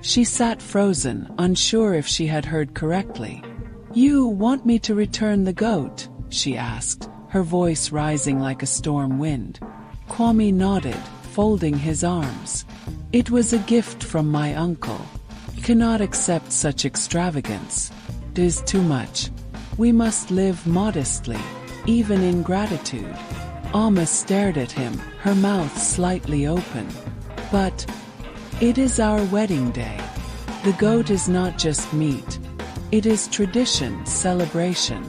She sat frozen, unsure if she had heard correctly. "You want me to return the goat?" she asked, her voice rising like a storm wind. Kwame nodded, folding his arms. "It was a gift from my uncle. I cannot accept such extravagance. It is too much. We must live modestly, even in gratitude." Amma stared at him, her mouth slightly open. "But it is our wedding day. The goat is not just meat. It is tradition, celebration.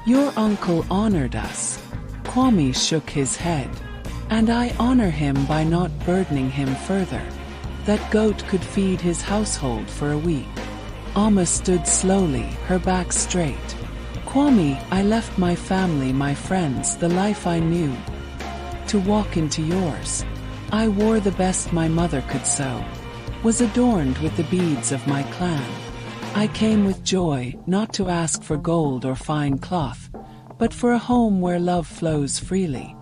Your uncle honored us." Kwame shook his head. "And I honor him by not burdening him further. That goat could feed his household for a week." Amma stood slowly, her back straight. "Kwame, I left my family, my friends, the life I knew, to walk into yours. I wore the best my mother could sew, was adorned with the beads of my clan. I came with joy, not to ask for gold or fine cloth, but for a home where love flows freely.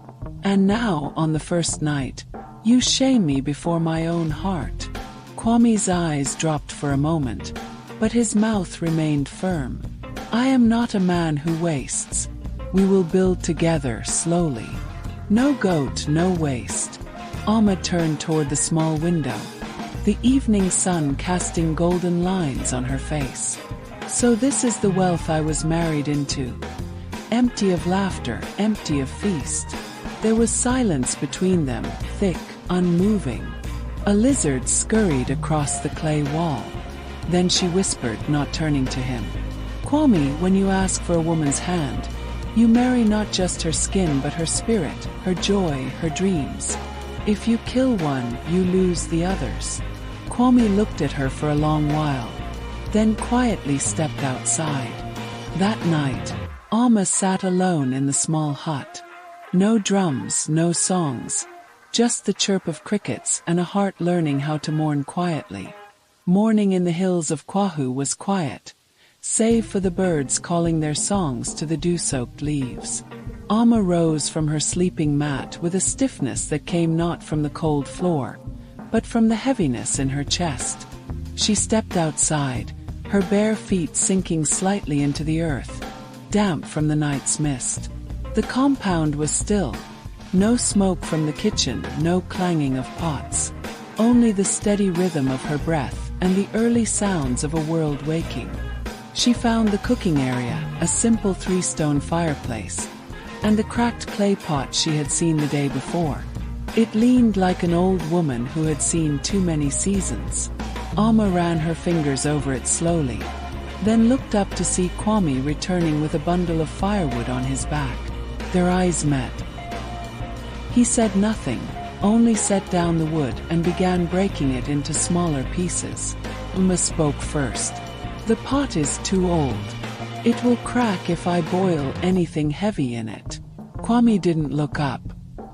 And now, on the first night, you shame me before my own heart." Kwame's eyes dropped for a moment, but his mouth remained firm. "I am not a man who wastes. We will build together, slowly. No goat, no waste." Amma turned toward the small window, the evening sun casting golden lines on her face. "So this is the wealth I was married into. Empty of laughter, empty of feast." There was silence between them, thick, unmoving. A lizard scurried across the clay wall. Then she whispered, not turning to him, "Kwame, when you ask for a woman's hand, you marry not just her skin but her spirit, her joy, her dreams. If you kill one, you lose the others." Kwame looked at her for a long while, then quietly stepped outside. That night, Amma sat alone in the small hut. No drums, no songs, just the chirp of crickets and a heart learning how to mourn quietly. Mourning in the hills of Kwahu was quiet, save for the birds calling their songs to the dew-soaked leaves. Amma rose from her sleeping mat with a stiffness that came not from the cold floor, but from the heaviness in her chest. She stepped outside, her bare feet sinking slightly into the earth, damp from the night's mist. The compound was still. No smoke from the kitchen, no clanging of pots. Only the steady rhythm of her breath and the early sounds of a world waking. She found the cooking area, a simple 3-stone fireplace, and the cracked clay pot she had seen the day before. It leaned like an old woman who had seen too many seasons. Amma ran her fingers over it slowly, then looked up to see Kwame returning with a bundle of firewood on his back. Their eyes met. He said nothing, only set down the wood and began breaking it into smaller pieces. Amma spoke first. "The pot is too old. It will crack if I boil anything heavy in it." Kwame didn't look up.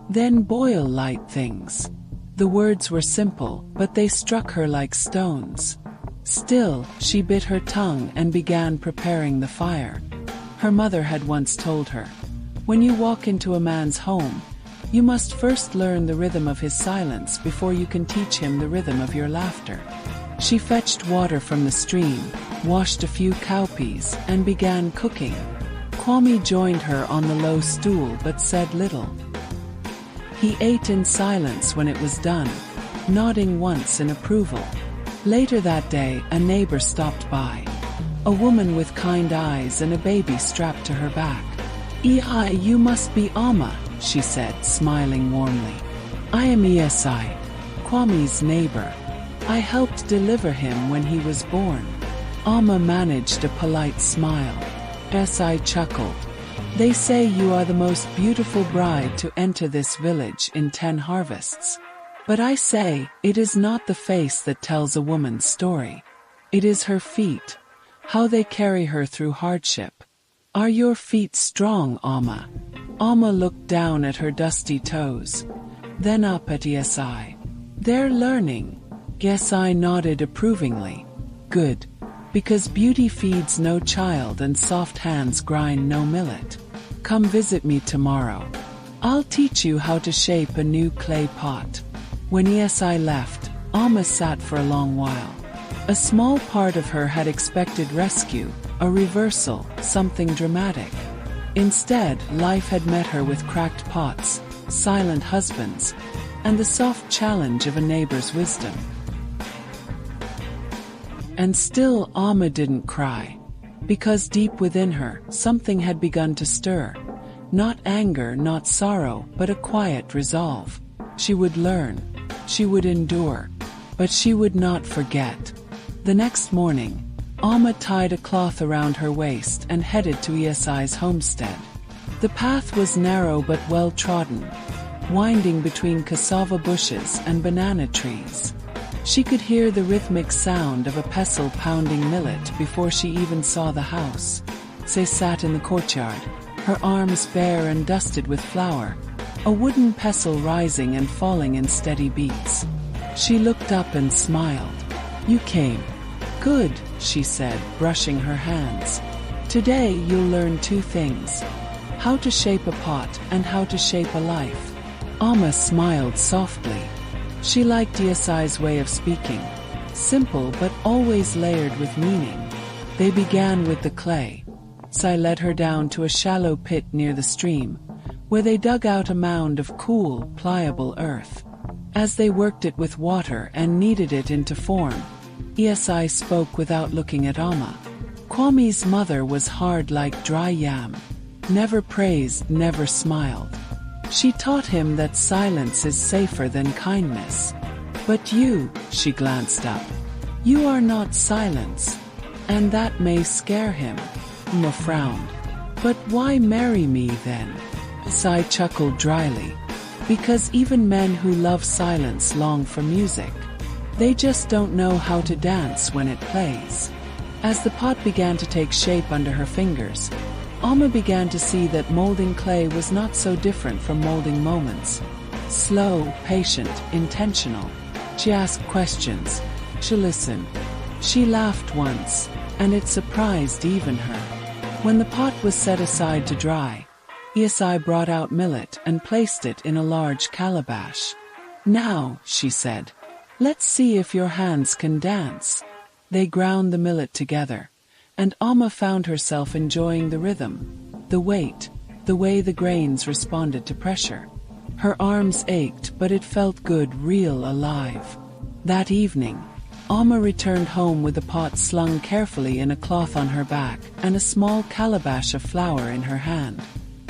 "Then boil light things." The words were simple, but they struck her like stones. Still, she bit her tongue and began preparing the fire. Her mother had once told her, "When you walk into a man's home, you must first learn the rhythm of his silence before you can teach him the rhythm of your laughter." She fetched water from the stream, washed a few cowpeas, and began cooking. Kwame joined her on the low stool but said little. He ate in silence when it was done, nodding once in approval. Later that day, a neighbor stopped by. A woman with kind eyes and a baby strapped to her back. "You must be Amma," she said, smiling warmly. "I am Esai, Kwame's neighbor. I helped deliver him when he was born." Amma managed a polite smile. Esai chuckled. "They say you are the most beautiful bride to enter this village in 10 harvests. But I say, it is not the face that tells a woman's story. It is her feet, how they carry her through hardship. Are your feet strong, Amma?" Amma looked down at her dusty toes, then up at Esai. "They're learning." Esai nodded approvingly. "Good, because beauty feeds no child and soft hands grind no millet. Come visit me tomorrow. I'll teach you how to shape a new clay pot." When Esai left, Amma sat for a long while. A small part of her had expected rescue, a reversal, something dramatic. Instead, life had met her with cracked pots, silent husbands, and the soft challenge of a neighbor's wisdom. And still Alma didn't cry. Because deep within her, something had begun to stir. Not anger, not sorrow, but a quiet resolve. She would learn. She would endure. But she would not forget. The next morning, Alma tied a cloth around her waist and headed to Esi's homestead. The path was narrow but well-trodden, winding between cassava bushes and banana trees. She could hear the rhythmic sound of a pestle pounding millet before she even saw the house. They sat in the courtyard, her arms bare and dusted with flour, a wooden pestle rising and falling in steady beats. She looked up and smiled. "You came. Good," she said, brushing her hands. "Today you'll learn two things. How to shape a pot and how to shape a life." Alma smiled softly. She liked Esi's way of speaking. Simple but always layered with meaning. They began with the clay. Esi led her down to a shallow pit near the stream, where they dug out a mound of cool, pliable earth. As they worked it with water and kneaded it into form, Esi spoke without looking at Alma. Kwame's mother was hard like dry yam. Never praised, never smiled. She taught him that silence is safer than kindness. "But you," she glanced up, "you are not silence." And that may scare him. Alma frowned. "But why marry me then?" Esi chuckled dryly. "Because even men who love silence long for music. They just don't know how to dance when it plays." As the pot began to take shape under her fingers, Alma began to see that molding clay was not so different from molding moments. Slow, patient, intentional. She asked questions. She listened. She laughed once, and it surprised even her. When the pot was set aside to dry, Esi brought out millet and placed it in a large calabash. "Now," she said, "let's see if your hands can dance." They ground the millet together, and Alma found herself enjoying the rhythm, the weight, the way the grains responded to pressure. Her arms ached, but it felt good, real, alive. That evening, Alma returned home with the pot slung carefully in a cloth on her back and a small calabash of flour in her hand.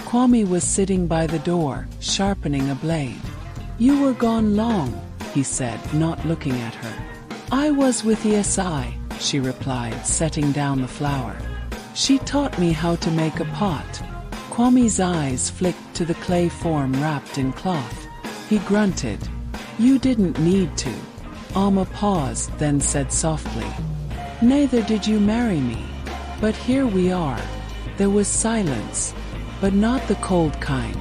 Kwame was sitting by the door, sharpening a blade. "You were gone long," he said, not looking at her. "I was with Esi," she replied, setting down the flour. "She taught me how to make a pot." Kwame's eyes flicked to the clay form wrapped in cloth. He grunted. "You didn't need to." Alma paused, then said softly, "Neither did you marry me. But here we are." There was silence, but not the cold kind.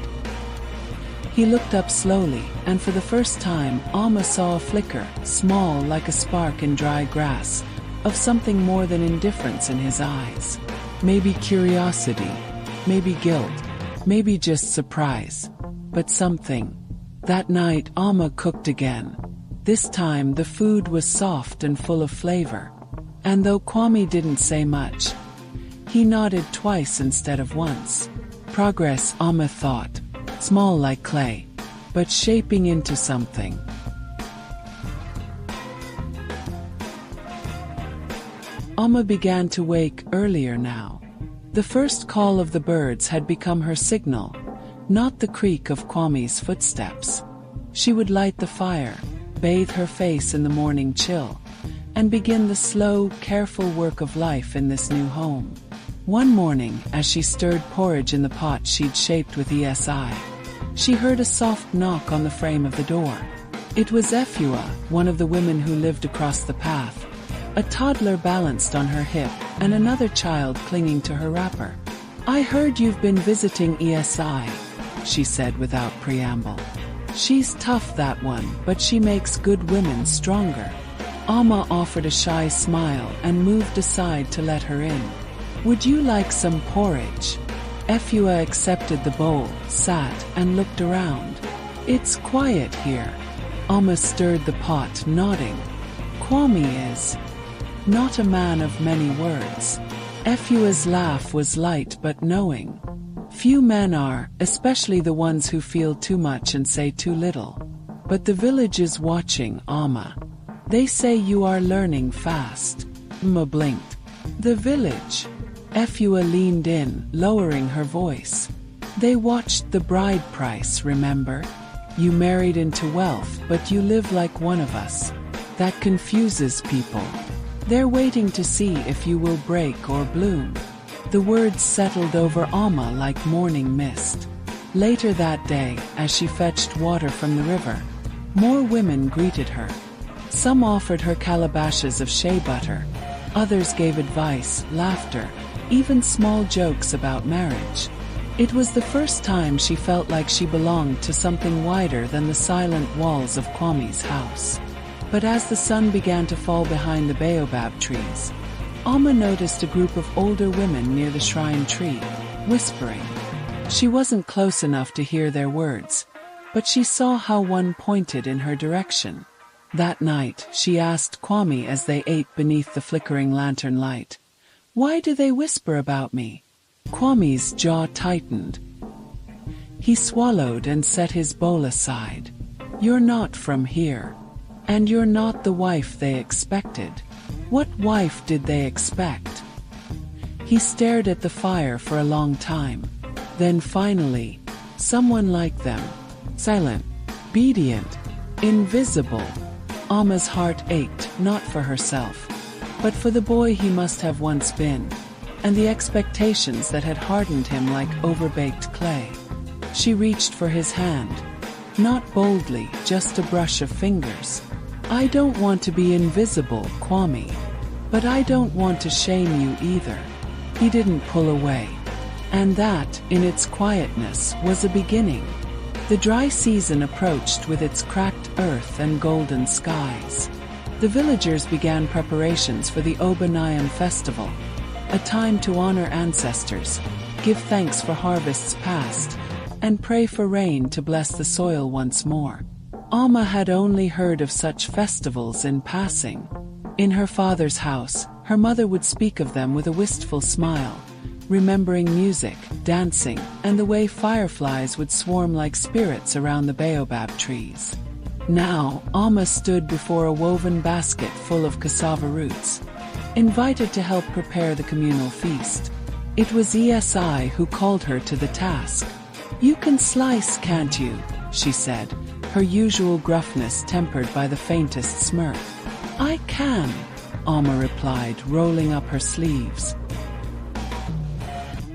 He looked up slowly, and for the first time, Alma saw a flicker, small like a spark in dry grass, of something more than indifference in his eyes. Maybe curiosity, maybe guilt, maybe just surprise. But something. That night, Alma cooked again. This time, the food was soft and full of flavor. And though Kwame didn't say much, he nodded twice instead of once. Progress, Alma thought. Small like clay, but shaping into something. Alma began to wake earlier now. The first call of the birds had become her signal, not the creak of Kwame's footsteps. She would light the fire, bathe her face in the morning chill, and begin the slow, careful work of life in this new home. One morning, as she stirred porridge in the pot she'd shaped with Esi, she heard a soft knock on the frame of the door. It was Adjoa, one of the women who lived across the path. A toddler balanced on her hip, and another child clinging to her wrapper. "I heard you've been visiting Esi," she said without preamble. "She's tough, that one, but she makes good women stronger." Alma offered a shy smile and moved aside to let her in. "Would you like some porridge?" Adjoa accepted the bowl, sat, and looked around. "It's quiet here." Alma stirred the pot, nodding. "Kwame is." not a man of many words. Efua's laugh was light but knowing. Few men are, especially the ones who feel too much and say too little. But the village is watching, Amma. They say you are learning fast. Amma blinked. The village? Efua leaned in, lowering her voice. They watched the bride price, remember? You married into wealth, but you live like one of us. That confuses people. They're waiting to see if you will break or bloom. The words settled over Amma like morning mist. Later that day, as she fetched water from the river, more women greeted her. Some offered her calabashes of shea butter. Others gave advice, laughter, even small jokes about marriage. It was the first time she felt like she belonged to something wider than the silent walls of Kwame's house. But as the sun began to fall behind the baobab trees, Amma noticed a group of older women near the shrine tree, whispering. She wasn't close enough to hear their words, but she saw how one pointed in her direction. That night, she asked Kwame as they ate beneath the flickering lantern light, "Why do they whisper about me?" Kwame's jaw tightened. He swallowed and set his bowl aside. "You're not from here. And you're not the wife they expected." What wife did they expect? He stared at the fire for a long time. Then finally, someone like them. Silent, obedient, invisible. Amma's heart ached, not for herself, but for the boy he must have once been, and the expectations that had hardened him like overbaked clay. She reached for his hand. Not boldly, just a brush of fingers. "I don't want to be invisible, Kwame. But I don't want to shame you either." He didn't pull away. And that, in its quietness, was a beginning. The dry season approached with its cracked earth and golden skies. The villagers began preparations for the Obanayam festival, a time to honor ancestors, give thanks for harvests past, and pray for rain to bless the soil once more. Amma had only heard of such festivals in passing. In her father's house, her mother would speak of them with a wistful smile, remembering music, dancing, and the way fireflies would swarm like spirits around the baobab trees. Now, Amma stood before a woven basket full of cassava roots, invited to help prepare the communal feast. It was Esi who called her to the task. "You can slice, can't you?" she said, her usual gruffness tempered by the faintest smirk. "I can," Amma replied, rolling up her sleeves.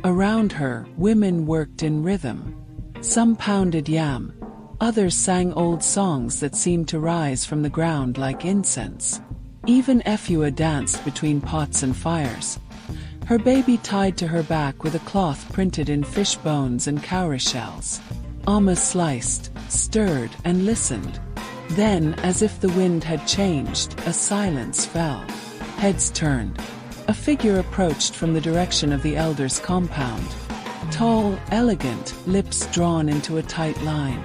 Around her, women worked in rhythm. Some pounded yam, others sang old songs that seemed to rise from the ground like incense. Even Efua danced between pots and fires, her baby tied to her back with a cloth printed in fish bones and cowrie shells. Amma sliced, stirred, and listened. Then, as if the wind had changed, a silence fell. Heads turned. A figure approached from the direction of the elder's compound. Tall, elegant, lips drawn into a tight line.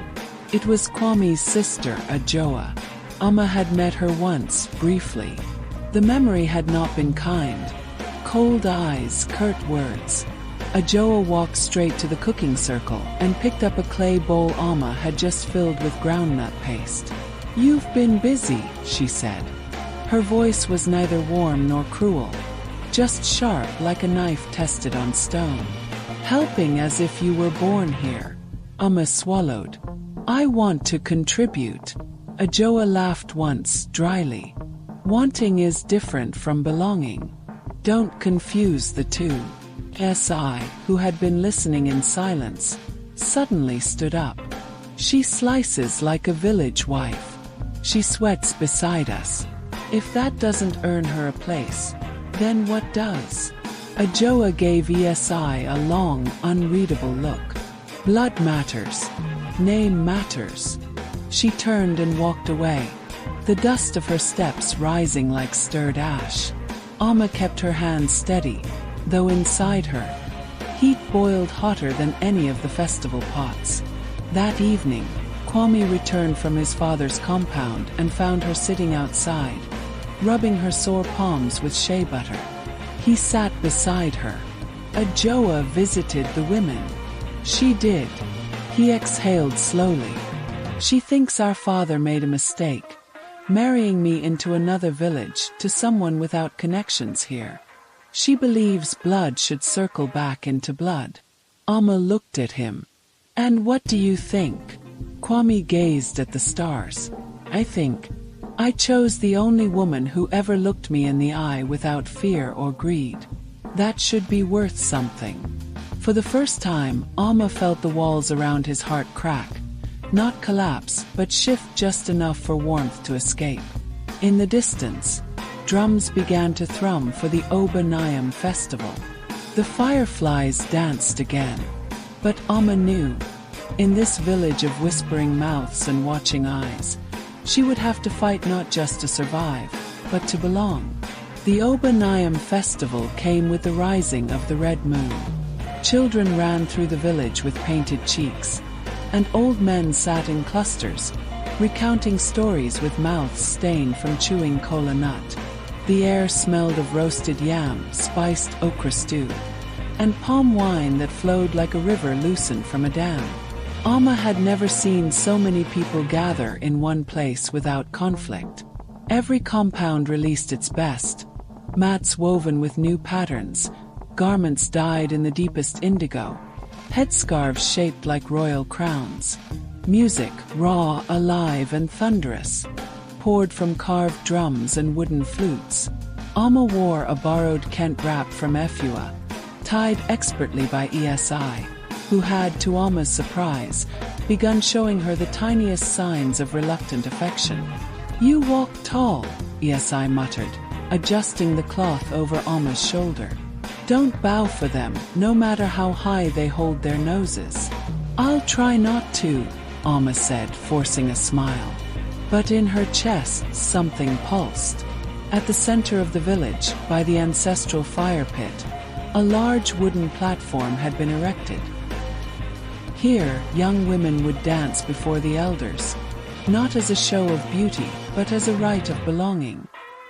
It was Kwame's sister, Adjoa. Amma had met her once, briefly. The memory had not been kind. Cold eyes, curt words. Adjoa walked straight to the cooking circle and picked up a clay bowl Amma had just filled with groundnut paste. "You've been busy," she said. Her voice was neither warm nor cruel, just sharp like a knife tested on stone. "Helping as if you were born here." Amma swallowed. "I want to contribute." Adjoa laughed once, dryly. "Wanting is different from belonging. Don't confuse the two." Si, who had been listening in silence, suddenly stood up. "She slices like a village wife. She sweats beside us. If that doesn't earn her a place, then what does?" Adjoa gave Esi a long, unreadable look. "Blood matters. Name matters." She turned and walked away, the dust of her steps rising like stirred ash. Amma kept her hands steady, though inside her, heat boiled hotter than any of the festival pots. That evening, Kwame returned from his father's compound and found her sitting outside, rubbing her sore palms with shea butter. He sat beside her. Adjoa visited the women. She did. He exhaled slowly. She thinks our father made a mistake, marrying me into another village to someone without connections here. She believes blood should circle back into blood. Amma looked at him. And what do you think? Kwame gazed at the stars. I chose the only woman who ever looked me in the eye without fear or greed. That should be worth something. For the first time, Amma felt the walls around his heart crack. Not collapse, but shift just enough for warmth to escape. In the distance, drums began to thrum for the Obanayam festival. The fireflies danced again. But Amma knew, in this village of whispering mouths and watching eyes, she would have to fight not just to survive, but to belong. The Obanayam festival came with the rising of the red moon. Children ran through the village with painted cheeks, and old men sat in clusters, recounting stories with mouths stained from chewing kola nut. The air smelled of roasted yam, spiced okra stew, and palm wine that flowed like a river loosened from a dam. Amma had never seen so many people gather in one place without conflict. Every compound released its best. Mats woven with new patterns, garments dyed in the deepest indigo, headscarves shaped like royal crowns. Music, raw, alive, and thunderous, poured from carved drums and wooden flutes. Amma wore a borrowed Kent wrap from Efua, tied expertly by ESI, who had, to Amma's surprise, begun showing her the tiniest signs of reluctant affection. "You walk tall," ESI muttered, adjusting the cloth over Amma's shoulder. "Don't bow for them, no matter how high they hold their noses." "I'll try not to," Amma said, forcing a smile. But in her chest something pulsed. At the center of the village, by the ancestral fire pit, a large wooden platform had been erected. Here, young women would dance before the elders, not as a show of beauty, but as a rite of belonging.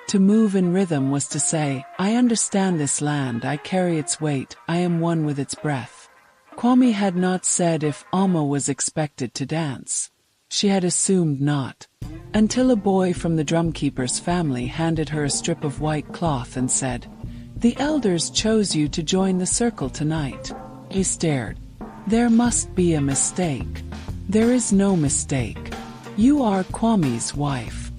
To move in rhythm was to say, "I understand this land, I carry its weight, I am one with its breath." Kwame had not said if Amma was expected to dance. She had assumed not, until a boy from the drumkeeper's family handed her a strip of white cloth and said, "The elders chose you to join the circle tonight." He stared. "There must be a mistake." "There is no mistake. You are Kwame's wife."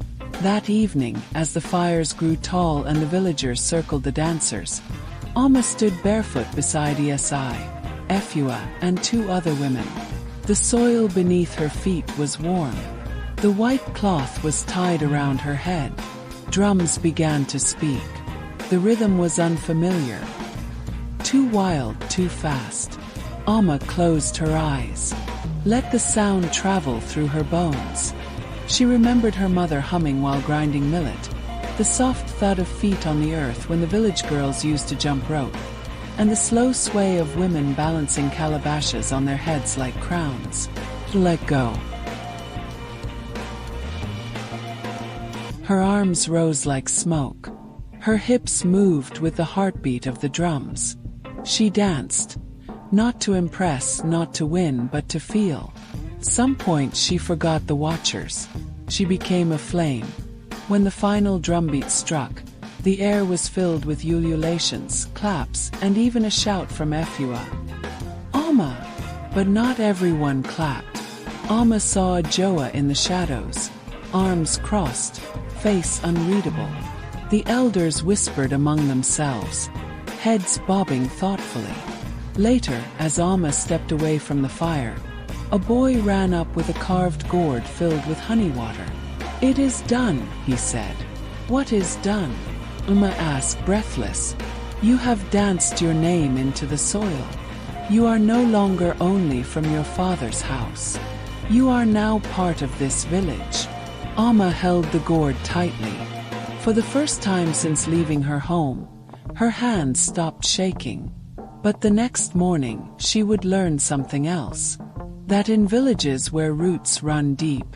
That evening, as the fires grew tall and the villagers circled the dancers, Amma stood barefoot beside ESI, Efua, and two other women. The soil beneath her feet was warm. The white cloth was tied around her head. Drums began to speak. The rhythm was unfamiliar. Too wild, too fast. Amma closed her eyes. Let the sound travel through her bones. She remembered her mother humming while grinding millet, the soft thud of feet on the earth when the village girls used to jump rope, and the slow sway of women balancing calabashes on their heads like crowns. Let go. Her arms rose like smoke. Her hips moved with the heartbeat of the drums. She danced. Not to impress, not to win, but to feel. Some point she forgot the watchers. She became a flame. When the final drumbeat struck, the air was filled with ululations, claps, and even a shout from Efua. "Amma!" But not everyone clapped. Amma saw Adjoa in the shadows, arms crossed, face unreadable. The elders whispered among themselves, heads bobbing thoughtfully. Later, as Amma stepped away from the fire, a boy ran up with a carved gourd filled with honey water. "It is done," he said. "What is done?" Amma asked, breathless. "You have danced your name into the soil. You are no longer only from your father's house. You are now part of this village." Amma held the gourd tightly. For the first time since leaving her home, her hands stopped shaking. But the next morning, she would learn something else. That in villages where roots run deep,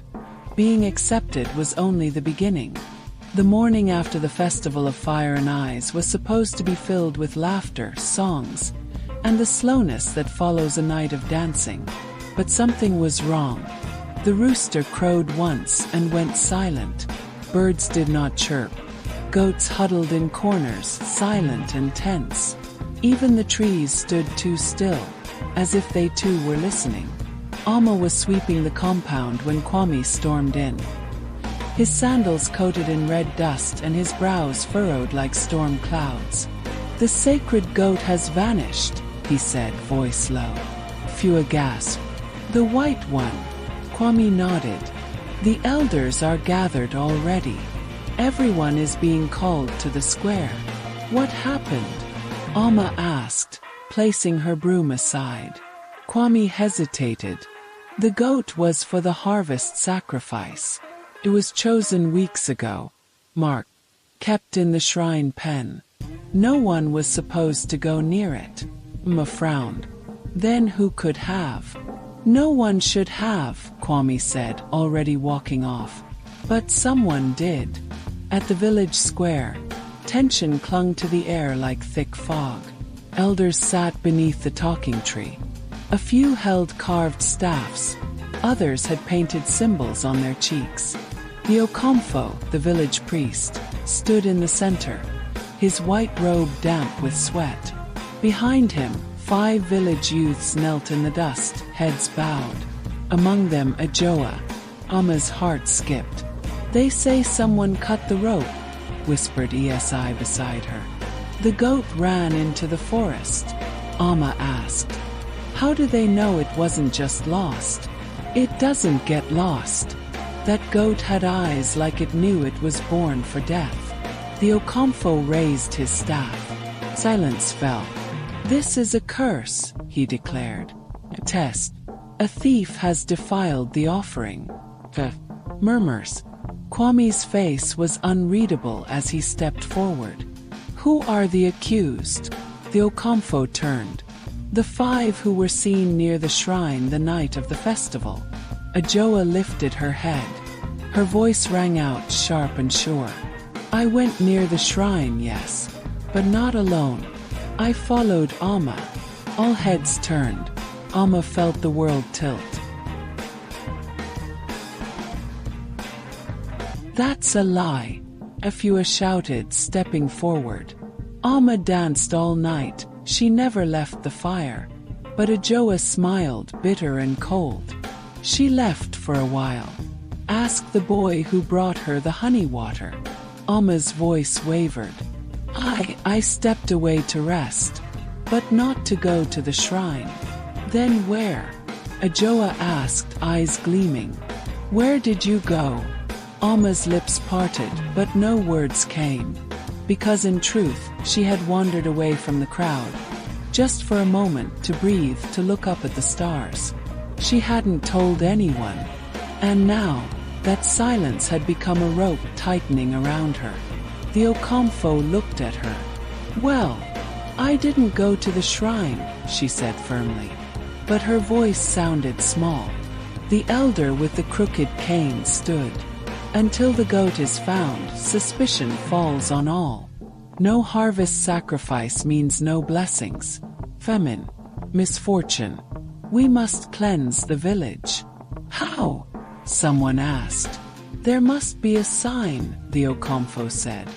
being accepted was only the beginning. The morning after the Festival of Fire and Ice was supposed to be filled with laughter, songs, and the slowness that follows a night of dancing. But something was wrong. The rooster crowed once and went silent. Birds did not chirp. Goats huddled in corners, silent and tense. Even the trees stood too still, as if they too were listening. Alma was sweeping the compound when Kwame stormed in. His sandals coated in red dust and his brows furrowed like storm clouds. "The sacred goat has vanished," he said, voice low. Few gasped. "The white one." Kwame nodded. "The elders are gathered already. Everyone is being called to the square." "What happened?" Alma asked, placing her broom aside. Kwame hesitated. "The goat was for the harvest sacrifice. It was chosen weeks ago, marked, kept in the shrine pen. No one was supposed to go near it." Alma frowned. "Then who could have?" "No one should have," Kwame said, already walking off. "But someone did." At the village square, tension clung to the air like thick fog. Elders sat beneath the talking tree. A few held carved staffs. Others had painted symbols on their cheeks. The Okomfo, the village priest, stood in the center, his white robe damp with sweat. Behind him, 5 village youths knelt in the dust, heads bowed. Among them Adjoa. Alma's heart skipped. "They say someone cut the rope," whispered Esi beside her. "The goat ran into the forest." Alma asked, "How do they know it wasn't just lost?" "It doesn't get lost. That goat had eyes like it knew it was born for death." The Okomfo raised his staff. Silence fell. "This is a curse," he declared. "A test. A thief has defiled the offering." Murmurs. Kwame's face was unreadable as he stepped forward. "Who are the accused?" The Okomfo turned. "The 5 who were seen near the shrine the night of the festival." Adjoa lifted her head. Her voice rang out sharp and sure. "I went near the shrine, yes, but not alone. I followed Alma." All heads turned. Alma felt the world tilt. "That's a lie," Efua shouted, stepping forward. "Alma danced all night, she never left the fire." But Adjoa smiled, bitter and cold. "She left for a while. Ask the boy who brought her the honey water." Alma's voice wavered. I stepped away to rest, but not to go to the shrine." "Then where?" Adjoa asked, eyes gleaming. "Where did you go?" Alma's lips parted, but no words came. Because in truth, she had wandered away from the crowd. Just for a moment, to breathe, to look up at the stars. She hadn't told anyone. And now, that silence had become a rope tightening around her. The Okomfo looked at her. "Well, I didn't go to the shrine," she said firmly. But her voice sounded small. "The elder with the crooked cane stood. Until the goat is found, suspicion falls on all. No harvest sacrifice means no blessings. Famine, misfortune. We must cleanse the village." "How?" someone asked. "There must be a sign," the Okomfo said.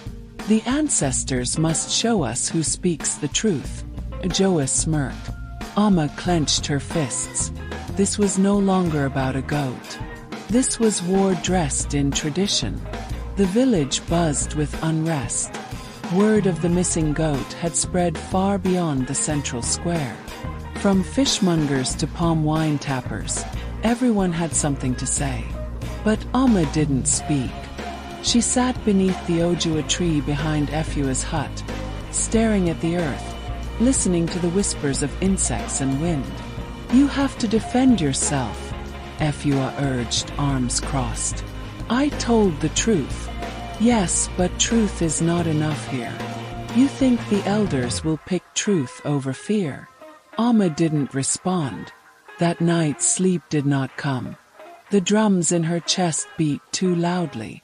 "The ancestors must show us who speaks the truth." Adjoa smirked. Alma clenched her fists. This was no longer about a goat. This was war dressed in tradition. The village buzzed with unrest. Word of the missing goat had spread far beyond the central square. From fishmongers to palm wine tappers, everyone had something to say. But Alma didn't speak. She sat beneath the Adjoa tree behind Efua's hut, staring at the earth, listening to the whispers of insects and wind. "You have to defend yourself," Efua urged, arms crossed. "I told the truth." "Yes, but truth is not enough here. You think the elders will pick truth over fear?" Alma didn't respond. That night sleep did not come. The drums in her chest beat too loudly.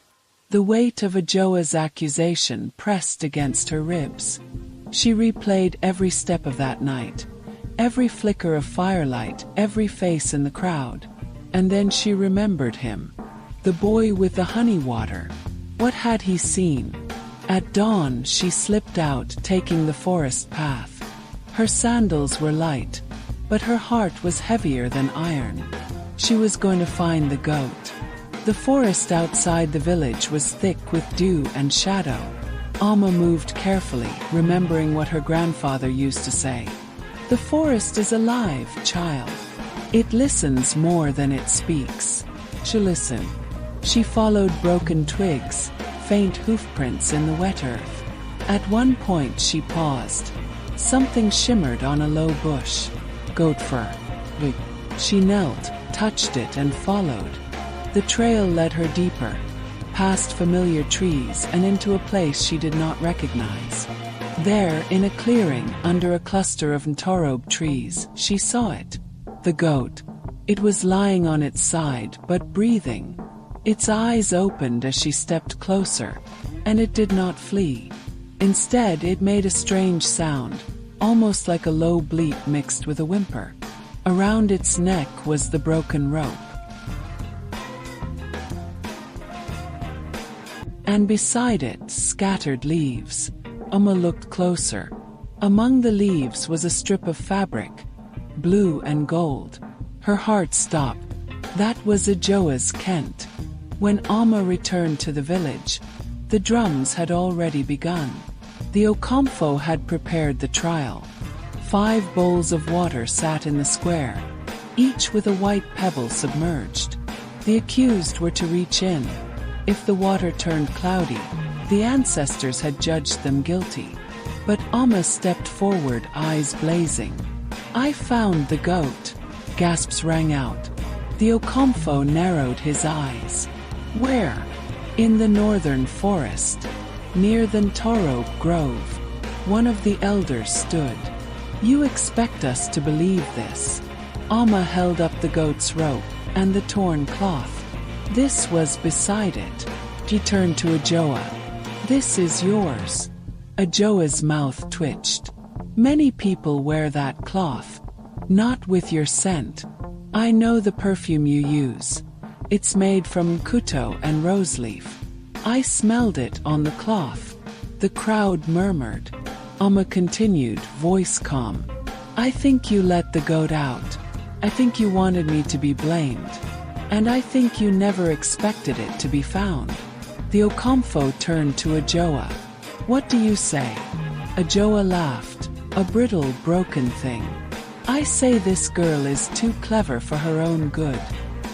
The weight of Adjoa's accusation pressed against her ribs. She replayed every step of that night, every flicker of firelight, every face in the crowd. And then she remembered him. The boy with the honey water. What had he seen? At dawn she slipped out, taking the forest path. Her sandals were light, but her heart was heavier than iron. She was going to find the goat. The forest outside the village was thick with dew and shadow. Alma moved carefully, remembering what her grandfather used to say. The forest is alive, child. It listens more than it speaks. She listened. She followed broken twigs, faint hoofprints in the wet earth. At one point she paused. Something shimmered on a low bush. Goat fur. She knelt, touched it and followed. The trail led her deeper, past familiar trees and into a place she did not recognize. There, in a clearing, under a cluster of ntorobe trees, she saw it. The goat. It was lying on its side, but breathing. Its eyes opened as she stepped closer, and it did not flee. Instead, it made a strange sound, almost like a low bleat mixed with a whimper. Around its neck was the broken rope. And beside it, scattered leaves. Alma looked closer. Among the leaves was a strip of fabric, blue and gold. Her heart stopped. That was Adjoa's Kent. When Alma returned to the village, the drums had already begun. The Okomfo had prepared the trial. 5 bowls of water sat in the square, each with a white pebble submerged. The accused were to reach in. If the water turned cloudy, the ancestors had judged them guilty. But Alma stepped forward, eyes blazing. "I found the goat," gasps rang out. The Okomfo narrowed his eyes. "Where?" "In the northern forest, near the ntorobe grove." One of the elders stood. "You expect us to believe this?" Alma held up the goat's rope and the torn cloth. This was beside it. She turned to Adjoa. "This is yours." Adjoa's mouth twitched. "Many people wear that cloth. Not with your scent. I know the perfume you use. It's made from kuto and rose leaf. I smelled it on the cloth." The crowd murmured. Alma continued, voice calm. "I think you let the goat out. I think you wanted me to be blamed. And I think you never expected it to be found." The Okomfo turned to Adjoa. "What do you say?" Adjoa laughed. "A brittle, broken thing. I say this girl is too clever for her own good."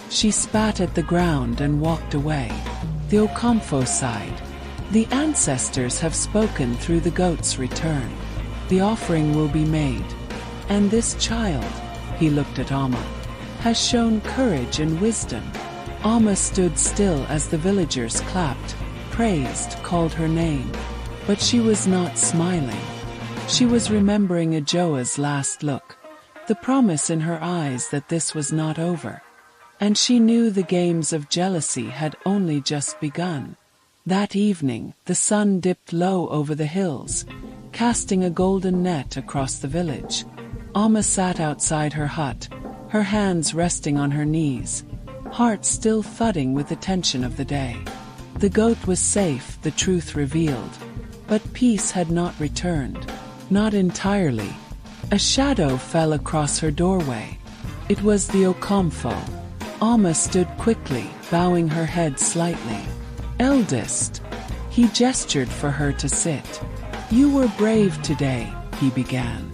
She spat at the ground and walked away. The Okomfo sighed. "The ancestors have spoken through the goat's return. The offering will be made. And this child," he looked at Alma, "has shown courage and wisdom." Alma stood still as the villagers clapped, praised, called her name. But she was not smiling. She was remembering Adjoa's last look, the promise in her eyes that this was not over. And she knew the games of jealousy had only just begun. That evening, the sun dipped low over the hills, casting a golden net across the village. Alma sat outside her hut, her hands resting on her knees, heart still thudding with the tension of the day. The goat was safe, the truth revealed. But peace had not returned. Not entirely. A shadow fell across her doorway. It was the Okomfo. Alma stood quickly, bowing her head slightly. "Eldest." He gestured for her to sit. "You were brave today," he began.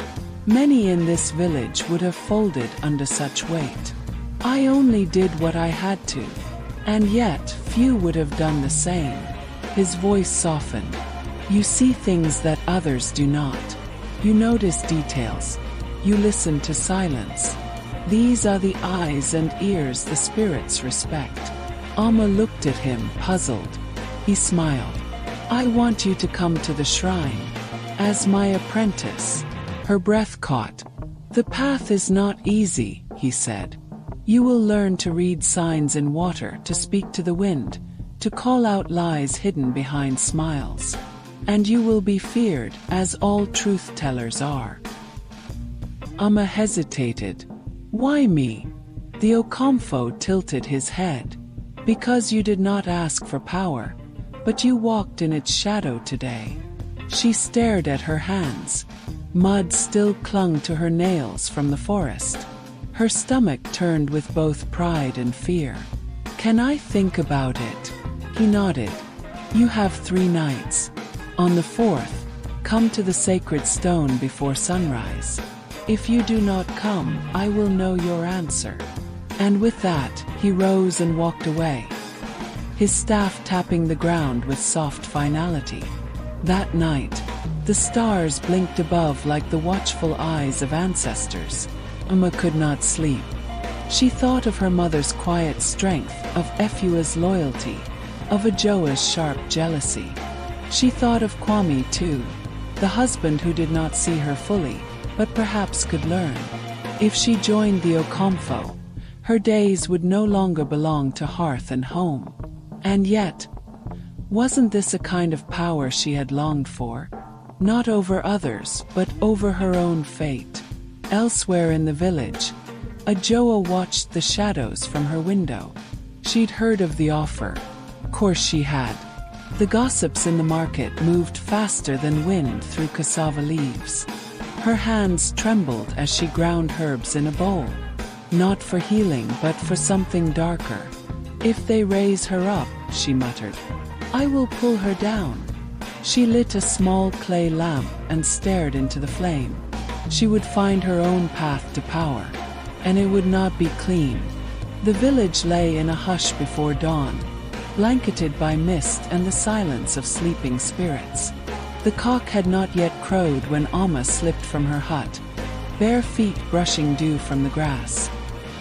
"Many in this village would have folded under such weight. I only did what I had to. And yet, few would have done the same." His voice softened. "You see things that others do not. You notice details. You listen to silence. These are the eyes and ears the spirits respect." Alma looked at him, puzzled. He smiled. "I want you to come to the shrine. As my apprentice." Her breath caught. "The path is not easy," he said. "You will learn to read signs in water, to speak to the wind, to call out lies hidden behind smiles. And you will be feared, as all truth-tellers are. Amma hesitated. Why me? The Okomfo tilted his head. Because you did not ask for power, but you walked in its shadow today. She stared at her hands. Mud still clung to her nails from the forest. Her stomach turned with both pride and fear. Can I think about it? He nodded. You have 3 nights. On the 4th, come to the sacred stone before sunrise. If you do not come, I will know your answer. And with that, he rose and walked away, his staff tapping the ground with soft finality. That night, the stars blinked above like the watchful eyes of ancestors. Amma could not sleep. She thought of her mother's quiet strength, of Efua's loyalty, of Adjoa's sharp jealousy. She thought of Kwame too, the husband who did not see her fully, but perhaps could learn. If she joined the Okomfo, her days would no longer belong to hearth and home. And yet, wasn't this a kind of power she had longed for? Not over others, but over her own fate. Elsewhere in the village, Adjoa watched the shadows from her window. She'd heard of the offer. Course she had. The gossips in the market moved faster than wind through cassava leaves. Her hands trembled as she ground herbs in a bowl. Not for healing, but for something darker. If they raise her up, she muttered, I will pull her down. She lit a small clay lamp and stared into the flame. She would find her own path to power, and it would not be clean. The village lay in a hush before dawn, blanketed by mist and the silence of sleeping spirits. The cock had not yet crowed when Amma slipped from her hut, bare feet brushing dew from the grass.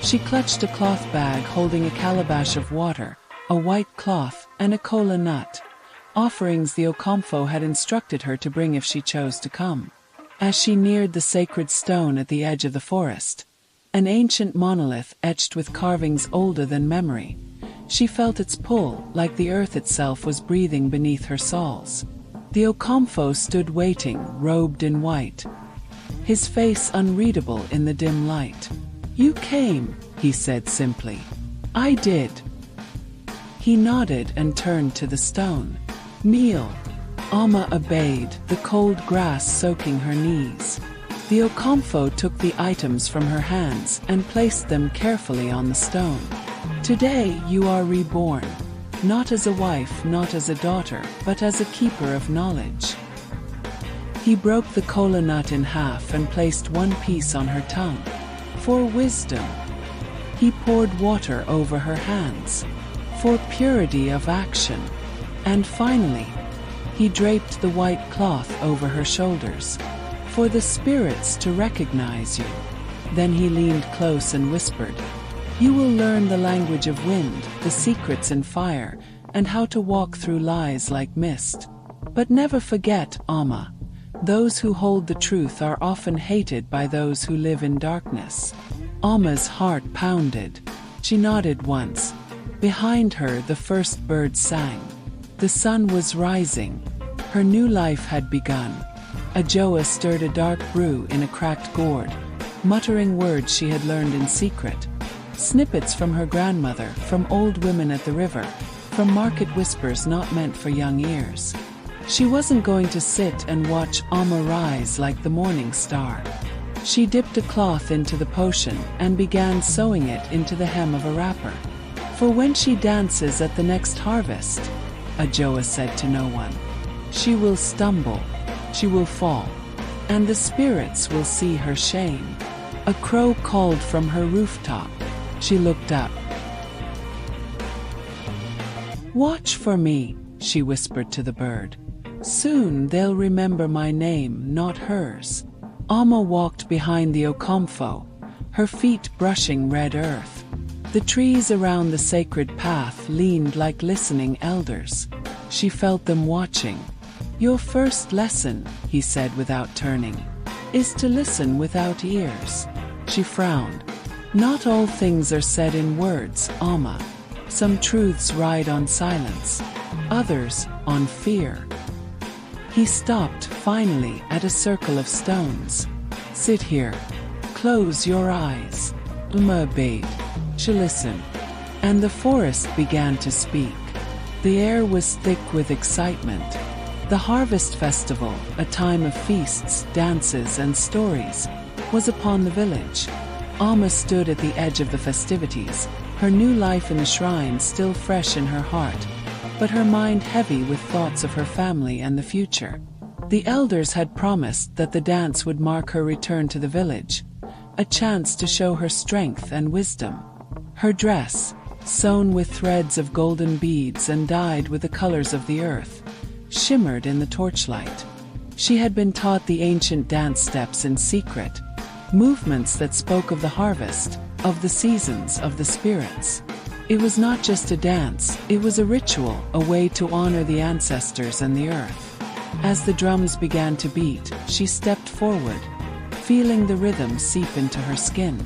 She clutched a cloth bag holding a calabash of water, a white cloth, and a kola nut, offerings the Okomfo had instructed her to bring if she chose to come. As she neared the sacred stone at the edge of the forest, an ancient monolith etched with carvings older than memory, she felt its pull, like the earth itself was breathing beneath her soles. The Okomfo stood waiting, robed in white, his face unreadable in the dim light. You came, he said simply. I did. He nodded and turned to the stone. Kneel. Amma obeyed, the cold grass soaking her knees. The Okomfo took the items from her hands and placed them carefully on the stone. Today you are reborn, not as a wife, not as a daughter, but as a keeper of knowledge. He broke the kola nut in half and placed one piece on her tongue. For wisdom. He poured water over her hands. For purity of action. And finally, he draped the white cloth over her shoulders. For the spirits to recognize you. Then he leaned close and whispered, You will learn the language of wind, the secrets in fire, and how to walk through lies like mist. But never forget, Amma. Those who hold the truth are often hated by those who live in darkness. Amma's heart pounded. She nodded once. Behind her the first bird sang. The sun was rising. Her new life had begun. Adjoa stirred a dark brew in a cracked gourd, muttering words she had learned in secret. Snippets from her grandmother, from old women at the river, from market whispers not meant for young ears. She wasn't going to sit and watch Amma rise like the morning star. She dipped a cloth into the potion and began sewing it into the hem of a wrapper. For when she dances at the next harvest, Adjoa said to no one, she will stumble, she will fall, and the spirits will see her shame. A crow called from her rooftop. She looked up. Watch for me, she whispered to the bird. Soon they'll remember my name, not hers. Amma walked behind the Okomfo, her feet brushing red earth. The trees around the sacred path leaned like listening elders. She felt them watching. Your first lesson, he said without turning, is to listen without ears. She frowned. Not all things are said in words, Amma. Some truths ride on silence, others on fear. He stopped, finally, at a circle of stones. "Sit here. Close your eyes." Uma obeyed. She listened. And the forest began to speak. The air was thick with excitement. The harvest festival, a time of feasts, dances, and stories, was upon the village. Alma stood at the edge of the festivities, her new life in the shrine still fresh in her heart, but her mind heavy with thoughts of her family and the future. The elders had promised that the dance would mark her return to the village, a chance to show her strength and wisdom. Her dress, sewn with threads of golden beads and dyed with the colors of the earth, shimmered in the torchlight. She had been taught the ancient dance steps in secret, movements that spoke of the harvest, of the seasons, of the spirits. It was not just a dance, it was a ritual, a way to honor the ancestors and the earth. As the drums began to beat, she stepped forward, feeling the rhythm seep into her skin.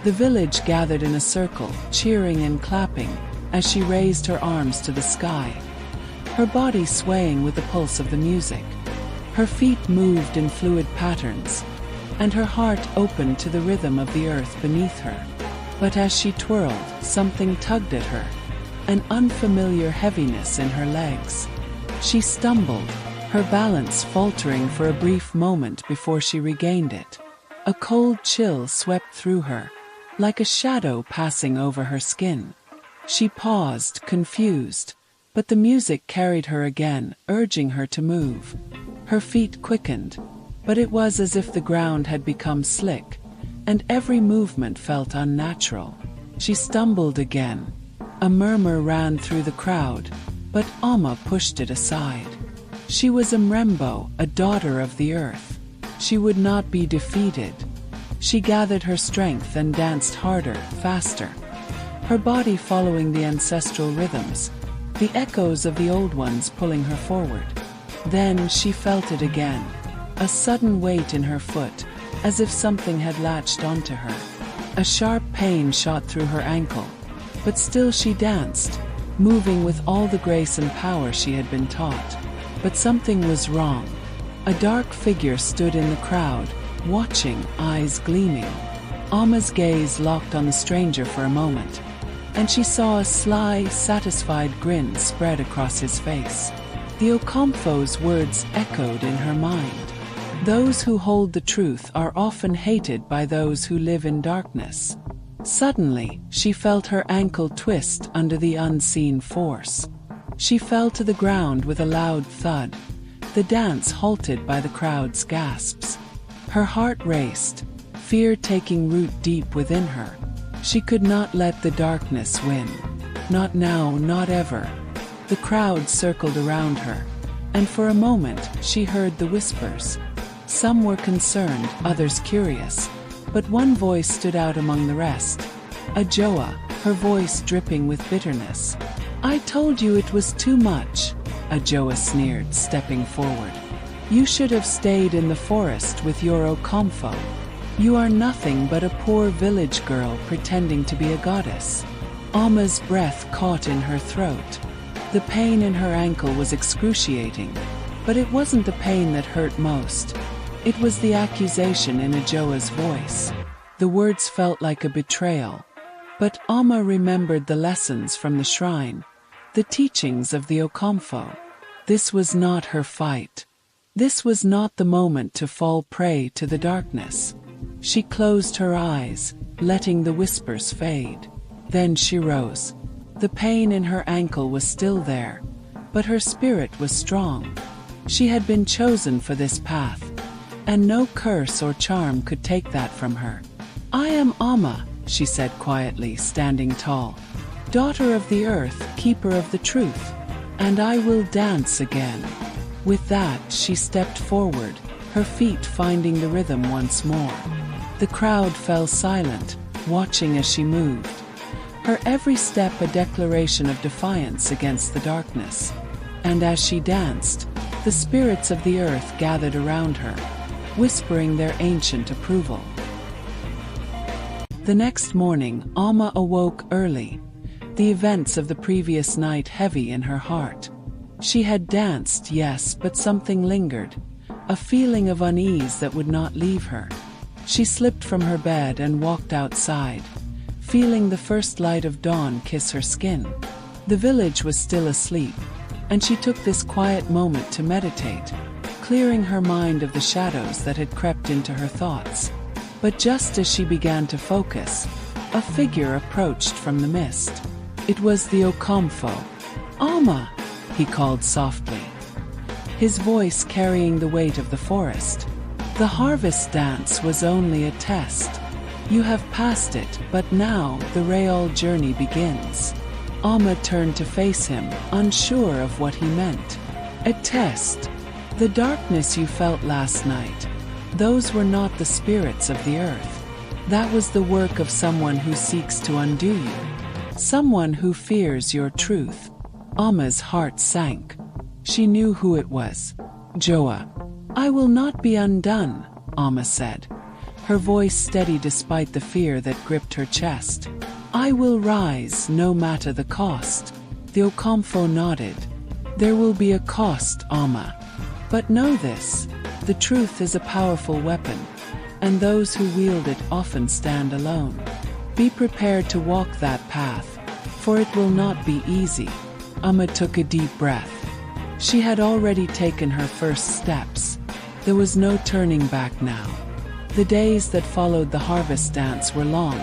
The village gathered in a circle, cheering and clapping, as she raised her arms to the sky, her body swaying with the pulse of the music. Her feet moved in fluid patterns, and her heart opened to the rhythm of the earth beneath her. But as she twirled, something tugged at her, an unfamiliar heaviness in her legs. She stumbled, her balance faltering for a brief moment before she regained it. A cold chill swept through her, like a shadow passing over her skin. She paused, confused, but the music carried her again, urging her to move. Her feet quickened, but it was as if the ground had become slick, and every movement felt unnatural. She stumbled again. A murmur ran through the crowd, but Alma pushed it aside. She was Mrembo, a daughter of the earth. She would not be defeated. She gathered her strength and danced harder, faster, her body following the ancestral rhythms, the echoes of the old ones pulling her forward. Then she felt it again, a sudden weight in her foot, as if something had latched onto her. A sharp pain shot through her ankle, but still she danced, moving with all the grace and power she had been taught. But something was wrong. A dark figure stood in the crowd, watching, eyes gleaming. Alma's gaze locked on the stranger for a moment, and she saw a sly, satisfied grin spread across his face. The Okomfo's words echoed in her mind. Those who hold the truth are often hated by those who live in darkness. Suddenly, she felt her ankle twist under the unseen force. She fell to the ground with a loud thud, the dance halted by the crowd's gasps. Her heart raced, fear taking root deep within her. She could not let the darkness win. Not now, not ever. The crowd circled around her, and for a moment she heard the whispers. Some were concerned, others curious, but one voice stood out among the rest. Adjoa, her voice dripping with bitterness. "I told you it was too much," Adjoa sneered, stepping forward. "You should have stayed in the forest with your Okomfo. You are nothing but a poor village girl pretending to be a goddess." Alma's breath caught in her throat. The pain in her ankle was excruciating, but it wasn't the pain that hurt most. It was the accusation in Adjoa's voice. The words felt like a betrayal. But Alma remembered the lessons from the shrine, the teachings of the Okomfo. This was not her fight. This was not the moment to fall prey to the darkness. She closed her eyes, letting the whispers fade. Then she rose. The pain in her ankle was still there, but her spirit was strong. She had been chosen for this path, and no curse or charm could take that from her. "I am Alma," she said quietly, standing tall. "Daughter of the earth, keeper of the truth, and I will dance again." With that, she stepped forward, her feet finding the rhythm once more. The crowd fell silent, watching as she moved, her every step a declaration of defiance against the darkness. And as she danced, the spirits of the earth gathered around her, whispering their ancient approval. The next morning, Alma awoke early. the events of the previous night heavy in her heart. She had danced, yes, but something lingered, a feeling of unease that would not leave her. She slipped from her bed and walked outside, feeling the first light of dawn kiss her skin. The village was still asleep, and she took this quiet moment to meditate, clearing her mind of the shadows that had crept into her thoughts. But just as she began to focus, a figure approached from the mist. It was the Okomfo. "Alma," he called softly, his voice carrying the weight of the forest. "The harvest dance was only a test. You have passed it, but now the real journey begins." Alma turned to face him, unsure of what he meant. "A test? The darkness you felt last night, those were not the spirits of the earth. That was the work of someone who seeks to undo you, someone who fears your truth." Alma's heart sank. She knew who it was. "Adjoa." "I will not be undone," Alma said, her voice steady despite the fear that gripped her chest. "I will rise, no matter the cost." The Okomfo nodded. "There will be a cost, Alma. But know this, the truth is a powerful weapon, and those who wield it often stand alone. Be prepared to walk that path, for it will not be easy." Alma took a deep breath. She had already taken her first steps. There was no turning back now. The days that followed the harvest dance were long,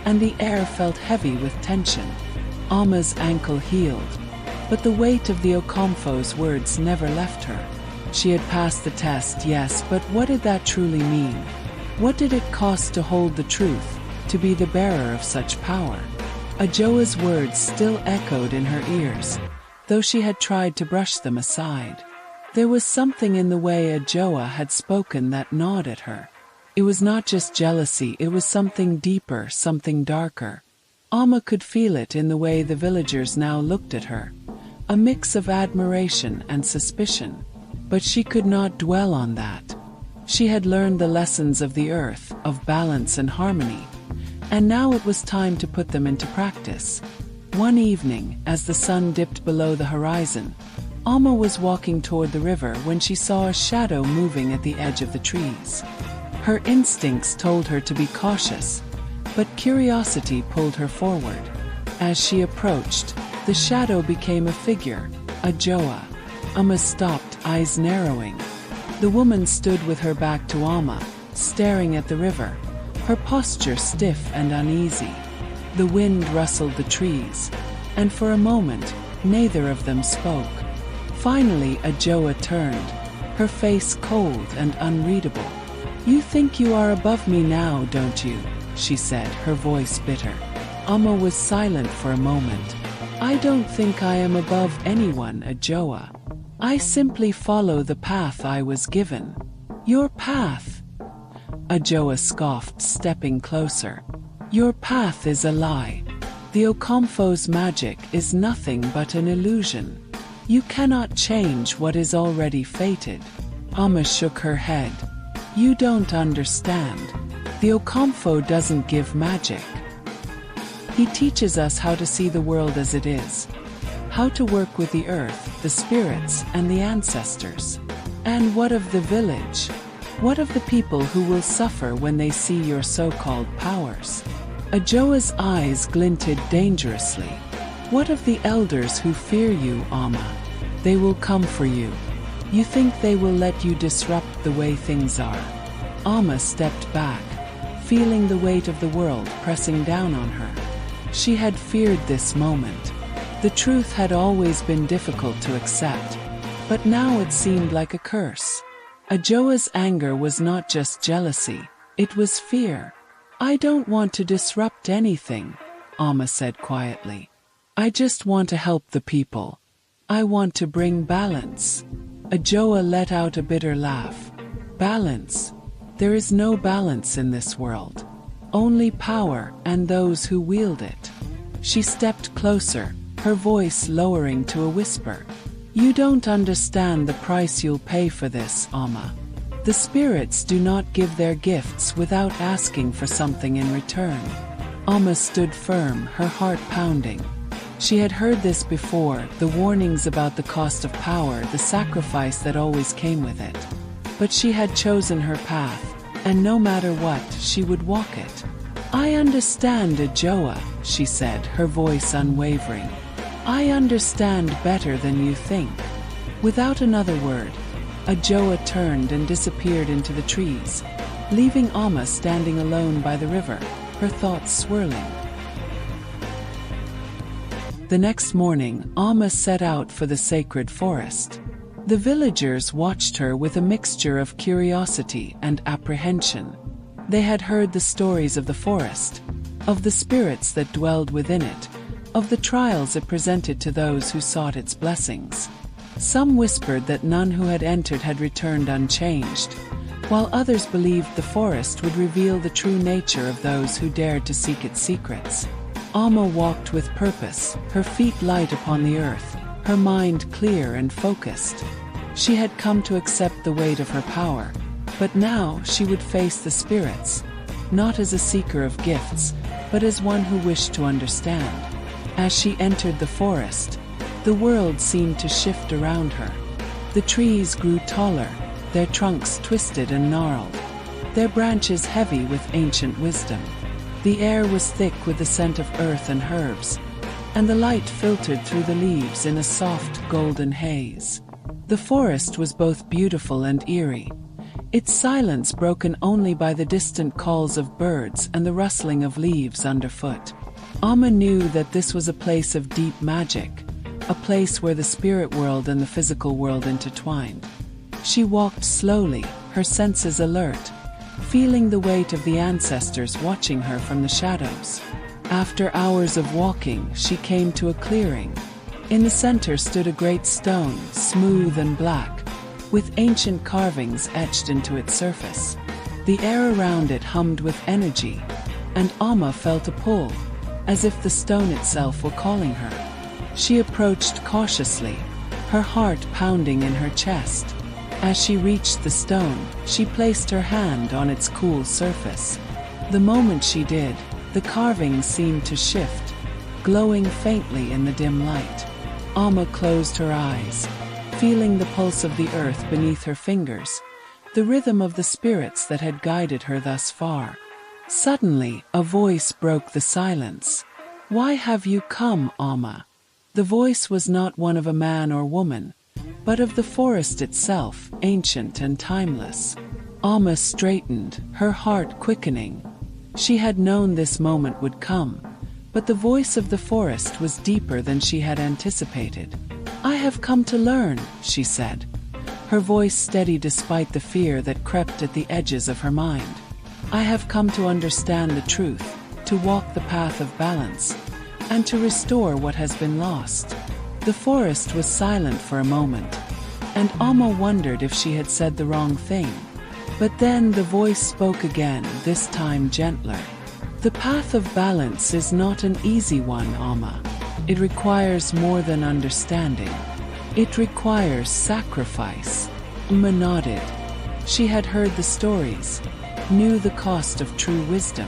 and the air felt heavy with tension. Alma's ankle healed, but the weight of the Okomfo's words never left her. She had passed the test, yes, but what did that truly mean? What did it cost to hold the truth, to be the bearer of such power? Adjoa's words still echoed in her ears, though she had tried to brush them aside. There was something in the way Adjoa had spoken that gnawed at her. It was not just jealousy, it was something deeper, something darker. Alma could feel it in the way the villagers now looked at her, a mix of admiration and suspicion. But she could not dwell on that. She had learned the lessons of the earth, of balance and harmony, and now it was time to put them into practice. One evening, as the sun dipped below the horizon, Alma was walking toward the river when she saw a shadow moving at the edge of the trees. Her instincts told her to be cautious, but curiosity pulled her forward. As she approached, the shadow became a figure, Adjoa. Alma stopped, eyes narrowing. The woman stood with her back to Alma, staring at the river, her posture stiff and uneasy. The wind rustled the trees, and for a moment, neither of them spoke. Finally, Adjoa turned, her face cold and unreadable. "You think you are above me now, don't you?" she said, her voice bitter. Alma was silent for a moment. "I don't think I am above anyone, Adjoa. I simply follow the path I was given." "Your path?" Adjoa scoffed, stepping closer. "Your path is a lie. The Okomfo's magic is nothing but an illusion. You cannot change what is already fated." Alma shook her head. "You don't understand. The Okomfo doesn't give magic. He teaches us how to see the world as it is, how to work with the earth, the spirits, and the ancestors." "And what of the village? What of the people who will suffer when they see your so-called powers?" Adjoa's eyes glinted dangerously. "What of the elders who fear you, Alma? They will come for you. You think they will let you disrupt the way things are?" Alma stepped back, feeling the weight of the world pressing down on her. She had feared this moment. The truth had always been difficult to accept, but now it seemed like a curse. Adjoa's anger was not just jealousy, it was fear. "I don't want to disrupt anything," Alma said quietly. "I just want to help the people. I want to bring balance." Adjoa let out a bitter laugh. "Balance? There is no balance in this world. Only power and those who wield it." She stepped closer, her voice lowering to a whisper. "You don't understand the price you'll pay for this, Alma. The spirits do not give their gifts without asking for something in return." Alma stood firm, her heart pounding. She had heard this before, the warnings about the cost of power, the sacrifice that always came with it. But she had chosen her path, and no matter what, she would walk it. "I understand, Adjoa," she said, her voice unwavering. "I understand better than you think." Without another word, Adjoa turned and disappeared into the trees, leaving Amma standing alone by the river, her thoughts swirling. The next morning, Amma set out for the sacred forest. The villagers watched her with a mixture of curiosity and apprehension. They had heard the stories of the forest, of the spirits that dwelled within it, of the trials it presented to those who sought its blessings. Some whispered that none who had entered had returned unchanged, while others believed the forest would reveal the true nature of those who dared to seek its secrets. Amma walked with purpose, her feet light upon the earth, her mind clear and focused. She had come to accept the weight of her power, but now she would face the spirits, not as a seeker of gifts, but as one who wished to understand. As she entered the forest, the world seemed to shift around her. The trees grew taller, their trunks twisted and gnarled, their branches heavy with ancient wisdom. The air was thick with the scent of earth and herbs, and the light filtered through the leaves in a soft, golden haze. The forest was both beautiful and eerie, its silence broken only by the distant calls of birds and the rustling of leaves underfoot. Amma knew that this was a place of deep magic, a place where the spirit world and the physical world intertwined. She walked slowly, her senses alert, feeling the weight of the ancestors watching her from the shadows. After hours of walking, she came to a clearing. In the center stood a great stone, smooth and black, with ancient carvings etched into its surface. The air around it hummed with energy, and Amma felt a pull, as if the stone itself were calling her. She approached cautiously, her heart pounding in her chest. As she reached the stone, she placed her hand on its cool surface. The moment she did, the carving seemed to shift, glowing faintly in the dim light. Amma closed her eyes, feeling the pulse of the earth beneath her fingers, the rhythm of the spirits that had guided her thus far. Suddenly, a voice broke the silence. "Why have you come, Amma?" The voice was not one of a man or woman, but of the forest itself, ancient and timeless. Amma straightened, her heart quickening. She had known this moment would come, but the voice of the forest was deeper than she had anticipated. "I have come to learn," she said, her voice steady despite the fear that crept at the edges of her mind. "I have come to understand the truth, to walk the path of balance, and to restore what has been lost." The forest was silent for a moment, and Amma wondered if she had said the wrong thing. But then the voice spoke again, this time gentler. "The path of balance is not an easy one, Amma. It requires more than understanding. It requires sacrifice." Amma nodded. She had heard the stories, knew the cost of true wisdom.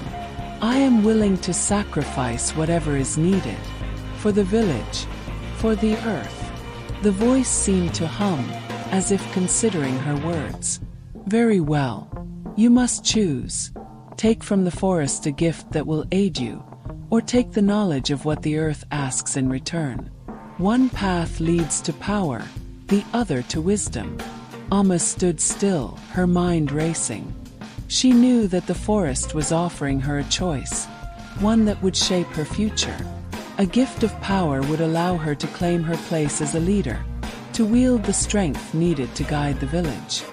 "I am willing to sacrifice whatever is needed, for the village, for the earth." The voice seemed to hum, as if considering her words. "Very well. You must choose. Take from the forest a gift that will aid you, or take the knowledge of what the earth asks in return. One path leads to power, the other to wisdom." Amma stood still, her mind racing. She knew that the forest was offering her a choice, one that would shape her future. A gift of power would allow her to claim her place as a leader, to wield the strength needed to guide the village.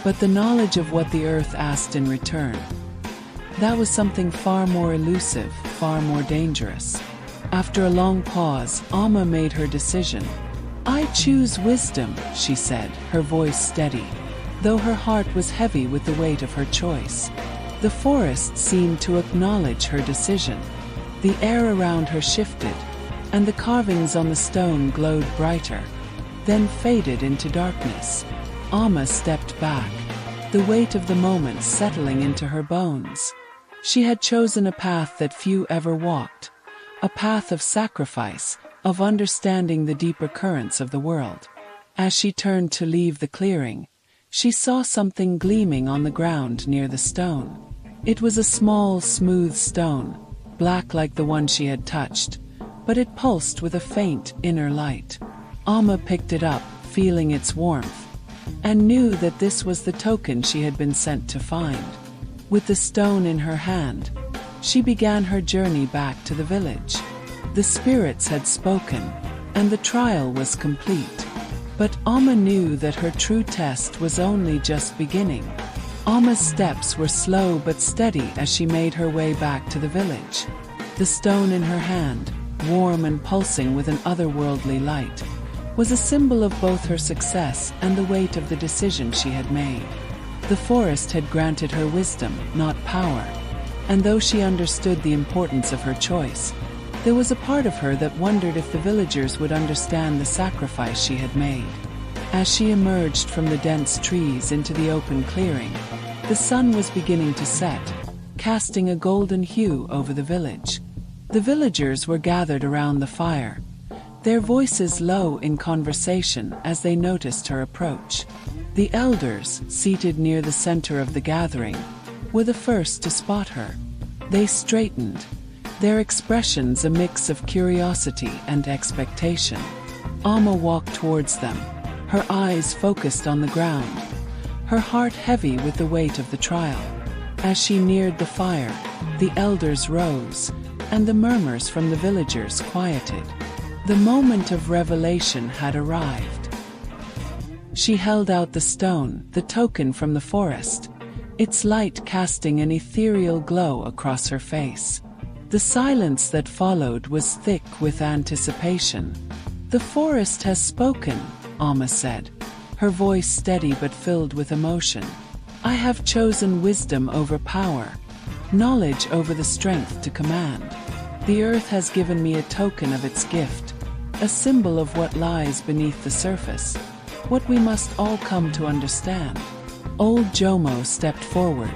But the knowledge of what the earth asked in return, that was something far more elusive, far more dangerous. After a long pause, Amma made her decision. "I choose wisdom," she said, her voice steady, though her heart was heavy with the weight of her choice. The forest seemed to acknowledge her decision. The air around her shifted, and the carvings on the stone glowed brighter, then faded into darkness. Amma stepped back, the weight of the moment settling into her bones. She had chosen a path that few ever walked, a path of sacrifice, of understanding the deeper currents of the world. As she turned to leave the clearing, she saw something gleaming on the ground near the stone. It was a small, smooth stone, black like the one she had touched, but it pulsed with a faint inner light. Amma picked it up, feeling its warmth, and knew that this was the token she had been sent to find. With the stone in her hand, she began her journey back to the village. The spirits had spoken, and the trial was complete. But Amma knew that her true test was only just beginning. Amma's steps were slow but steady as she made her way back to the village. The stone in her hand, warm and pulsing with an otherworldly light, was a symbol of both her success and the weight of the decision she had made. The forest had granted her wisdom, not power, and though she understood the importance of her choice, there was a part of her that wondered if the villagers would understand the sacrifice she had made. As she emerged from the dense trees into the open clearing, the sun was beginning to set, casting a golden hue over the village. The villagers were gathered around the fire, their voices low in conversation as they noticed her approach. The elders, seated near the center of the gathering, were the first to spot her. They straightened, their expressions a mix of curiosity and expectation. Amma walked towards them, her eyes focused on the ground, her heart heavy with the weight of the trial. As she neared the fire, the elders rose, and the murmurs from the villagers quieted. The moment of revelation had arrived. She held out the stone, the token from the forest, its light casting an ethereal glow across her face. The silence that followed was thick with anticipation. "The forest has spoken," Amma said, her voice steady but filled with emotion. "I have chosen wisdom over power, knowledge over the strength to command. The earth has given me a token of its gift, a symbol of what lies beneath the surface, what we must all come to understand." Old Jomo stepped forward,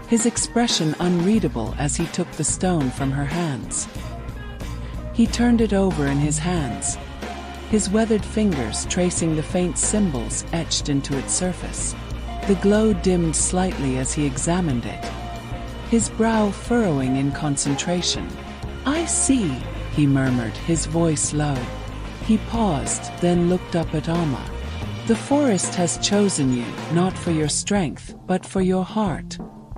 his expression unreadable as he took the stone from her hands. He turned it over in his hands, his weathered fingers tracing the faint symbols etched into its surface. The glow dimmed slightly as he examined it, his brow furrowing in concentration. "I see," he murmured, his voice low. He paused, then looked up at Amma. "The forest has chosen you, not for your strength, but for your heart.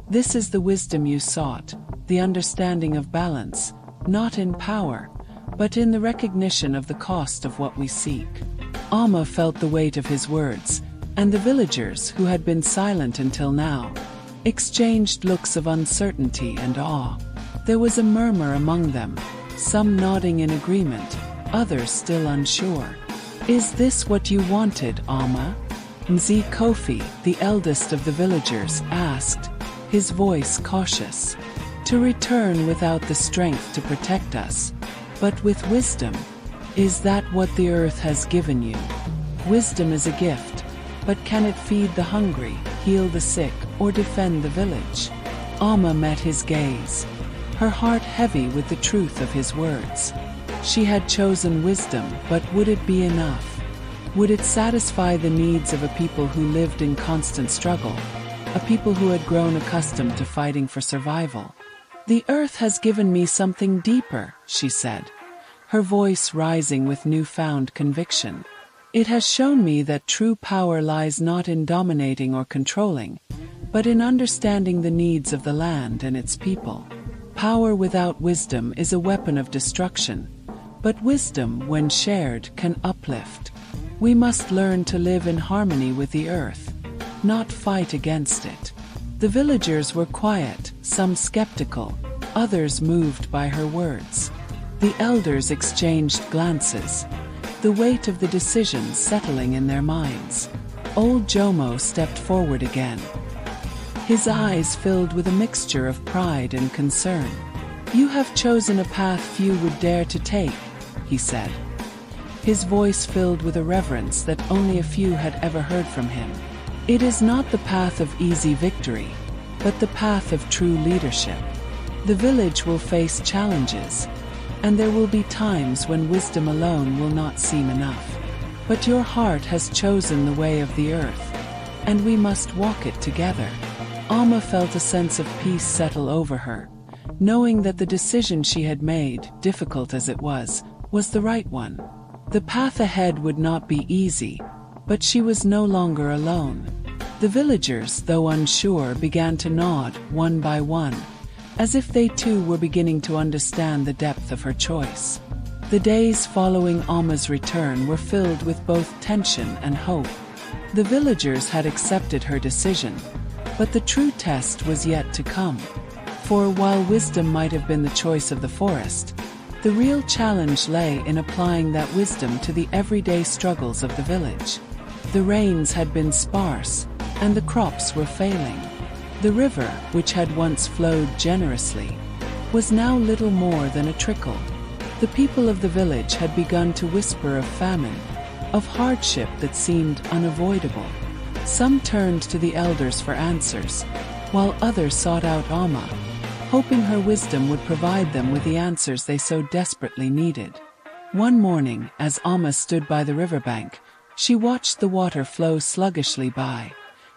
This is the wisdom you sought, the understanding of balance, not in power, but in the recognition of the cost of what we seek." Amma felt the weight of his words, and the villagers, who had been silent until now, exchanged looks of uncertainty and awe. There was a murmur among them, some nodding in agreement, others still unsure. "Is this what you wanted, Amma?" Mzi Kofi, the eldest of the villagers, asked, his voice cautious. "To return without the strength to protect us, but with wisdom. Is that what the earth has given you? Wisdom is a gift, but can it feed the hungry, heal the sick, or defend the village?" Amma met his gaze, her heart heavy with the truth of his words. She had chosen wisdom, but would it be enough? Would it satisfy the needs of a people who lived in constant struggle, a people who had grown accustomed to fighting for survival? "The earth has given me something deeper," she said, her voice rising with newfound conviction. "It has shown me that true power lies not in dominating or controlling, but in understanding the needs of the land and its people. Power without wisdom is a weapon of destruction, but wisdom, when shared, can uplift. We must learn to live in harmony with the earth, not fight against it." The villagers were quiet, some skeptical, others moved by her words. The elders exchanged glances, the weight of the decision settling in their minds. Old Jomo stepped forward again, his eyes filled with a mixture of pride and concern. "You have chosen a path few would dare to take," he said, his voice filled with a reverence that only a few had ever heard from him. "It is not the path of easy victory, but the path of true leadership. The village will face challenges, And there will be times when wisdom alone will not seem enough. But your heart has chosen the way of the earth, and we must walk it together. Alma felt a sense of peace settle over her, knowing that the decision she had made, difficult as it was the right one. The path ahead would not be easy, but she was no longer alone. The villagers, though unsure, began to nod, one by one, as if they too were beginning to understand the depth of her choice. The days following Alma's return were filled with both tension and hope. The villagers had accepted her decision, but the true test was yet to come. For while wisdom might have been the choice of the forest, the real challenge lay in applying that wisdom to the everyday struggles of the village. The rains had been sparse, and the crops were failing. The river, which had once flowed generously, was now little more than a trickle. The people of the village had begun to whisper of famine, of hardship that seemed unavoidable. Some turned to the elders for answers, while others sought out Alma, hoping her wisdom would provide them with the answers they so desperately needed. One morning, as Alma stood by the riverbank, she watched the water flow sluggishly by,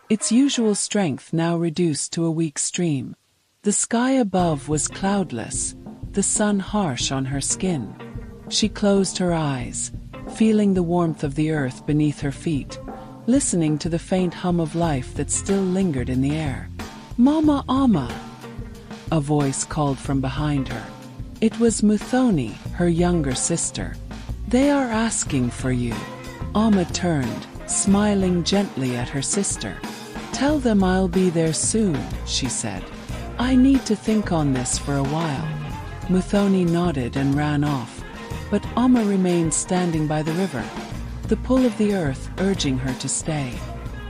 its usual strength now reduced to a weak stream. The sky above was cloudless, the sun harsh on her skin. She closed her eyes, feeling the warmth of the earth beneath her feet, listening to the faint hum of life that still lingered in the air. "Mama, Alma!" A voice called from behind her. It was Muthoni, her younger sister. "They are asking for you." Alma turned, smiling gently at her sister. "Tell them I'll be there soon," she said. "I need to think on this for a while." Muthoni nodded and ran off, but Alma remained standing by the river, the pull of the earth urging her to stay.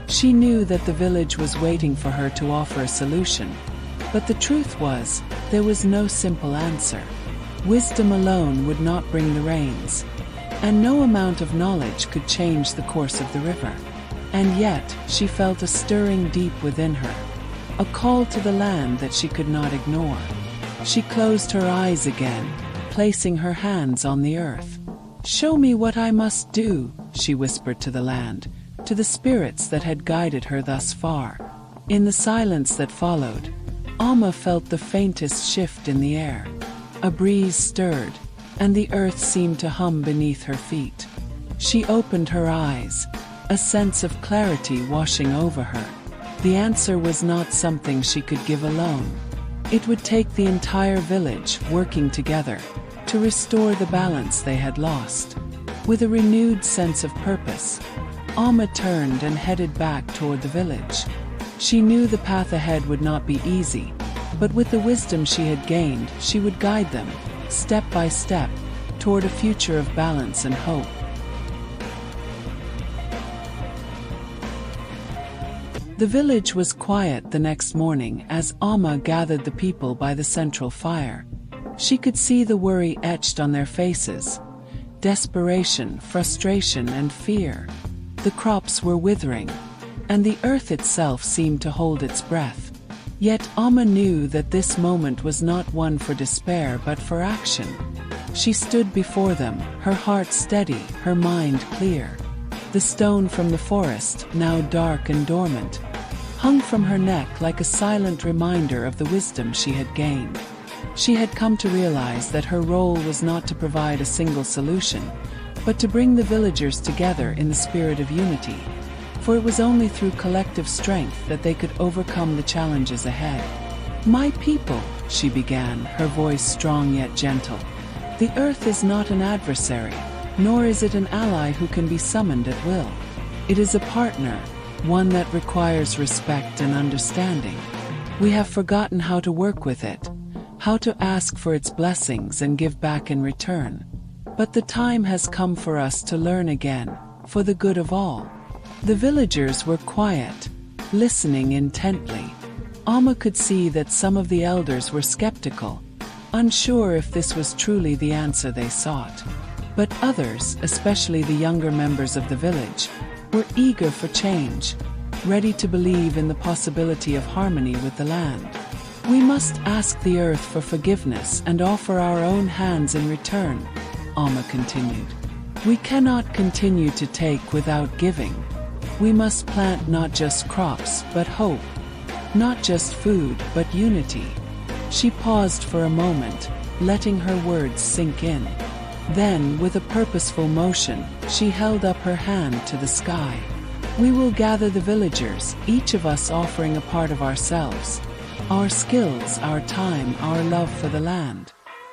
She knew that the village was waiting for her to offer a solution, but the truth was, there was no simple answer. Wisdom alone would not bring the rains, and no amount of knowledge could change the course of the river. And yet, she felt a stirring deep within her, a call to the land that she could not ignore. She closed her eyes again, placing her hands on the earth. "Show me what I must do," she whispered to the land, to the spirits that had guided her thus far. In the silence that followed, Alma felt the faintest shift in the air. A breeze stirred, and the earth seemed to hum beneath her feet. She opened her eyes, a sense of clarity washing over her. The answer was not something she could give alone. It would take the entire village working together to restore the balance they had lost. With a renewed sense of purpose, Alma turned and headed back toward the village. She knew the path ahead would not be easy, but with the wisdom she had gained, she would guide them, step by step, toward a future of balance and hope. The village was quiet the next morning as Alma gathered the people by the central fire. She could see the worry etched on their faces, desperation, frustration, and fear. The crops were withering, and the earth itself seemed to hold its breath. Yet Alma knew that this moment was not one for despair but for action. She stood before them, her heart steady, her mind clear. The stone from the forest, now dark and dormant, hung from her neck like a silent reminder of the wisdom she had gained. She had come to realize that her role was not to provide a single solution, but to bring the villagers together in the spirit of unity. For it was only through collective strength that they could overcome the challenges ahead. "My people," she began, her voice strong yet gentle, "the earth is not an adversary, nor is it an ally who can be summoned at will. It is a partner, one that requires respect and understanding. We have forgotten how to work with it, how to ask for its blessings and give back in return. But the time has come for us to learn again, for the good of all." The villagers were quiet, listening intently. Alma could see that some of the elders were skeptical, unsure if this was truly the answer they sought. But others, especially the younger members of the village, were eager for change, ready to believe in the possibility of harmony with the land. We must ask the earth for forgiveness and offer our own hands in return, Amma continued. We cannot continue to take without giving. We must plant not just crops, but hope. Not just food, but unity. She paused for a moment, letting her words sink in. Then, with a purposeful motion, she held up her hand to the sky. We will gather the villagers, each of us offering a part of ourselves. Our skills, our time, our love for the land.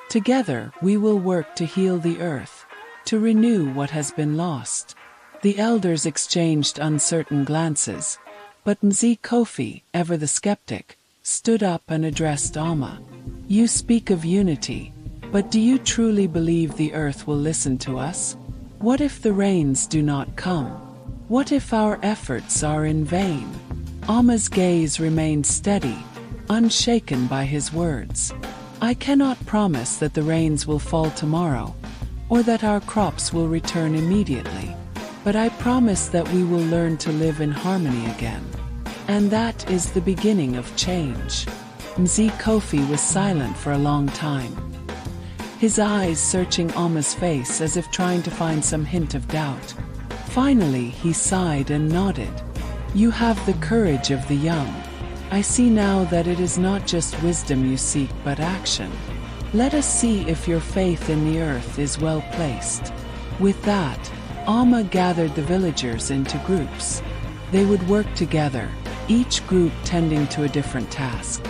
Together, we will work to heal the earth, to renew what has been lost. The elders exchanged uncertain glances, but Mzee Kofi, ever the skeptic, stood up and addressed Amma. You speak of unity, but do you truly believe the earth will listen to us? What if the rains do not come? What if our efforts are in vain? Amma's gaze remained steady, unshaken by his words. I cannot promise that the rains will fall tomorrow, or that our crops will return immediately, but I promise that we will learn to live in harmony again. And that is the beginning of change. Mzee Kofi was silent for a long time, his eyes searching Amma's face as if trying to find some hint of doubt. Finally, he sighed and nodded. You have the courage of the young. I see now that it is not just wisdom you seek, but action. Let us see if your faith in the earth is well placed. With that, Amma gathered the villagers into groups. They would work together, each group tending to a different task.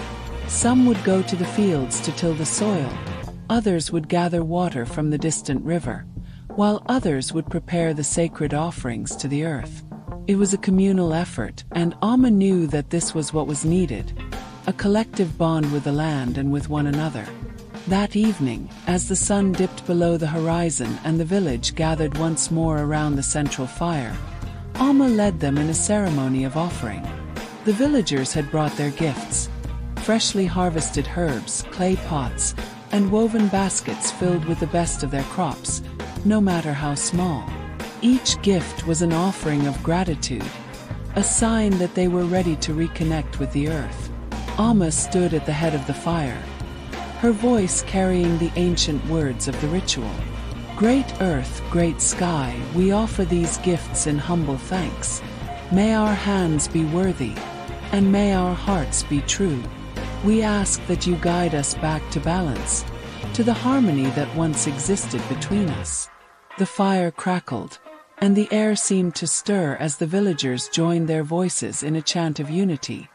Some would go to the fields to till the soil. Others would gather water from the distant river, while others would prepare the sacred offerings to the earth. It was a communal effort, and Amma knew that this was what was needed, a collective bond with the land and with one another. That evening, as the sun dipped below the horizon and the village gathered once more around the central fire, Amma led them in a ceremony of offering. The villagers had brought their gifts: freshly harvested herbs, clay pots, and woven baskets filled with the best of their crops, no matter how small. Each gift was an offering of gratitude, a sign that they were ready to reconnect with the earth. Amma stood at the head of the fire, her voice carrying the ancient words of the ritual. Great earth, great sky, we offer these gifts in humble thanks. May our hands be worthy, and may our hearts be true. We ask that you guide us back to balance, to the harmony that once existed between us. The fire crackled, and the air seemed to stir as the villagers joined their voices in a chant of unity,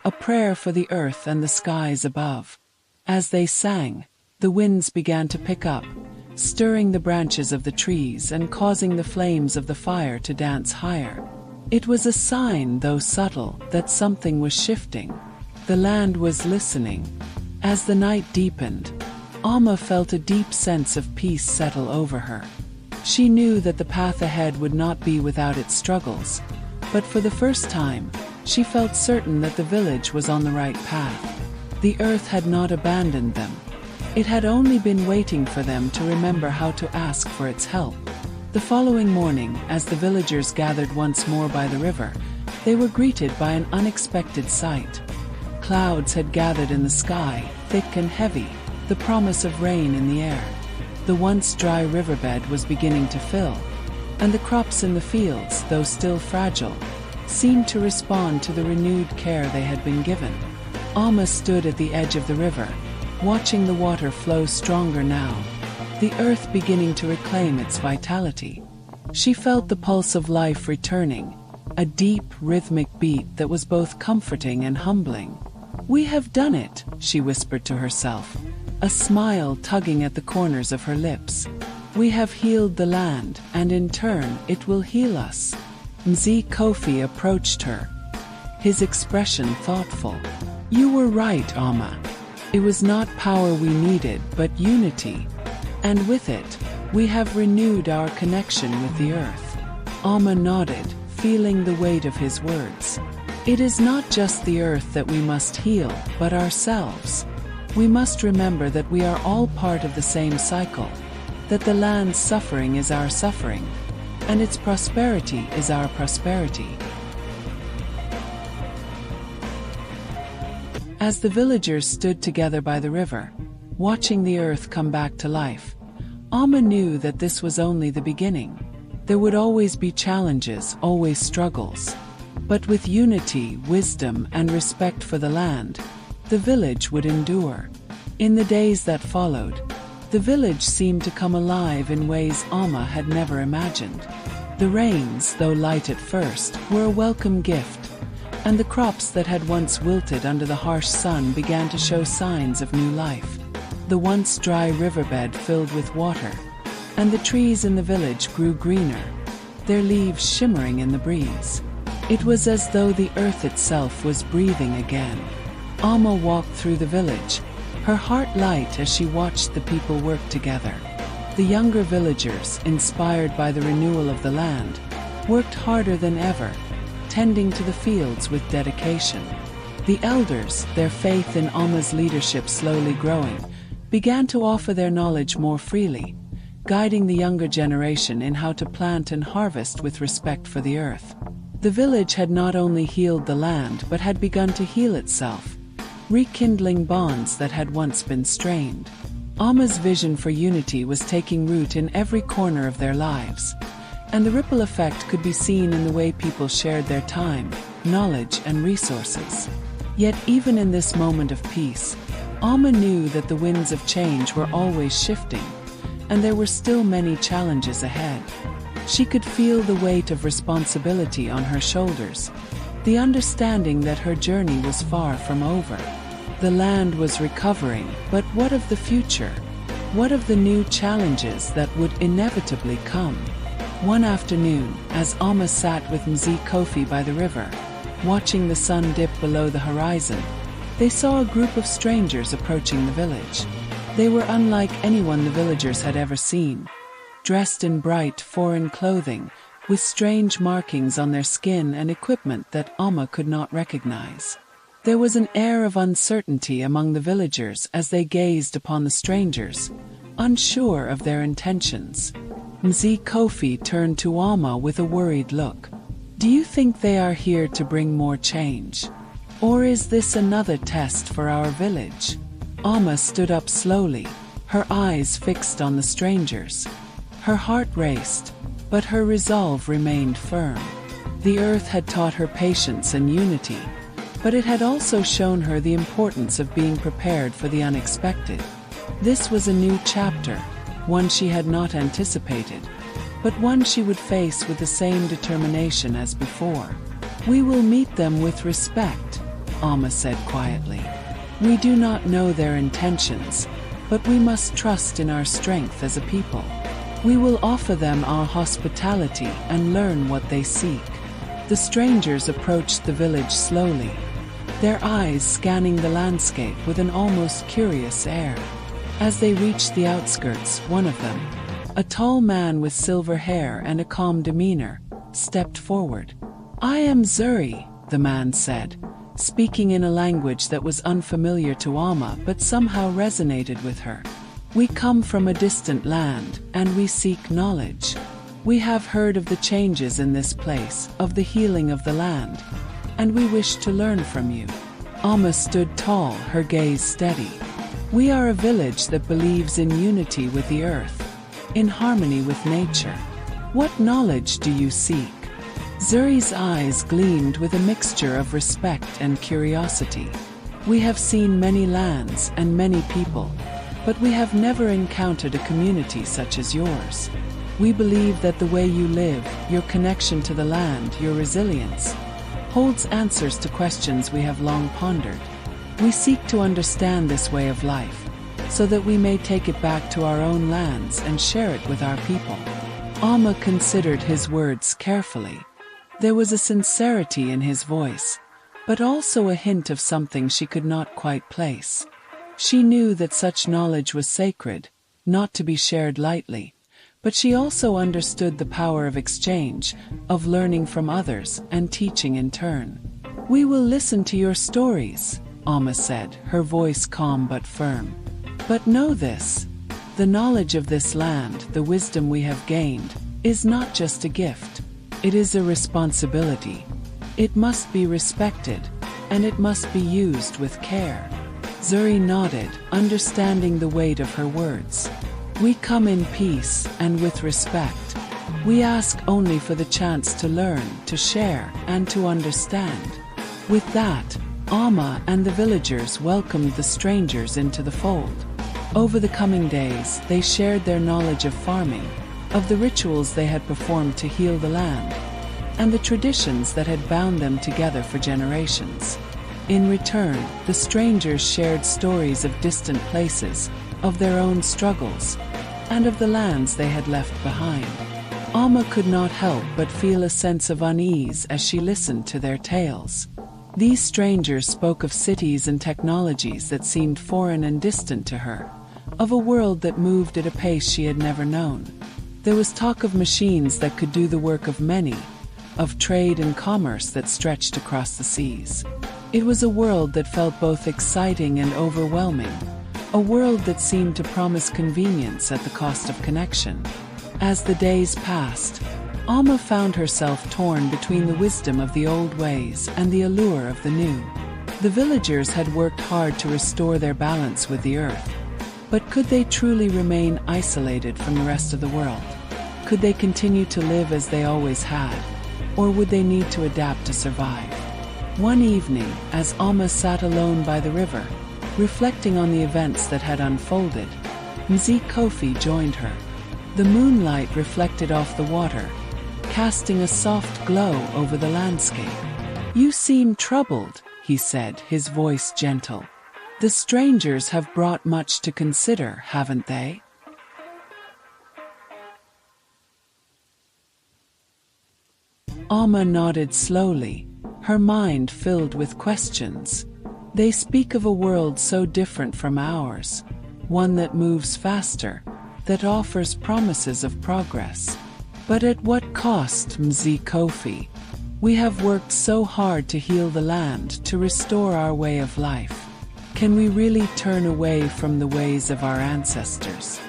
a prayer for the earth and the skies above. As they sang, the winds began to pick up, stirring the branches of the trees and causing the flames of the fire to dance higher. It was a sign, though subtle, that something was shifting. The land was listening. As the night deepened, Amma felt a deep sense of peace settle over her. She knew that the path ahead would not be without its struggles, but for the first time, she felt certain that the village was on the right path. The earth had not abandoned them. It had only been waiting for them to remember how to ask for its help. The following morning, as the villagers gathered once more by the river, they were greeted by an unexpected sight. Clouds had gathered in the sky, thick and heavy, the promise of rain in the air. The once dry riverbed was beginning to fill, and the crops in the fields, though still fragile, seemed to respond to the renewed care they had been given. Amma stood at the edge of the river, watching the water flow stronger now, the earth beginning to reclaim its vitality. She felt the pulse of life returning, a deep, rhythmic beat that was both comforting and humbling. We have done it, she whispered to herself, a smile tugging at the corners of her lips. We have healed the land, and in turn, it will heal us. Mzee Kofi approached her, his expression thoughtful. You were right, Amma. It was not power we needed, but unity. And with it, we have renewed our connection with the earth. Amma nodded, feeling the weight of his words. It is not just the earth that we must heal, but ourselves. We must remember that we are all part of the same cycle, that the land's suffering is our suffering, and its prosperity is our prosperity. As the villagers stood together by the river, watching the earth come back to life, Amma knew that this was only the beginning. There would always be challenges, always struggles. But with unity, wisdom, and respect for the land, the village would endure. In the days that followed, the village seemed to come alive in ways Amma had never imagined. The rains, though light at first, were a welcome gift, and the crops that had once wilted under the harsh sun began to show signs of new life. The once dry riverbed filled with water, and the trees in the village grew greener, their leaves shimmering in the breeze. It was as though the earth itself was breathing again. Amma walked through the village, her heart light as she watched the people work together. The younger villagers, inspired by the renewal of the land, worked harder than ever, tending to the fields with dedication. The elders, their faith in Amma's leadership slowly growing, began to offer their knowledge more freely, guiding the younger generation in how to plant and harvest with respect for the earth. The village had not only healed the land but had begun to heal itself, rekindling bonds that had once been strained. Amma's vision for unity was taking root in every corner of their lives, and the ripple effect could be seen in the way people shared their time, knowledge, and resources. Yet even in this moment of peace, Amma knew that the winds of change were always shifting, and there were still many challenges ahead. She could feel the weight of responsibility on her shoulders, the understanding that her journey was far from over. The land was recovering, but what of the future? What of the new challenges that would inevitably come? One afternoon, as Amma sat with Mzee Kofi by the river, watching the sun dip below the horizon, they saw a group of strangers approaching the village. They were unlike anyone the villagers had ever seen, dressed in bright foreign clothing, with strange markings on their skin and equipment that Amma could not recognize. There was an air of uncertainty among the villagers as they gazed upon the strangers, unsure of their intentions. Mzee Kofi turned to Amma with a worried look. "Do you think they are here to bring more change? Or is this another test for our village?" Amma stood up slowly, her eyes fixed on the strangers. Her heart raced, but her resolve remained firm. The earth had taught her patience and unity, but it had also shown her the importance of being prepared for the unexpected. This was a new chapter, one she had not anticipated, but one she would face with the same determination as before. "We will meet them with respect," Amma said quietly. "We do not know their intentions, but we must trust in our strength as a people. We will offer them our hospitality and learn what they seek." The strangers approached the village slowly, their eyes scanning the landscape with an almost curious air. As they reached the outskirts, one of them, a tall man with silver hair and a calm demeanor, stepped forward. "I am Zuri," the man said, speaking in a language that was unfamiliar to Amma but somehow resonated with her. "We come from a distant land, and we seek knowledge. We have heard of the changes in this place, of the healing of the land, and we wish to learn from you." Amma stood tall, her gaze steady. "We are a village that believes in unity with the earth, in harmony with nature. What knowledge do you seek?" Zuri's eyes gleamed with a mixture of respect and curiosity. "We have seen many lands and many people, but we have never encountered a community such as yours. We believe that the way you live, your connection to the land, your resilience, holds answers to questions we have long pondered. We seek to understand this way of life, so that we may take it back to our own lands and share it with our people." Amma considered his words carefully. There was a sincerity in his voice, but also a hint of something she could not quite place. She knew that such knowledge was sacred, not to be shared lightly, but she also understood the power of exchange, of learning from others and teaching in turn. "We will listen to your stories," Amma said, her voice calm but firm. "But know this, the knowledge of this land, the wisdom we have gained, is not just a gift. It is a responsibility. It must be respected, and it must be used with care. Zuri nodded, understanding the weight of her words. We come in peace and with respect. We ask only for the chance to learn, to share, and to understand. With that, Amma and the villagers welcomed the strangers into the fold. Over the coming days, they shared their knowledge of farming, of the rituals they had performed to heal the land, and the traditions that had bound them together for generations. In return, the strangers shared stories of distant places, of their own struggles, and of the lands they had left behind. Amma could not help but feel a sense of unease as she listened to their tales. These strangers spoke of cities and technologies that seemed foreign and distant to her, of a world that moved at a pace she had never known. There was talk of machines that could do the work of many, of trade and commerce that stretched across the seas. It was a world that felt both exciting and overwhelming, a world that seemed to promise convenience at the cost of connection. As the days passed, Amma found herself torn between the wisdom of the old ways and the allure of the new. The villagers had worked hard to restore their balance with the earth. But could they truly remain isolated from the rest of the world? Could they continue to live as they always had? Or would they need to adapt to survive? One evening, as Amma sat alone by the river, reflecting on the events that had unfolded, Kofi joined her. The moonlight reflected off the water, casting a soft glow over the landscape. "You seem troubled," he said, his voice gentle. "The strangers have brought much to consider, haven't they?" Amma nodded slowly, her mind filled with questions. "They speak of a world so different from ours, one that moves faster, that offers promises of progress. But at what cost, Kofi? We have worked so hard to heal the land, to restore our way of life. Can we really turn away from the ways of our ancestors?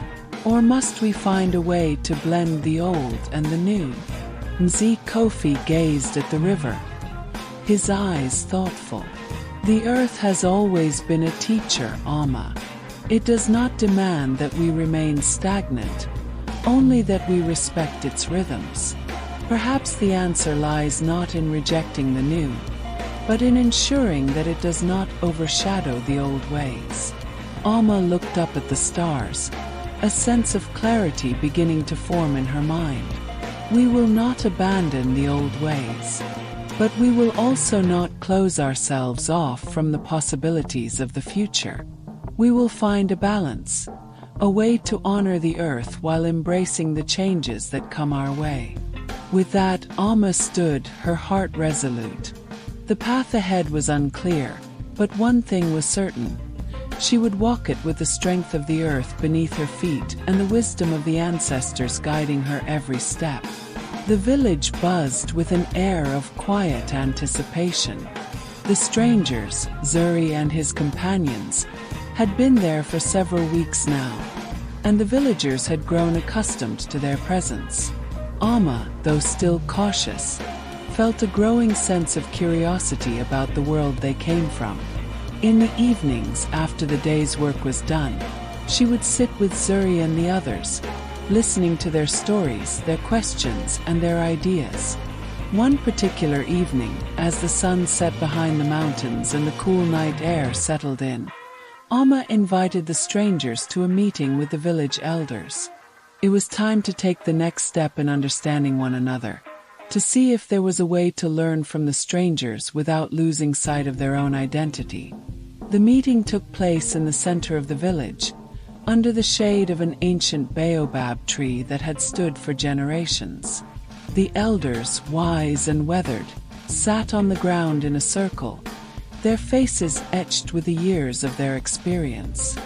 Or must we find a way to blend the old and the new?" Kofi gazed at the river, his eyes thoughtful. "The earth has always been a teacher, Amma. It does not demand that we remain stagnant, only that we respect its rhythms. Perhaps the answer lies not in rejecting the new, but in ensuring that it does not overshadow the old ways." Amma looked up at the stars, a sense of clarity beginning to form in her mind. "We will not abandon the old ways, but we will also not close ourselves off from the possibilities of the future. We will find a balance, a way to honor the earth while embracing the changes that come our way." With that, Amma stood, her heart resolute. The path ahead was unclear, but one thing was certain. She would walk it with the strength of the earth beneath her feet and the wisdom of the ancestors guiding her every step. The village buzzed with an air of quiet anticipation. The strangers, Zuri and his companions, had been there for several weeks now, and the villagers had grown accustomed to their presence. Amma, though still cautious, felt a growing sense of curiosity about the world they came from. In the evenings, after the day's work was done, she would sit with Zuri and the others, listening to their stories, their questions, and their ideas. One particular evening, as the sun set behind the mountains and the cool night air settled in, Amma invited the strangers to a meeting with the village elders. It was time to take the next step in understanding one another, to see if there was a way to learn from the strangers without losing sight of their own identity. The meeting took place in the center of the village, under the shade of an ancient baobab tree that had stood for generations. The elders, wise and weathered, sat on the ground in a circle, their faces etched with the years of their experience.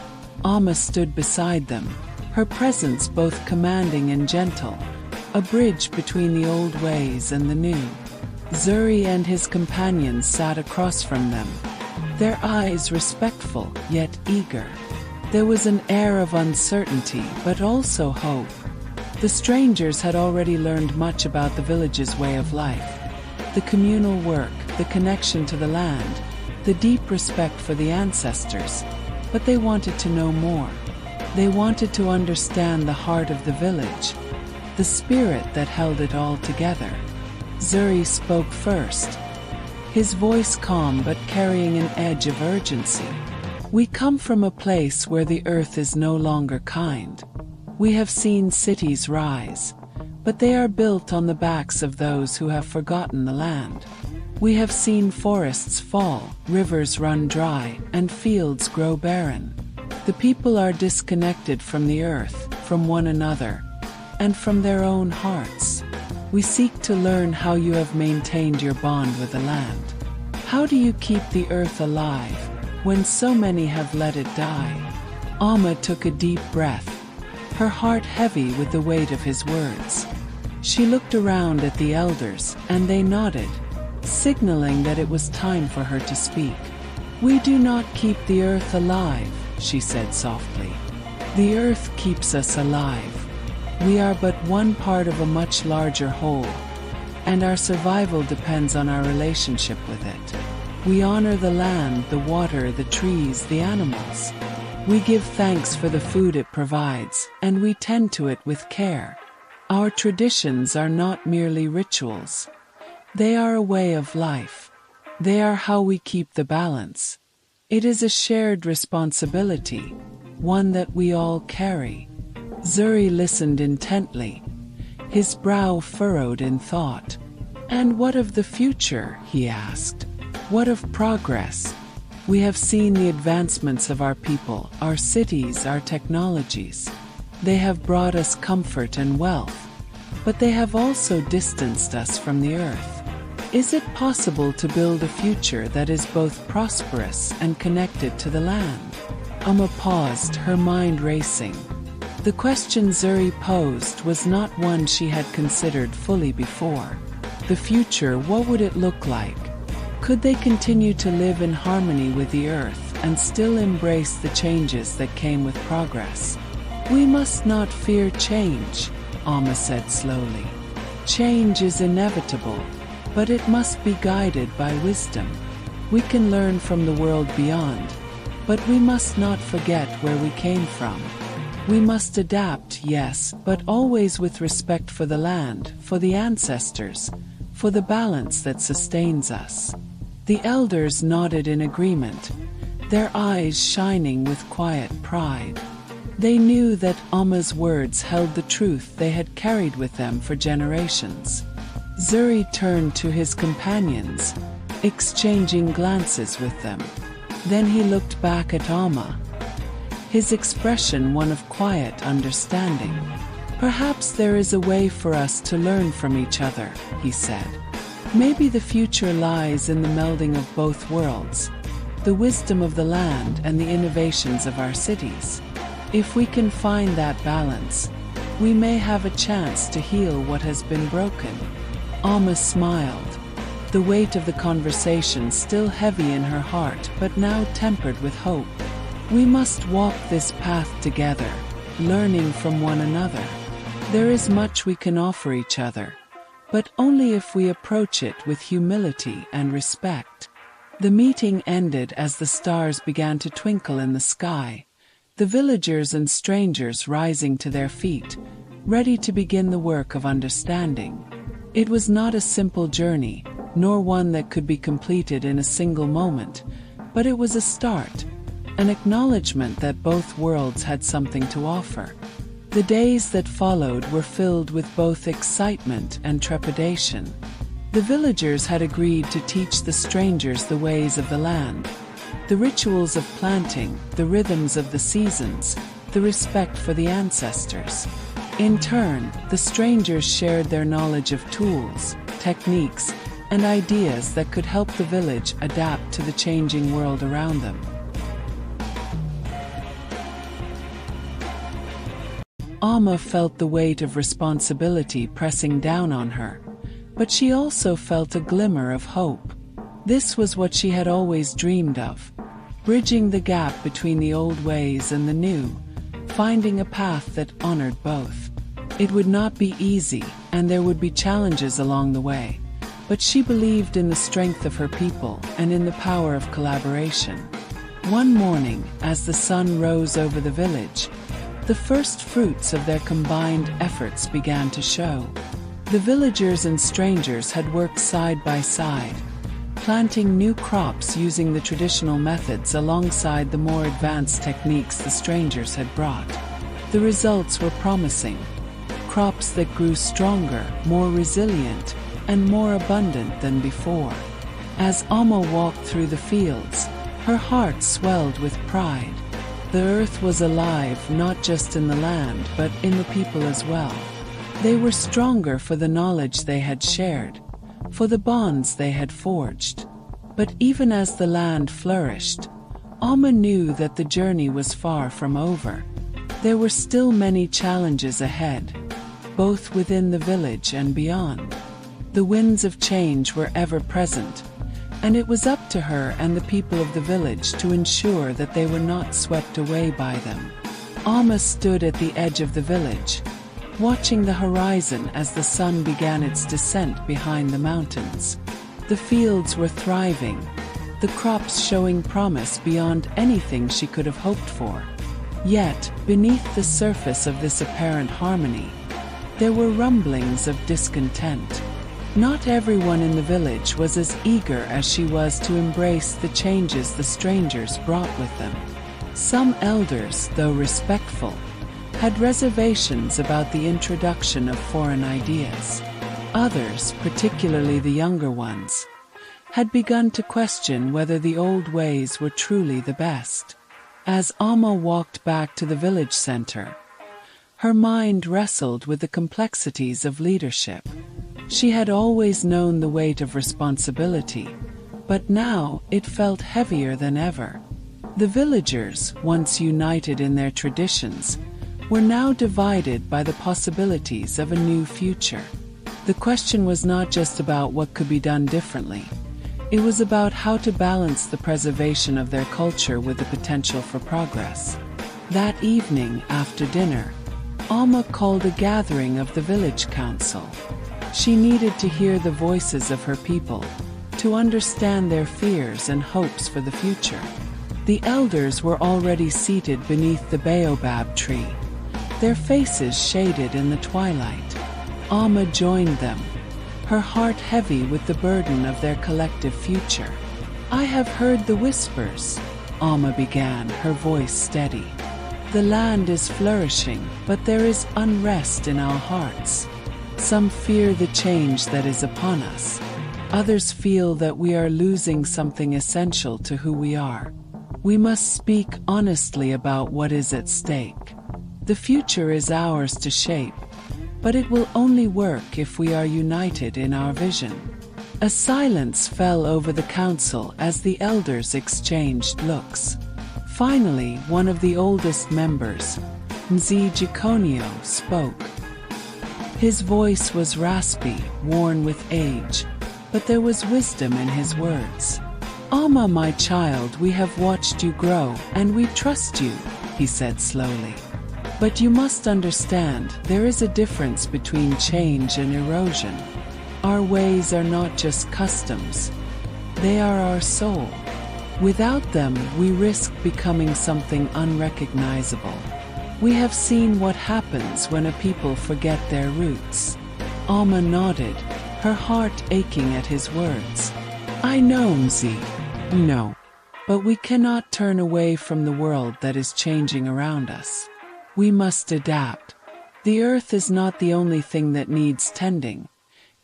Amma stood beside them, her presence both commanding and gentle, a bridge between the old ways and the new. Zuri and his companions sat across from them, their eyes respectful yet eager. There was an air of uncertainty but also hope. The strangers had already learned much about the village's way of life, the communal work, the connection to the land, the deep respect for the ancestors, but they wanted to know more. They wanted to understand the heart of the village, the spirit that held it all together. Zuri spoke first, his voice calm but carrying an edge of urgency. We come from a place where the earth is no longer kind. We have seen cities rise, but they are built on the backs of those who have forgotten the land. We have seen forests fall, rivers run dry, and fields grow barren. The people are disconnected from the earth, from one another, and from their own hearts. We seek to learn how you have maintained your bond with the land. How do you keep the earth alive when so many have let it die? Amma took a deep breath, her heart heavy with the weight of his words. She looked around at the elders, and they nodded, signaling that it was time for her to speak. "We do not keep the earth alive," she said softly. "The earth keeps us alive. We are but one part of a much larger whole, and our survival depends on our relationship with it. We honor the land, the water, the trees, the animals. We give thanks for the food it provides, and we tend to it with care. Our traditions are not merely rituals. They are a way of life. They are how we keep the balance. It is a shared responsibility, one that we all carry." Zuri listened intently, his brow furrowed in thought. "And what of the future?" he asked. "What of progress? We have seen the advancements of our people, our cities, our technologies. They have brought us comfort and wealth, but they have also distanced us from the earth. Is it possible to build a future that is both prosperous and connected to the land?" Amma paused, her mind racing. The question Zuri posed was not one she had considered fully before. The future, what would it look like? Could they continue to live in harmony with the earth and still embrace the changes that came with progress? "We must not fear change," Amma said slowly. "Change is inevitable, but it must be guided by wisdom. We can learn from the world beyond, but we must not forget where we came from. We must adapt, yes, but always with respect for the land, for the ancestors, for the balance that sustains us." The elders nodded in agreement, their eyes shining with quiet pride. They knew that Amma's words held the truth they had carried with them for generations. Zuri turned to his companions, exchanging glances with them. Then he looked back at Amma, his expression one of quiet understanding. "Perhaps there is a way for us to learn from each other," he said. "Maybe the future lies in the melding of both worlds, the wisdom of the land and the innovations of our cities. If we can find that balance, we may have a chance to heal what has been broken." Amma smiled, the weight of the conversation still heavy in her heart but now tempered with hope. "We must walk this path together, learning from one another. There is much we can offer each other, but only if we approach it with humility and respect." The meeting ended as the stars began to twinkle in the sky, the villagers and strangers rising to their feet, ready to begin the work of understanding. It was not a simple journey, nor one that could be completed in a single moment, but it was a start, an acknowledgement that both worlds had something to offer. The days that followed were filled with both excitement and trepidation. The villagers had agreed to teach the strangers the ways of the land, the rituals of planting, the rhythms of the seasons, the respect for the ancestors. In turn, the strangers shared their knowledge of tools, techniques, and ideas that could help the village adapt to the changing world around them. Amma felt the weight of responsibility pressing down on her, but she also felt a glimmer of hope. This was what she had always dreamed of, bridging the gap between the old ways and the new, finding a path that honored both. It would not be easy, and there would be challenges along the way, but she believed in the strength of her people and in the power of collaboration. One morning, as the sun rose over the village, the first fruits of their combined efforts began to show. The villagers and strangers had worked side by side, planting new crops using the traditional methods alongside the more advanced techniques the strangers had brought. The results were promising. Crops that grew stronger, more resilient, and more abundant than before. As Amma walked through the fields, her heart swelled with pride. The earth was alive not just in the land but in the people as well. They were stronger for the knowledge they had shared, for the bonds they had forged. But even as the land flourished, Amma knew that the journey was far from over. There were still many challenges ahead, both within the village and beyond. The winds of change were ever present, and it was up to her and the people of the village to ensure that they were not swept away by them. Amma stood at the edge of the village, watching the horizon as the sun began its descent behind the mountains. The fields were thriving, the crops showing promise beyond anything she could have hoped for. Yet, beneath the surface of this apparent harmony, there were rumblings of discontent. Not everyone in the village was as eager as she was to embrace the changes the strangers brought with them. Some elders, though respectful, had reservations about the introduction of foreign ideas. Others, particularly the younger ones, had begun to question whether the old ways were truly the best. As Amma walked back to the village center, her mind wrestled with the complexities of leadership. She had always known the weight of responsibility, but now it felt heavier than ever. The villagers, once united in their traditions, were now divided by the possibilities of a new future. The question was not just about what could be done differently. It was about how to balance the preservation of their culture with the potential for progress. That evening, after dinner, Amma called a gathering of the village council. She needed to hear the voices of her people, to understand their fears and hopes for the future. The elders were already seated beneath the baobab tree, their faces shaded in the twilight. Amma joined them, her heart heavy with the burden of their collective future. "I have heard the whispers," Amma began, her voice steady. "The land is flourishing, but there is unrest in our hearts. Some fear the change that is upon us. Others feel that we are losing something essential to who we are. We must speak honestly about what is at stake. The future is ours to shape, but it will only work if we are united in our vision." A silence fell over the council as the elders exchanged looks. Finally, one of the oldest members, Mzee Jikonio, spoke. His voice was raspy, worn with age, but there was wisdom in his words. "Amma, my child, we have watched you grow, and we trust you," he said slowly. "But you must understand, there is a difference between change and erosion. Our ways are not just customs. They are our soul. Without them, we risk becoming something unrecognizable. We have seen what happens when a people forget their roots." Amma nodded, her heart aching at his words. "I know, Mzee. No. But we cannot turn away from the world that is changing around us. We must adapt. The earth is not the only thing that needs tending.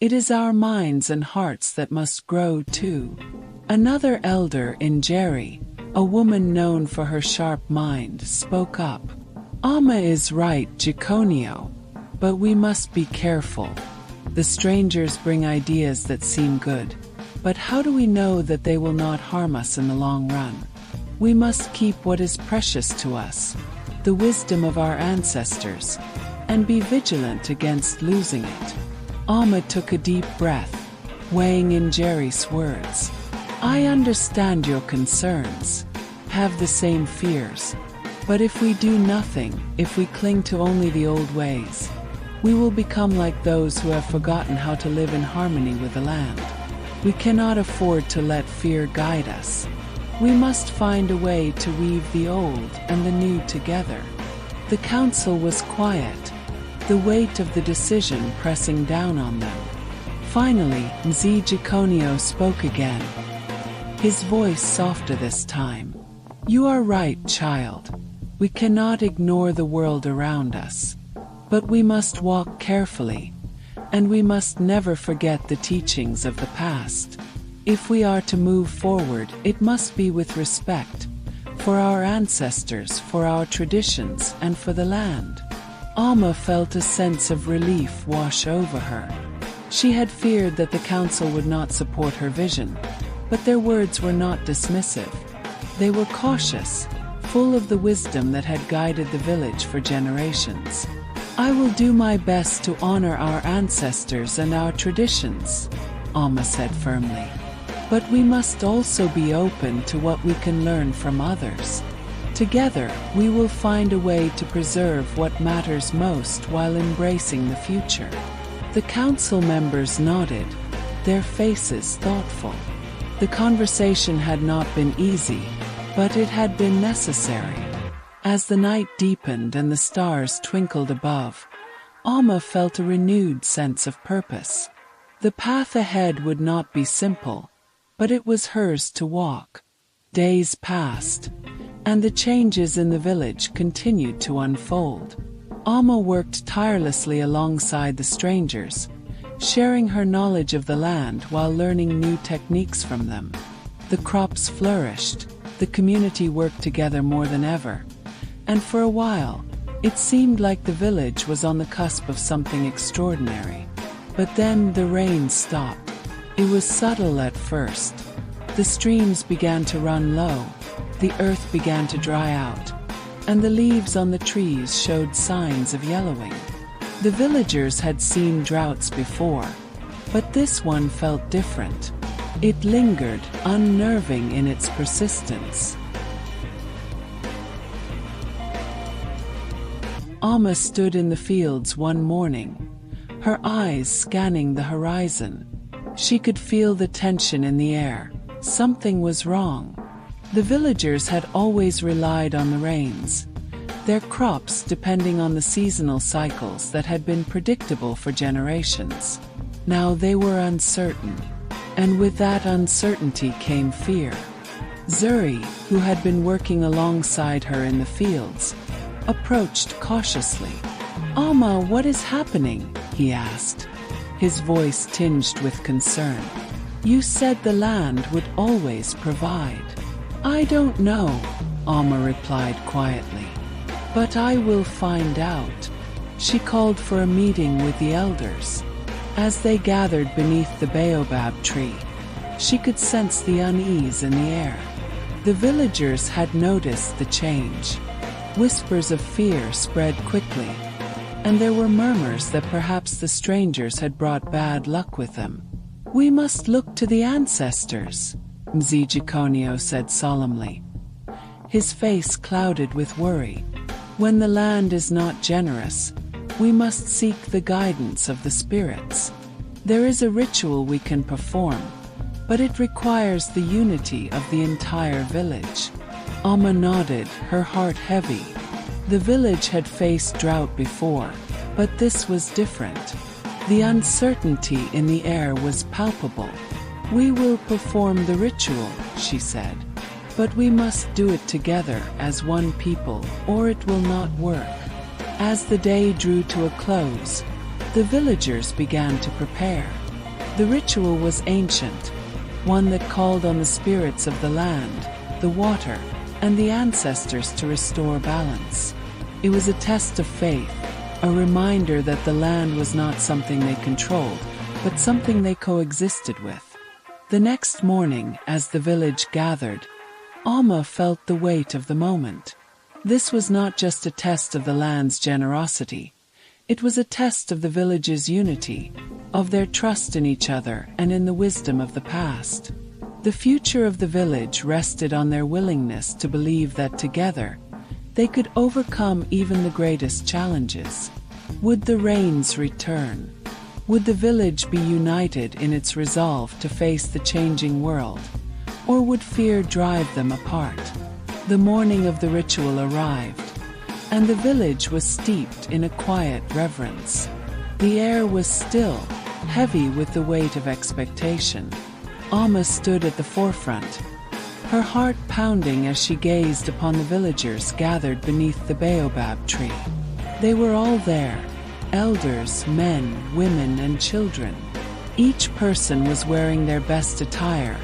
It is our minds and hearts that must grow too." Another elder, Njeri, a woman known for her sharp mind, spoke up. "Amma is right, Jikonio, but we must be careful. The strangers bring ideas that seem good, but how do we know that they will not harm us in the long run? We must keep what is precious to us, the wisdom of our ancestors, and be vigilant against losing it." Amma took a deep breath, weighing in Jerry's words. "I understand your concerns, have the same fears. But if we do nothing, if we cling to only the old ways, we will become like those who have forgotten how to live in harmony with the land." We cannot afford to let fear guide us. We must find a way to weave the old and the new together." The council was quiet, the weight of the decision pressing down on them. Finally, Mzijikonio spoke again, his voice softer this time. "You are right, child. We cannot ignore the world around us. But we must walk carefully, and we must never forget the teachings of the past. If we are to move forward, it must be with respect, for our ancestors, for our traditions, and for the land." Alma felt a sense of relief wash over her. She had feared that the council would not support her vision, but their words were not dismissive. They were cautious, full of the wisdom that had guided the village for generations. "I will do my best to honor our ancestors and our traditions," Alma said firmly. "But we must also be open to what we can learn from others. Together, we will find a way to preserve what matters most while embracing the future." The council members nodded, their faces thoughtful. The conversation had not been easy, but it had been necessary. As the night deepened and the stars twinkled above, Alma felt a renewed sense of purpose. The path ahead would not be simple, but it was hers to walk. Days passed, and the changes in the village continued to unfold. Alma worked tirelessly alongside the strangers, sharing her knowledge of the land while learning new techniques from them. The crops flourished, the community worked together more than ever, and for a while, it seemed like the village was on the cusp of something extraordinary. But then the rain stopped. It was subtle at first. The streams began to run low, the earth began to dry out, and the leaves on the trees showed signs of yellowing. The villagers had seen droughts before, but this one felt different. It lingered, unnerving in its persistence. Alma stood in the fields one morning, her eyes scanning the horizon. She could feel the tension in the air. Something was wrong. The villagers had always relied on the rains, their crops depending on the seasonal cycles that had been predictable for generations. Now they were uncertain, and with that uncertainty came fear. Zuri, who had been working alongside her in the fields, approached cautiously. "Alma, what is happening?" he asked, his voice tinged with concern. "You said the land would always provide." "I don't know," Alma replied quietly. "But I will find out." She called for a meeting with the elders. As they gathered beneath the baobab tree, she could sense the unease in the air. The villagers had noticed the change. Whispers of fear spread quickly, and there were murmurs that perhaps the strangers had brought bad luck with them. "We must look to the ancestors," Mzijikonio said solemnly, his face clouded with worry. "When the land is not generous, we must seek the guidance of the spirits. There is a ritual we can perform, but it requires the unity of the entire village." Alma nodded, her heart heavy. The village had faced drought before, but this was different. The uncertainty in the air was palpable. "We will perform the ritual," she said, "but we must do it together as one people, or it will not work." As the day drew to a close, the villagers began to prepare. The ritual was ancient, one that called on the spirits of the land, the water, and the ancestors to restore balance. It was a test of faith, a reminder that the land was not something they controlled, but something they coexisted with. The next morning, as the village gathered, Alma felt the weight of the moment. This was not just a test of the land's generosity. It was a test of the village's unity, of their trust in each other and in the wisdom of the past. The future of the village rested on their willingness to believe that together, they could overcome even the greatest challenges. Would the rains return? Would the village be united in its resolve to face the changing world, or would fear drive them apart? The morning of the ritual arrived, and the village was steeped in a quiet reverence. The air was still, heavy with the weight of expectation. Amma stood at the forefront, her heart pounding as she gazed upon the villagers gathered beneath the baobab tree. They were all there, elders, men, women, and children. Each person was wearing their best attire,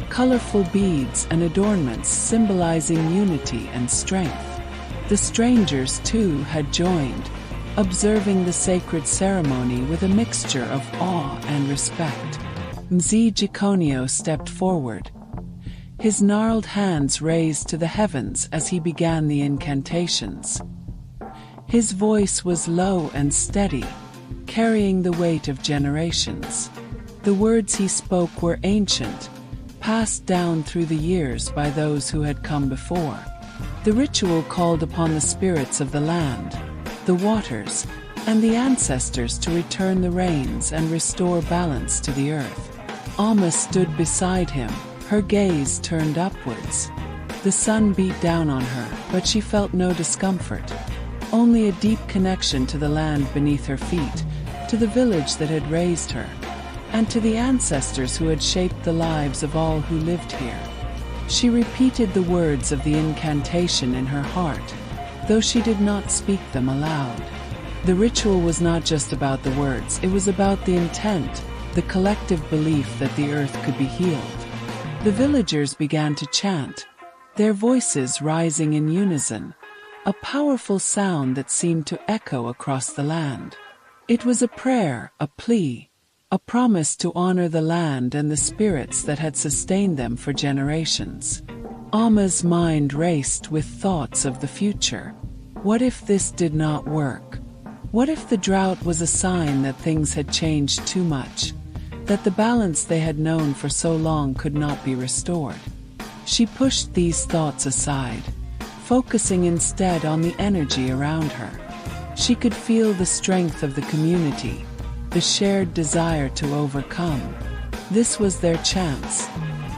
colorful beads and adornments symbolizing unity and strength. The strangers, too, had joined, observing the sacred ceremony with a mixture of awe and respect. Mzee Jikonio stepped forward, his gnarled hands raised to the heavens as he began the incantations. His voice was low and steady, carrying the weight of generations. The words he spoke were ancient, passed down through the years by those who had come before. The ritual called upon the spirits of the land, the waters, and the ancestors to return the rains and restore balance to the earth. Amma stood beside him, her gaze turned upwards. The sun beat down on her, but she felt no discomfort, only a deep connection to the land beneath her feet, to the village that had raised her, and to the ancestors who had shaped the lives of all who lived here. She repeated the words of the incantation in her heart, though she did not speak them aloud. The ritual was not just about the words, it was about the intent, the collective belief that the earth could be healed. The villagers began to chant, their voices rising in unison, a powerful sound that seemed to echo across the land. It was a prayer, a plea, a promise to honor the land and the spirits that had sustained them for generations. Amma's mind raced with thoughts of the future. What if this did not work? What if the drought was a sign that things had changed too much, that the balance they had known for so long could not be restored? She pushed these thoughts aside, focusing instead on the energy around her. She could feel the strength of the community, the shared desire to overcome. This was their chance,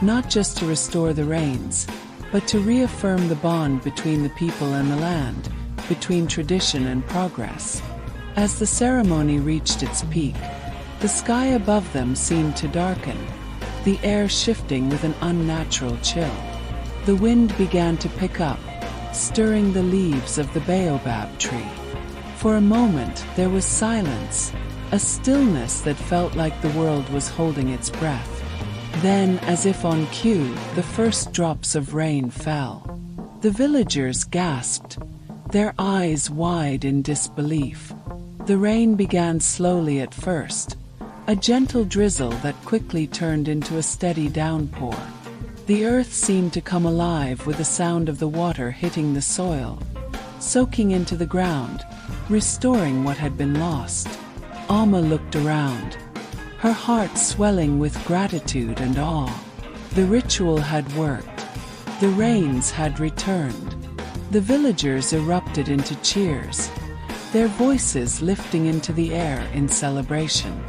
not just to restore the rains, but to reaffirm the bond between the people and the land, between tradition and progress. As the ceremony reached its peak, the sky above them seemed to darken, the air shifting with an unnatural chill. The wind began to pick up, stirring the leaves of the baobab tree. For a moment there was silence, a stillness that felt like the world was holding its breath. Then, as if on cue, the first drops of rain fell. The villagers gasped, their eyes wide in disbelief. The rain began slowly at first, a gentle drizzle that quickly turned into a steady downpour. The earth seemed to come alive with the sound of the water hitting the soil, soaking into the ground, restoring what had been lost. Amma looked around, her heart swelling with gratitude and awe. The ritual had worked. The rains had returned. The villagers erupted into cheers, their voices lifting into the air in celebration.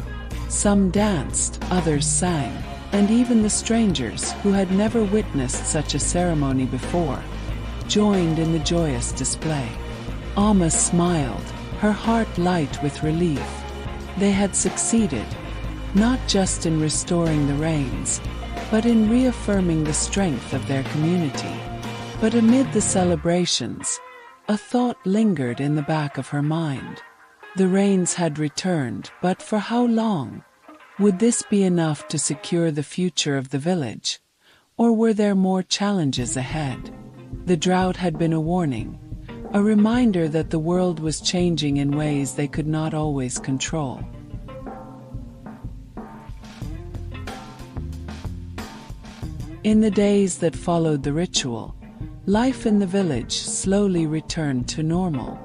Some danced, others sang, and even the strangers, who had never witnessed such a ceremony before, joined in the joyous display. Amma smiled, her heart light with relief. They had succeeded, not just in restoring the rains, but in reaffirming the strength of their community. But amid the celebrations, a thought lingered in the back of her mind. The rains had returned, but for how long? Would this be enough to secure the future of the village, or were there more challenges ahead? The drought had been a warning, a reminder that the world was changing in ways they could not always control. In the days that followed the ritual, life in the village slowly returned to normal.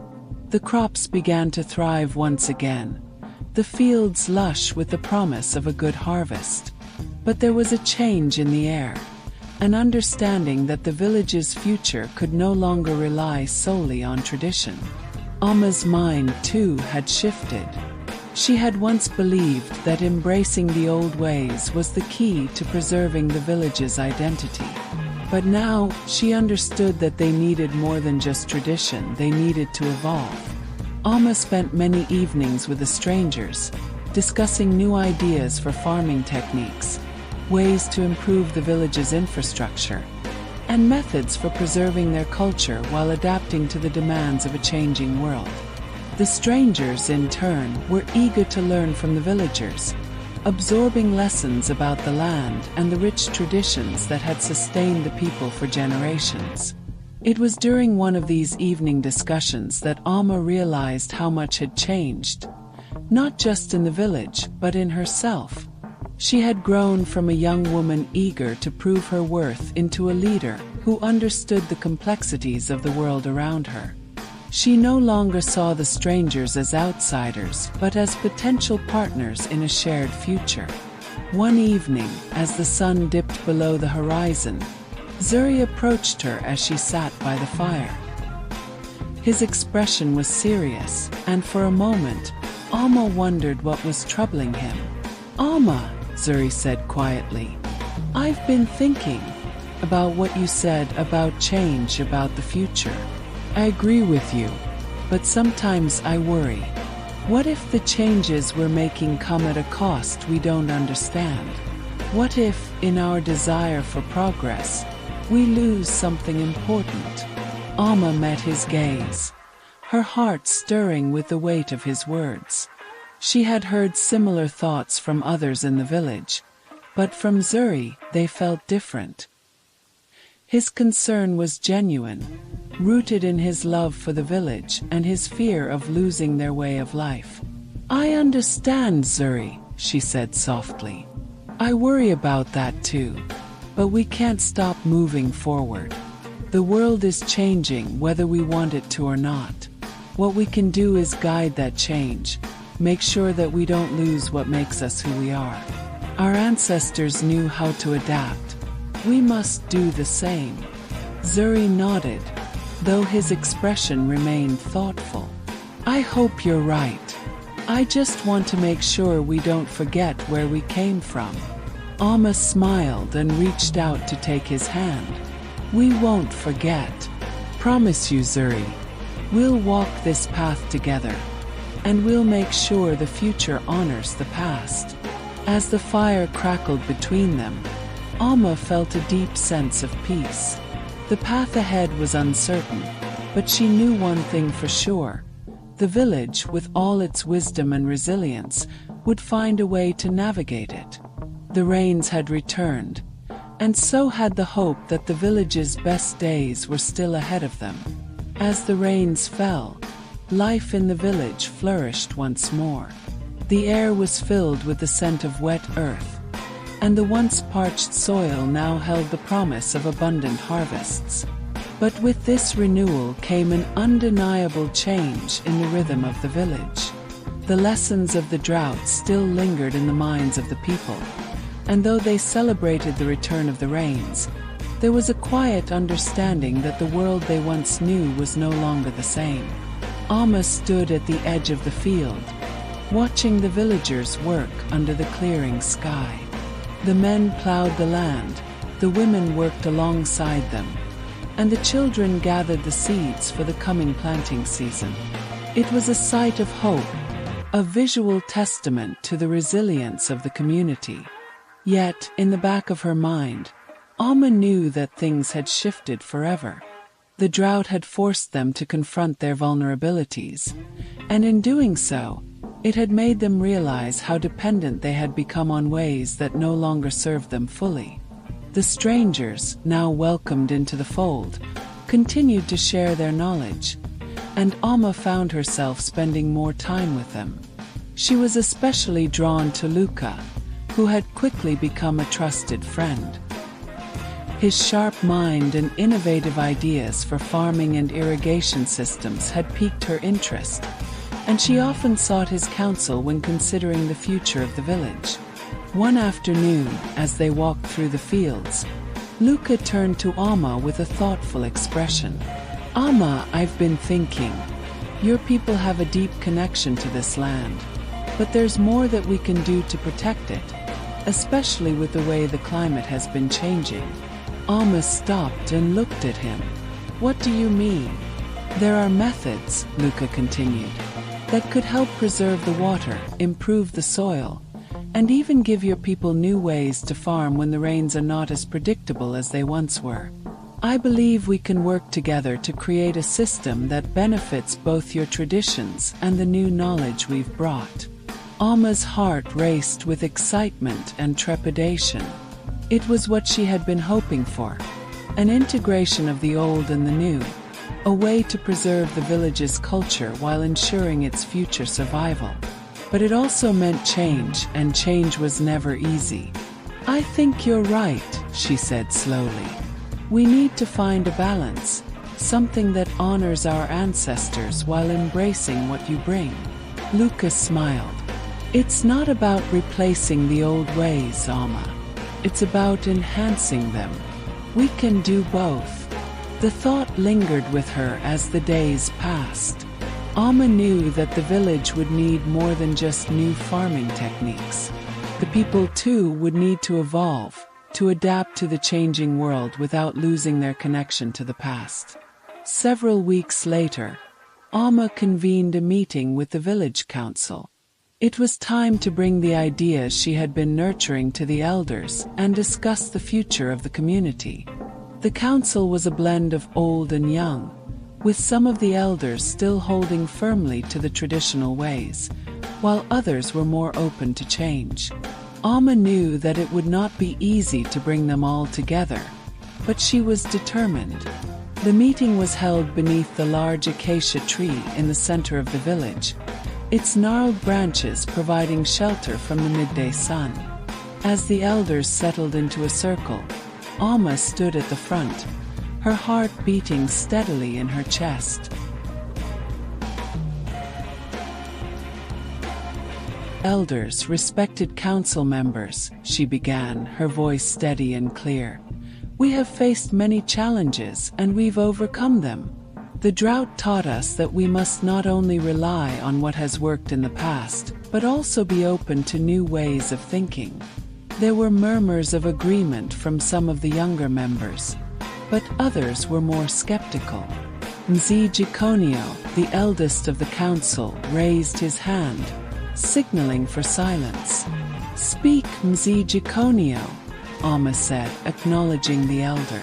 The crops began to thrive once again, the fields lush with the promise of a good harvest. But there was a change in the air, an understanding that the village's future could no longer rely solely on tradition. Amma's mind, too, had shifted. She had once believed that embracing the old ways was the key to preserving the village's identity. But now, she understood that they needed more than just tradition, they needed to evolve. Alma spent many evenings with the strangers, discussing new ideas for farming techniques, ways to improve the village's infrastructure, and methods for preserving their culture while adapting to the demands of a changing world. The strangers, in turn, were eager to learn from the villagers, absorbing lessons about the land and the rich traditions that had sustained the people for generations. It was during one of these evening discussions that Alma realized how much had changed, not just in the village, but in herself. She had grown from a young woman eager to prove her worth into a leader who understood the complexities of the world around her. She no longer saw the strangers as outsiders, but as potential partners in a shared future. One evening, as the sun dipped below the horizon, Zuri approached her as she sat by the fire. His expression was serious, and for a moment, Alma wondered what was troubling him. "Alma," Zuri said quietly, "I've been thinking about what you said about change, about the future. I agree with you, but sometimes I worry. What if the changes we're making come at a cost we don't understand? What if, in our desire for progress, we lose something important?" Alma met his gaze, her heart stirring with the weight of his words. She had heard similar thoughts from others in the village, but from Zuri they felt different. His concern was genuine, rooted in his love for the village and his fear of losing their way of life. "I understand, Zuri," she said softly. "I worry about that too. But we can't stop moving forward. The world is changing whether we want it to or not. What we can do is guide that change, make sure that we don't lose what makes us who we are. Our ancestors knew how to adapt. We must do the same." Zuri nodded, though his expression remained thoughtful. "I hope you're right. I just want to make sure we don't forget where we came from." Alma smiled and reached out to take his hand. "We won't forget. Promise you, Zuri. We'll walk this path together, and we'll make sure the future honors the past." As the fire crackled between them, Alma felt a deep sense of peace. The path ahead was uncertain, but she knew one thing for sure. The village, with all its wisdom and resilience, would find a way to navigate it. The rains had returned, and so had the hope that the village's best days were still ahead of them. As the rains fell, life in the village flourished once more. The air was filled with the scent of wet earth, and the once parched soil now held the promise of abundant harvests. But with this renewal came an undeniable change in the rhythm of the village. The lessons of the drought still lingered in the minds of the people, and though they celebrated the return of the rains, there was a quiet understanding that the world they once knew was no longer the same. Alma stood at the edge of the field, watching the villagers work under the clearing sky. The men plowed the land, the women worked alongside them, and the children gathered the seeds for the coming planting season. It was a sight of hope, a visual testament to the resilience of the community. Yet, in the back of her mind, Alma knew that things had shifted forever. The drought had forced them to confront their vulnerabilities, and in doing so, it had made them realize how dependent they had become on ways that no longer served them fully. The strangers, now welcomed into the fold, continued to share their knowledge, and Alma found herself spending more time with them. She was especially drawn to Luca, who had quickly become a trusted friend. His sharp mind and innovative ideas for farming and irrigation systems had piqued her interest, and she often sought his counsel when considering the future of the village. One afternoon, as they walked through the fields, Luca turned to Alma with a thoughtful expression. "Alma, I've been thinking. Your people have a deep connection to this land. But there's more that we can do to protect it, especially with the way the climate has been changing. Amma stopped and looked at him. What do you mean? There are methods, Luca continued, that could help preserve the water, improve the soil, and even give your people new ways to farm when the rains are not as predictable as they once were. I believe we can work together to create a system that benefits both your traditions and the new knowledge we've brought. Amma's heart raced with excitement and trepidation. It was what she had been hoping for, an integration of the old and the new, a way to preserve the village's culture while ensuring its future survival. But it also meant change, and change was never easy. I think you're right, she said slowly. We need to find a balance, something that honors our ancestors while embracing what you bring. Lucas smiled. It's not about replacing the old ways, Amma. It's about enhancing them. We can do both. The thought lingered with her as the days passed. Amma knew that the village would need more than just new farming techniques. The people too would need to evolve, to adapt to the changing world without losing their connection to the past. Several weeks later, Amma convened a meeting with the village council. It was time to bring the ideas she had been nurturing to the elders and discuss the future of the community. The council was a blend of old and young, with some of the elders still holding firmly to the traditional ways, while others were more open to change. Amma knew that it would not be easy to bring them all together, but she was determined. The meeting was held beneath the large acacia tree in the center of the village, its gnarled branches providing shelter from the midday sun. As the elders settled into a circle, Amma stood at the front, her heart beating steadily in her chest. Elders, respected council members, she began, her voice steady and clear. We have faced many challenges and we've overcome them. The drought taught us that we must not only rely on what has worked in the past, but also be open to new ways of thinking. There were murmurs of agreement from some of the younger members, but others were more skeptical. Mzigikonio, the eldest of the council, raised his hand, signaling for silence. Speak, Mzigikonio, Amma said, acknowledging the elder.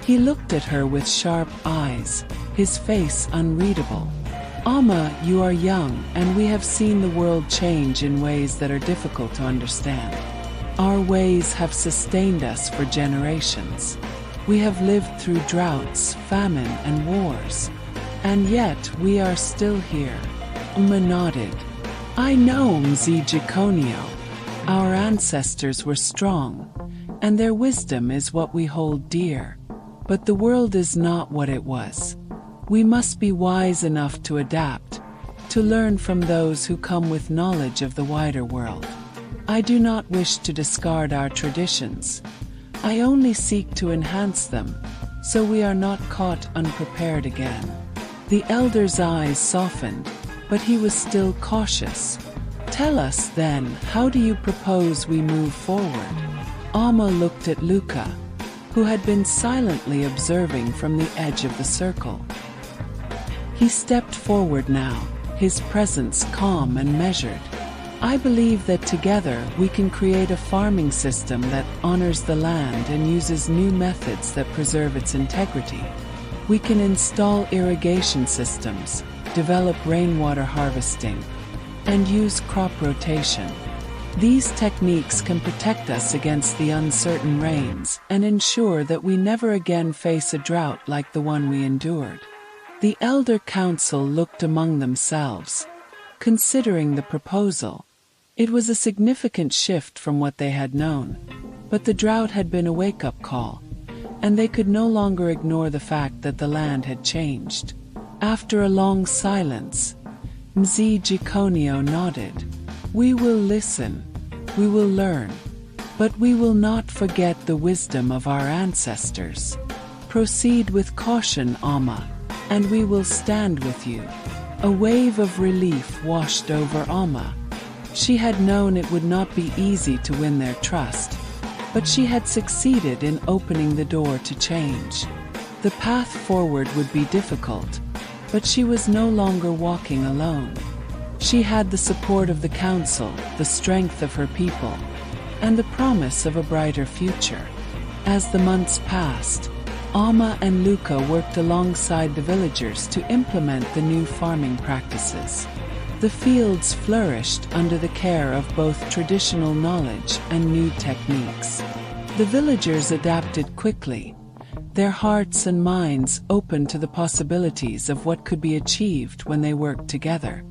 He looked at her with sharp eyes, his face unreadable. Amma, you are young, and we have seen the world change in ways that are difficult to understand. Our ways have sustained us for generations. We have lived through droughts, famine, and wars. And yet, we are still here. Amma nodded. I know, Mzigikonio. Our ancestors were strong, and their wisdom is what we hold dear. But the world is not what it was. We must be wise enough to adapt, to learn from those who come with knowledge of the wider world. I do not wish to discard our traditions. I only seek to enhance them, so we are not caught unprepared again. The elder's eyes softened, but he was still cautious. Tell us then, how do you propose we move forward? Amma looked at Luca, who had been silently observing from the edge of the circle. He stepped forward now, his presence calm and measured. I believe that together we can create a farming system that honors the land and uses new methods that preserve its integrity. We can install irrigation systems, develop rainwater harvesting, and use crop rotation. These techniques can protect us against the uncertain rains and ensure that we never again face a drought like the one we endured. The elder council looked among themselves, considering the proposal. It was a significant shift from what they had known, but the drought had been a wake-up call, and they could no longer ignore the fact that the land had changed. After a long silence, Mzigikonio nodded. We will listen, we will learn, but we will not forget the wisdom of our ancestors. Proceed with caution, Amma, and we will stand with you. A wave of relief washed over Alma. She had known it would not be easy to win their trust, but she had succeeded in opening the door to change. The path forward would be difficult, but she was no longer walking alone. She had the support of the council, the strength of her people, and the promise of a brighter future. As the months passed, Alma and Luca worked alongside the villagers to implement the new farming practices. The fields flourished under the care of both traditional knowledge and new techniques. The villagers adapted quickly, their hearts and minds open to the possibilities of what could be achieved when they worked together.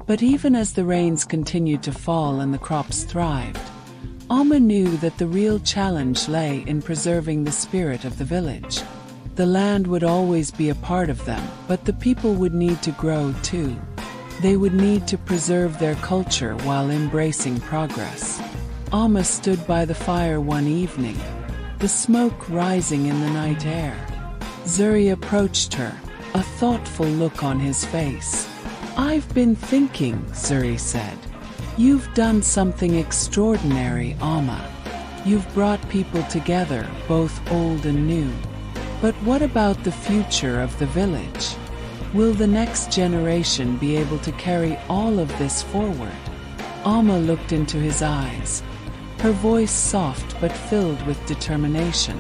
But even as the rains continued to fall and the crops thrived, Alma knew that the real challenge lay in preserving the spirit of the village. The land would always be a part of them, but the people would need to grow too. They would need to preserve their culture while embracing progress. Alma stood by the fire one evening, the smoke rising in the night air. Zuri approached her, a thoughtful look on his face. "I've been thinking," Zuri said. "You've done something extraordinary, Alma. You've brought people together, both old and new. But what about the future of the village? Will the next generation be able to carry all of this forward?" Alma looked into his eyes, her voice soft but filled with determination.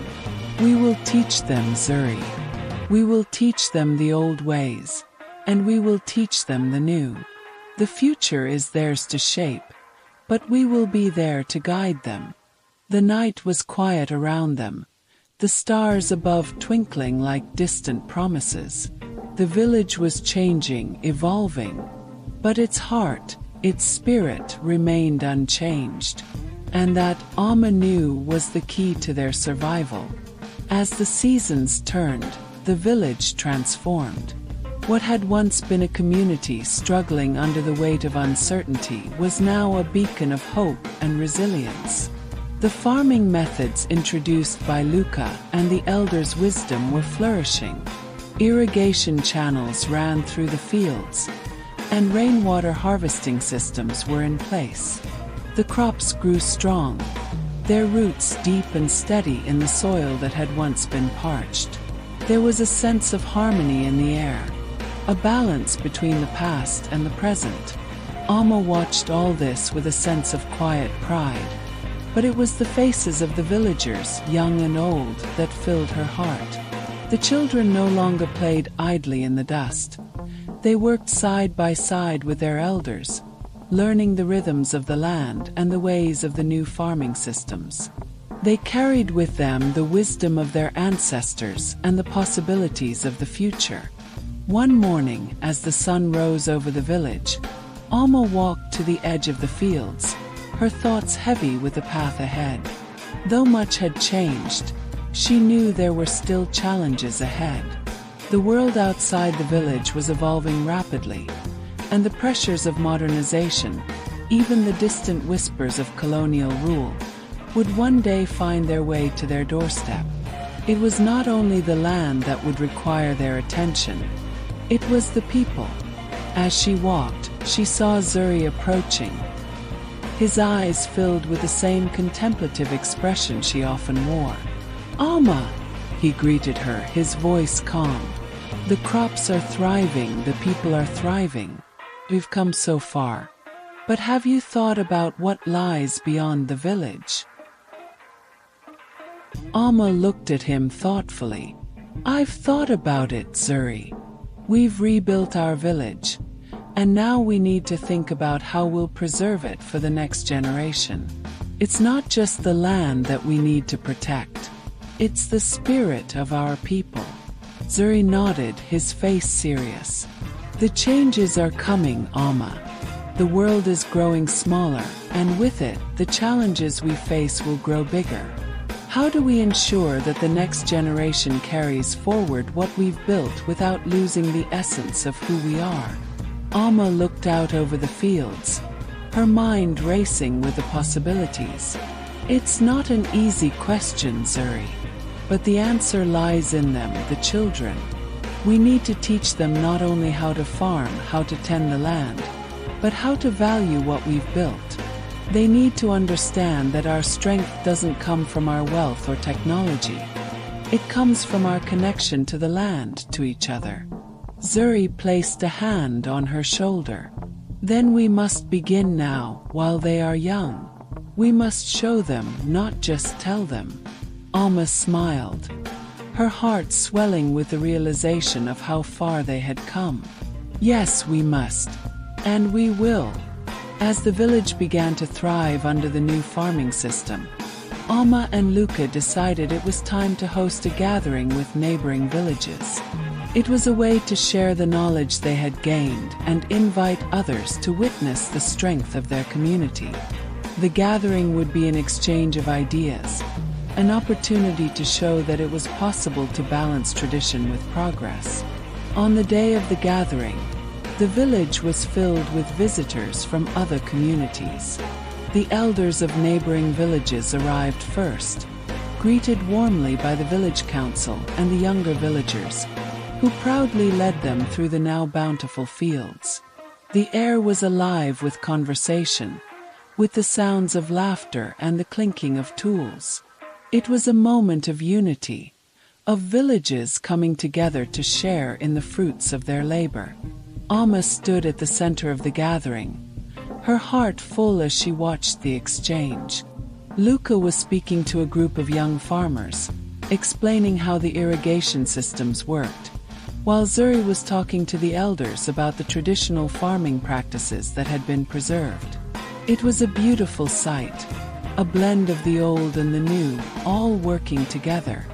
"We will teach them, Zuri. We will teach them the old ways, and we will teach them the new. The future is theirs to shape, but we will be there to guide them." The night was quiet around them, the stars above twinkling like distant promises. The village was changing, evolving, but its heart, its spirit remained unchanged. And that, Alma knew, was the key to their survival. As the seasons turned, the village transformed. What had once been a community struggling under the weight of uncertainty was now a beacon of hope and resilience. The farming methods introduced by Luca and the elders' wisdom were flourishing. Irrigation channels ran through the fields, and rainwater harvesting systems were in place. The crops grew strong, their roots deep and steady in the soil that had once been parched. There was a sense of harmony in the air, a balance between the past and the present. Alma watched all this with a sense of quiet pride, but it was the faces of the villagers, young and old, that filled her heart. The children no longer played idly in the dust. They worked side by side with their elders, learning the rhythms of the land and the ways of the new farming systems. They carried with them the wisdom of their ancestors and the possibilities of the future. One morning, as the sun rose over the village, Alma walked to the edge of the fields, her thoughts heavy with the path ahead. Though much had changed, she knew there were still challenges ahead. The world outside the village was evolving rapidly, and the pressures of modernization, even the distant whispers of colonial rule, would one day find their way to their doorstep. It was not only the land that would require their attention, it was the people. As she walked, she saw Zuri approaching, his eyes filled with the same contemplative expression she often wore. "Alma," he greeted her, his voice calm. "The crops are thriving, the people are thriving. We've come so far. But have you thought about what lies beyond the village?" Alma looked at him thoughtfully. "I've thought about it, Zuri. We've rebuilt our village, and now we need to think about how we'll preserve it for the next generation. It's not just the land that we need to protect. It's the spirit of our people." Zuri nodded, his face serious. "The changes are coming, Alma. The world is growing smaller, and with it, the challenges we face will grow bigger. How do we ensure that the next generation carries forward what we've built without losing the essence of who we are?" Alma looked out over the fields, her mind racing with the possibilities. "It's not an easy question, Zuri, but the answer lies in them, the children. We need to teach them not only how to farm, how to tend the land, but how to value what we've built. They need to understand that our strength doesn't come from our wealth or technology. It comes from our connection to the land, to each other. Zuri placed a hand on her shoulder. Then we must begin now, while they are young. We must show them, not just tell them. Alma smiled, her heart swelling with the realization of how far they had come. Yes, we must. And we will. As the village began to thrive under the new farming system, Alma and Luca decided it was time to host a gathering with neighboring villages. It was a way to share the knowledge they had gained and invite others to witness the strength of their community. The gathering would be an exchange of ideas, an opportunity to show that it was possible to balance tradition with progress. On the day of the gathering, the village was filled with visitors from other communities. The elders of neighboring villages arrived first, greeted warmly by the village council and the younger villagers, who proudly led them through the now bountiful fields. The air was alive with conversation, with the sounds of laughter and the clinking of tools. It was a moment of unity, of villages coming together to share in the fruits of their labor. Alma stood at the center of the gathering, her heart full as she watched the exchange. Luca was speaking to a group of young farmers, explaining how the irrigation systems worked, while Zuri was talking to the elders about the traditional farming practices that had been preserved. It was a beautiful sight, a blend of the old and the new, all working together.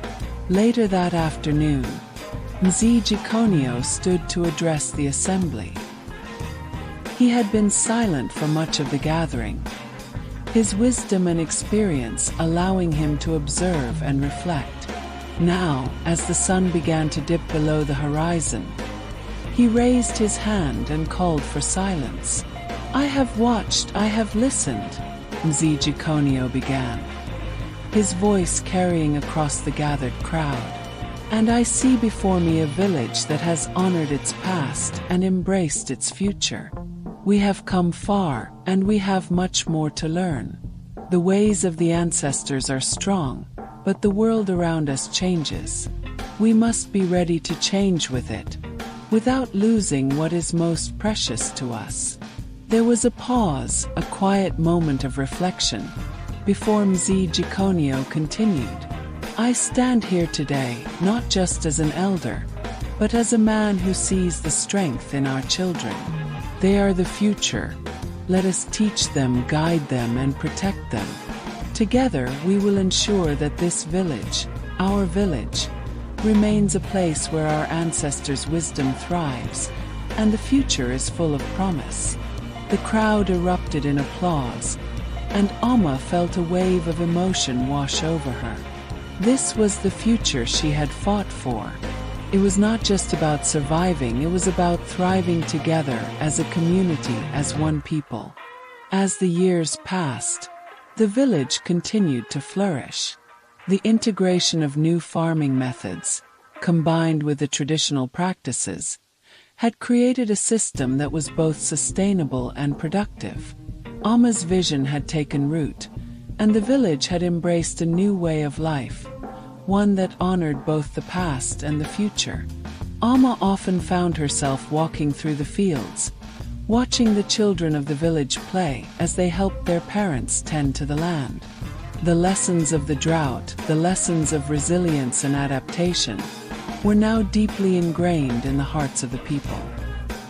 Later that afternoon, Mzee Giconio stood to address the assembly. He had been silent for much of the gathering, his wisdom and experience allowing him to observe and reflect. Now, as the sun began to dip below the horizon, he raised his hand and called for silence. "I have watched, I have listened," Mzee Giconio began, his voice carrying across the gathered crowd. "And I see before me a village that has honored its past and embraced its future. We have come far, and we have much more to learn. The ways of the ancestors are strong, but the world around us changes. We must be ready to change with it, without losing what is most precious to us." There was a pause, a quiet moment of reflection, before Mzee Giconio continued. "I stand here today, not just as an elder, but as a man who sees the strength in our children. They are the future. Let us teach them, guide them, and protect them. Together, we will ensure that this village, our village, remains a place where our ancestors' wisdom thrives, and the future is full of promise." The crowd erupted in applause, and Alma felt a wave of emotion wash over her. This was the future she had fought for. It was not just about surviving, it was about thriving together as a community, as one people. As the years passed, the village continued to flourish. The integration of new farming methods, combined with the traditional practices, had created a system that was both sustainable and productive. Alma's vision had taken root, and the village had embraced a new way of life, one that honored both the past and the future. Alma often found herself walking through the fields, watching the children of the village play as they helped their parents tend to the land. The lessons of the drought, the lessons of resilience and adaptation, were now deeply ingrained in the hearts of the people.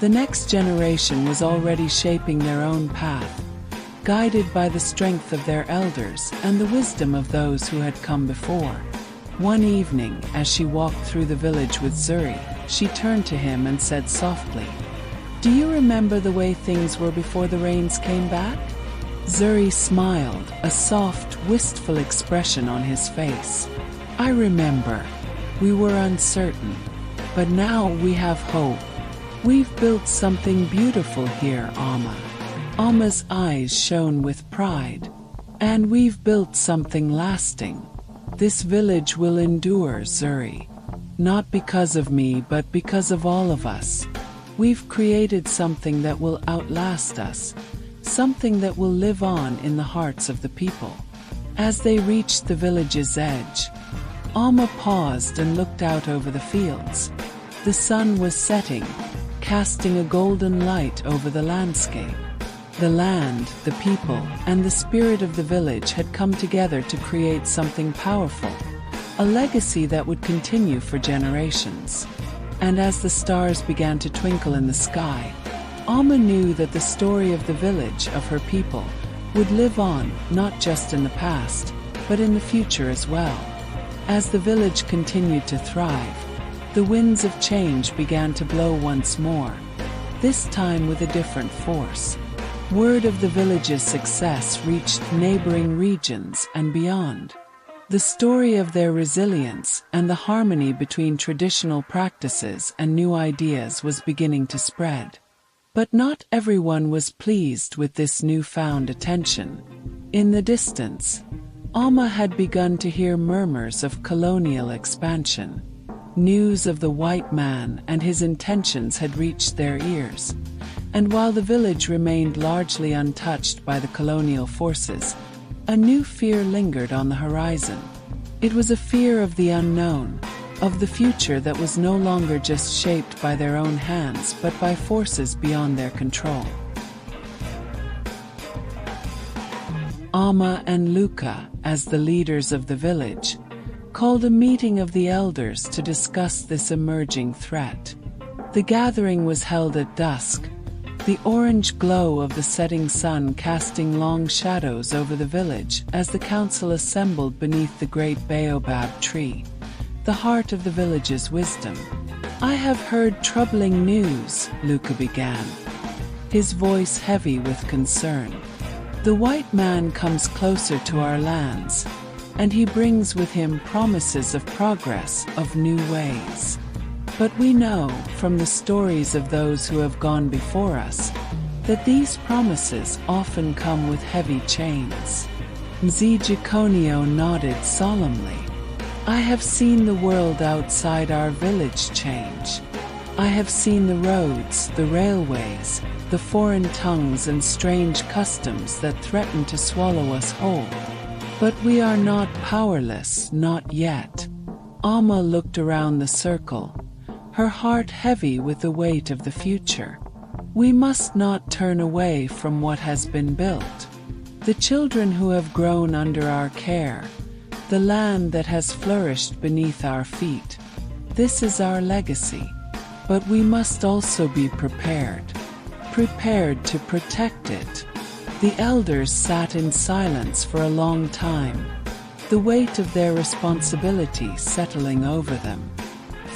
The next generation was already shaping their own path, guided by the strength of their elders and the wisdom of those who had come before. One evening, as she walked through the village with Zuri, she turned to him and said softly, "Do you remember the way things were before the rains came back?" Zuri smiled, a soft, wistful expression on his face. "I remember. We were uncertain, but now we have hope. We've built something beautiful here, Alma." Alma's eyes shone with pride. "And we've built something lasting. This village will endure, Zuri. Not because of me, but because of all of us. We've created something that will outlast us, something that will live on in the hearts of the people. As they reached the village's edge, Alma paused and looked out over the fields. The sun was setting, casting a golden light over the landscape. The land, the people, and the spirit of the village had come together to create something powerful, a legacy that would continue for generations. And as the stars began to twinkle in the sky, Alma knew that the story of the village, of her people, would live on, not just in the past, but in the future as well. As the village continued to thrive, the winds of change began to blow once more, this time with a different force. Word of the village's success reached neighboring regions and beyond. The story of their resilience and the harmony between traditional practices and new ideas was beginning to spread. But not everyone was pleased with this newfound attention. In the distance, Alma had begun to hear murmurs of colonial expansion. News of the white man and his intentions had reached their ears. And while the village remained largely untouched by the colonial forces, a new fear lingered on the horizon. It was a fear of the unknown, of the future that was no longer just shaped by their own hands but by forces beyond their control. Alma and Luca, as the leaders of the village, called a meeting of the elders to discuss this emerging threat. The gathering was held at dusk, the orange glow of the setting sun casting long shadows over the village as the council assembled beneath the great baobab tree, the heart of the village's wisdom. "I have heard troubling news," Luca began, his voice heavy with concern. "The white man comes closer to our lands, and he brings with him promises of progress, of new ways. But we know, from the stories of those who have gone before us, that these promises often come with heavy chains." Mzigikonio nodded solemnly. "I have seen the world outside our village change. I have seen the roads, the railways, the foreign tongues and strange customs that threaten to swallow us whole. But we are not powerless, not yet." Alma looked around the circle, her heart heavy with the weight of the future. "We must not turn away from what has been built. The children who have grown under our care, the land that has flourished beneath our feet. This is our legacy. But we must also be prepared to protect it." The elders sat in silence for a long time, the weight of their responsibility settling over them.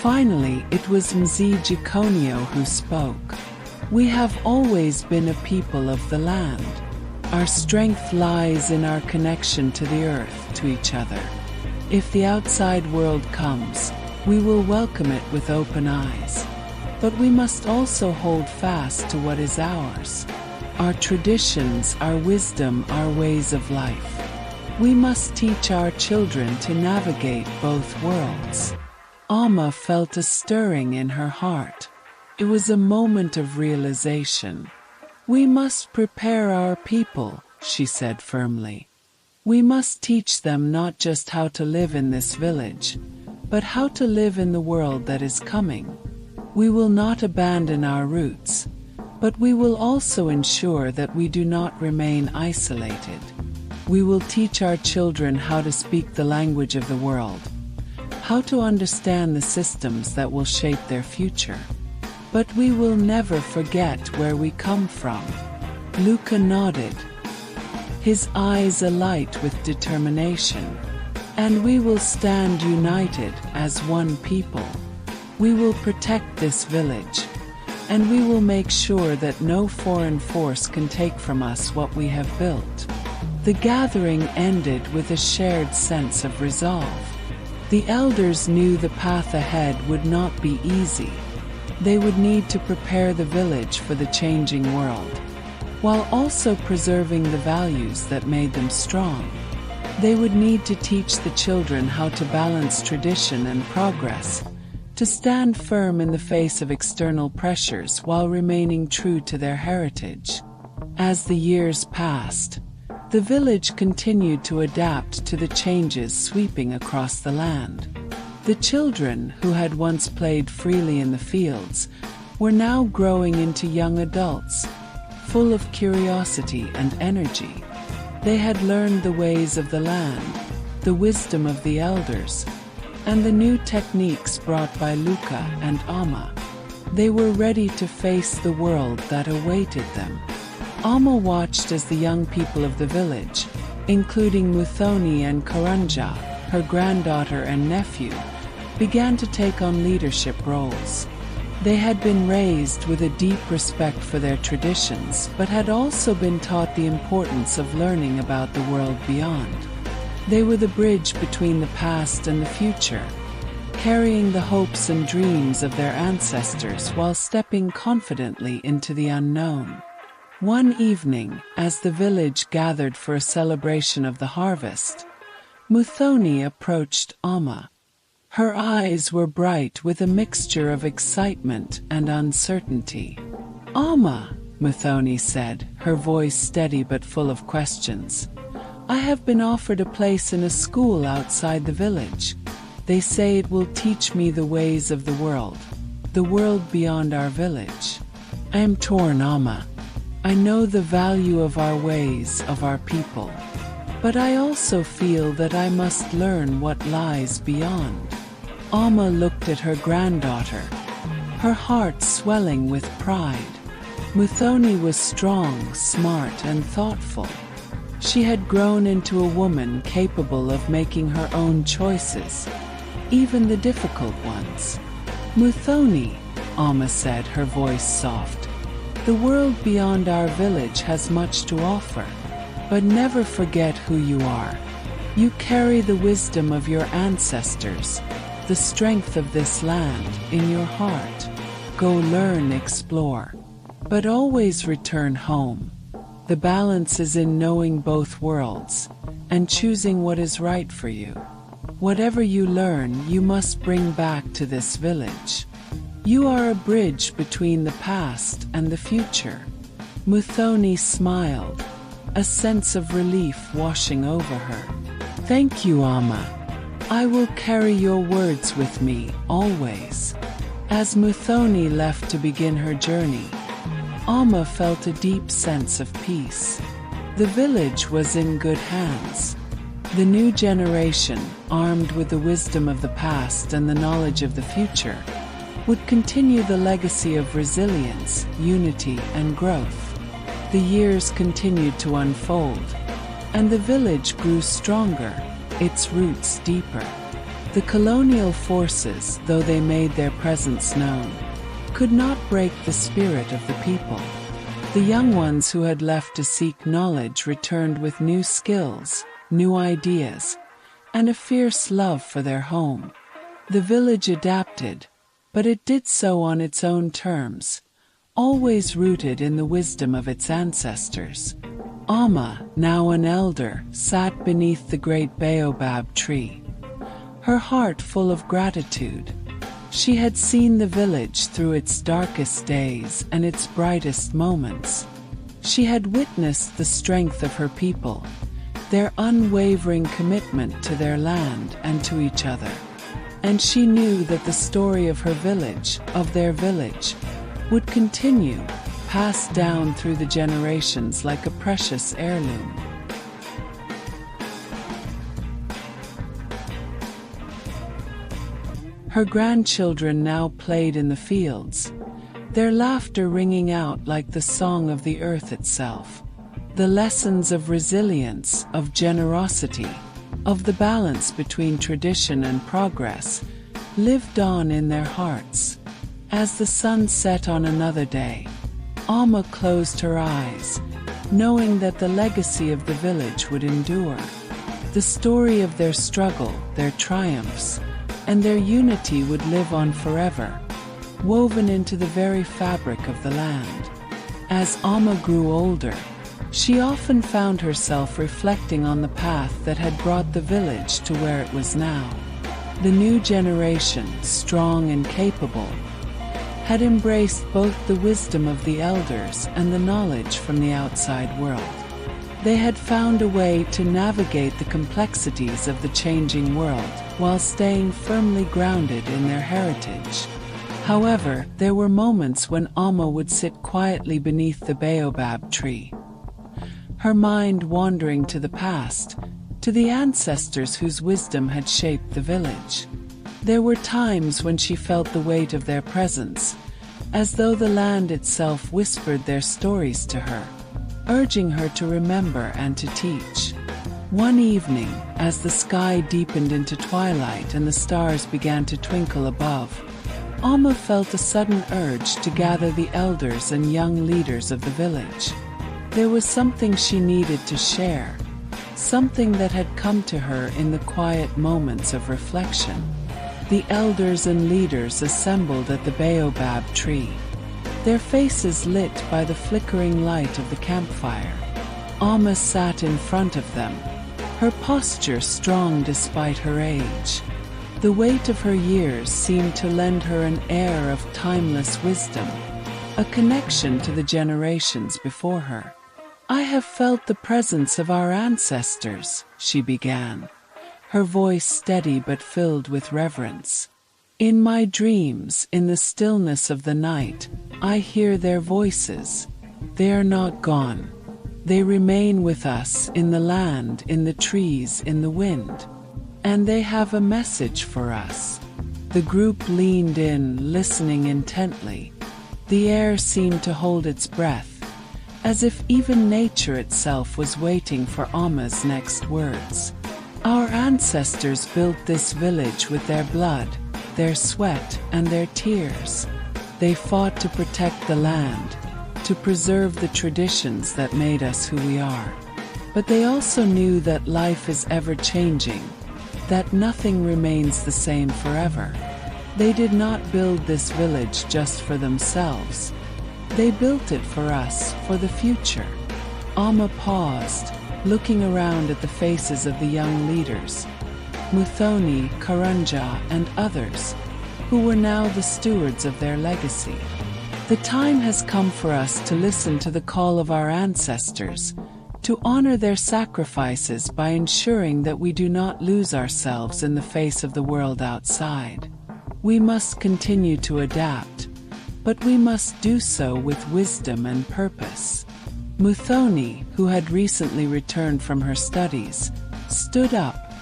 Finally, it was Mzigikonio who spoke. "We have always been a people of the land. Our strength lies in our connection to the earth, to each other. If the outside world comes, we will welcome it with open eyes. But we must also hold fast to what is ours. Our traditions, our wisdom, our ways of life. We must teach our children to navigate both worlds." Alma felt a stirring in her heart. It was a moment of realization. "We must prepare our people," she said firmly. "We must teach them not just how to live in this village, but how to live in the world that is coming. We will not abandon our roots, but we will also ensure that we do not remain isolated. We will teach our children how to speak the language of the world, how to understand the systems that will shape their future. But we will never forget where we come from." Luca nodded, his eyes alight with determination. "And we will stand united as one people. We will protect this village, and we will make sure that no foreign force can take from us what we have built." The gathering ended with a shared sense of resolve. The elders knew the path ahead would not be easy. They would need to prepare the village for the changing world, while also preserving the values that made them strong. They would need to teach the children how to balance tradition and progress, to stand firm in the face of external pressures while remaining true to their heritage. As the years passed, the village continued to adapt to the changes sweeping across the land. The children, who had once played freely in the fields, were now growing into young adults, full of curiosity and energy. They had learned the ways of the land, the wisdom of the elders, and the new techniques brought by Luca and Amma. They were ready to face the world that awaited them. Amma watched as the young people of the village, including Muthoni and Karanja, her granddaughter and nephew, began to take on leadership roles. They had been raised with a deep respect for their traditions, but had also been taught the importance of learning about the world beyond. They were the bridge between the past and the future, carrying the hopes and dreams of their ancestors while stepping confidently into the unknown. One evening, as the village gathered for a celebration of the harvest, Muthoni approached Amma. Her eyes were bright with a mixture of excitement and uncertainty. "Amma," Muthoni said, her voice steady but full of questions, "I have been offered a place in a school outside the village. They say it will teach me the ways of the world beyond our village." "I am torn, Amma. I know the value of our ways, of our people. But I also feel that I must learn what lies beyond." Amma looked at her granddaughter, her heart swelling with pride. Muthoni was strong, smart, and thoughtful. She had grown into a woman capable of making her own choices, even the difficult ones. "Muthoni," Amma said, her voice soft, "the world beyond our village has much to offer. But never forget who you are. You carry the wisdom of your ancestors, the strength of this land, in your heart. Go learn, explore. But always return home. The balance is in knowing both worlds, and choosing what is right for you. Whatever you learn, you must bring back to this village. You are a bridge between the past and the future." Muthoni smiled, a sense of relief washing over her. "Thank you, Amma. I will carry your words with me, always." As Muthoni left to begin her journey, Amma felt a deep sense of peace. The village was in good hands. The new generation, armed with the wisdom of the past and the knowledge of the future, would continue the legacy of resilience, unity, and growth. The years continued to unfold, and the village grew stronger, its roots deeper. The colonial forces, though they made their presence known, could not break the spirit of the people. The young ones who had left to seek knowledge returned with new skills, new ideas, and a fierce love for their home. The village adapted, but it did so on its own terms, always rooted in the wisdom of its ancestors. Amma, now an elder, sat beneath the great baobab tree, her heart full of gratitude. She had seen the village through its darkest days and its brightest moments. She had witnessed the strength of her people, their unwavering commitment to their land and to each other. And she knew that the story of her village, of their village, would continue, passed down through the generations like a precious heirloom. Her grandchildren now played in the fields, their laughter ringing out like the song of the earth itself. The lessons of resilience, of generosity, of the balance between tradition and progress, lived on in their hearts. As the sun set on another day, Amma closed her eyes, knowing that the legacy of the village would endure. The story of their struggle, their triumphs, and their unity would live on forever, woven into the very fabric of the land. As Amma grew older, she often found herself reflecting on the path that had brought the village to where it was now. The new generation, strong and capable, had embraced both the wisdom of the elders and the knowledge from the outside world. They had found a way to navigate the complexities of the changing world while staying firmly grounded in their heritage. However, there were moments when Alma would sit quietly beneath the baobab tree, her mind wandering to the past, to the ancestors whose wisdom had shaped the village. There were times when she felt the weight of their presence, as though the land itself whispered their stories to her, urging her to remember and to teach. One evening, as the sky deepened into twilight and the stars began to twinkle above, Alma felt a sudden urge to gather the elders and young leaders of the village. There was something she needed to share, something that had come to her in the quiet moments of reflection. The elders and leaders assembled at the baobab tree, their faces lit by the flickering light of the campfire. Alma sat in front of them, her posture strong despite her age. The weight of her years seemed to lend her an air of timeless wisdom, a connection to the generations before her. "I have felt the presence of our ancestors," she began, her voice steady but filled with reverence. "In my dreams, in the stillness of the night, I hear their voices. They are not gone. They remain with us in the land, in the trees, in the wind. And they have a message for us." The group leaned in, listening intently. The air seemed to hold its breath, as if even nature itself was waiting for Alma's next words. "Our ancestors built this village with their blood, their sweat, and their tears. They fought to protect the land, to preserve the traditions that made us who we are. But they also knew that life is ever-changing, that nothing remains the same forever. They did not build this village just for themselves. They built it for us, for the future." Alma paused, looking around at the faces of the young leaders, Muthoni, Karanja, and others, who were now the stewards of their legacy. "The time has come for us to listen to the call of our ancestors, to honor their sacrifices by ensuring that we do not lose ourselves in the face of the world outside. We must continue to adapt, but we must do so with wisdom and purpose." Muthoni, who had recently returned from her studies, stood up,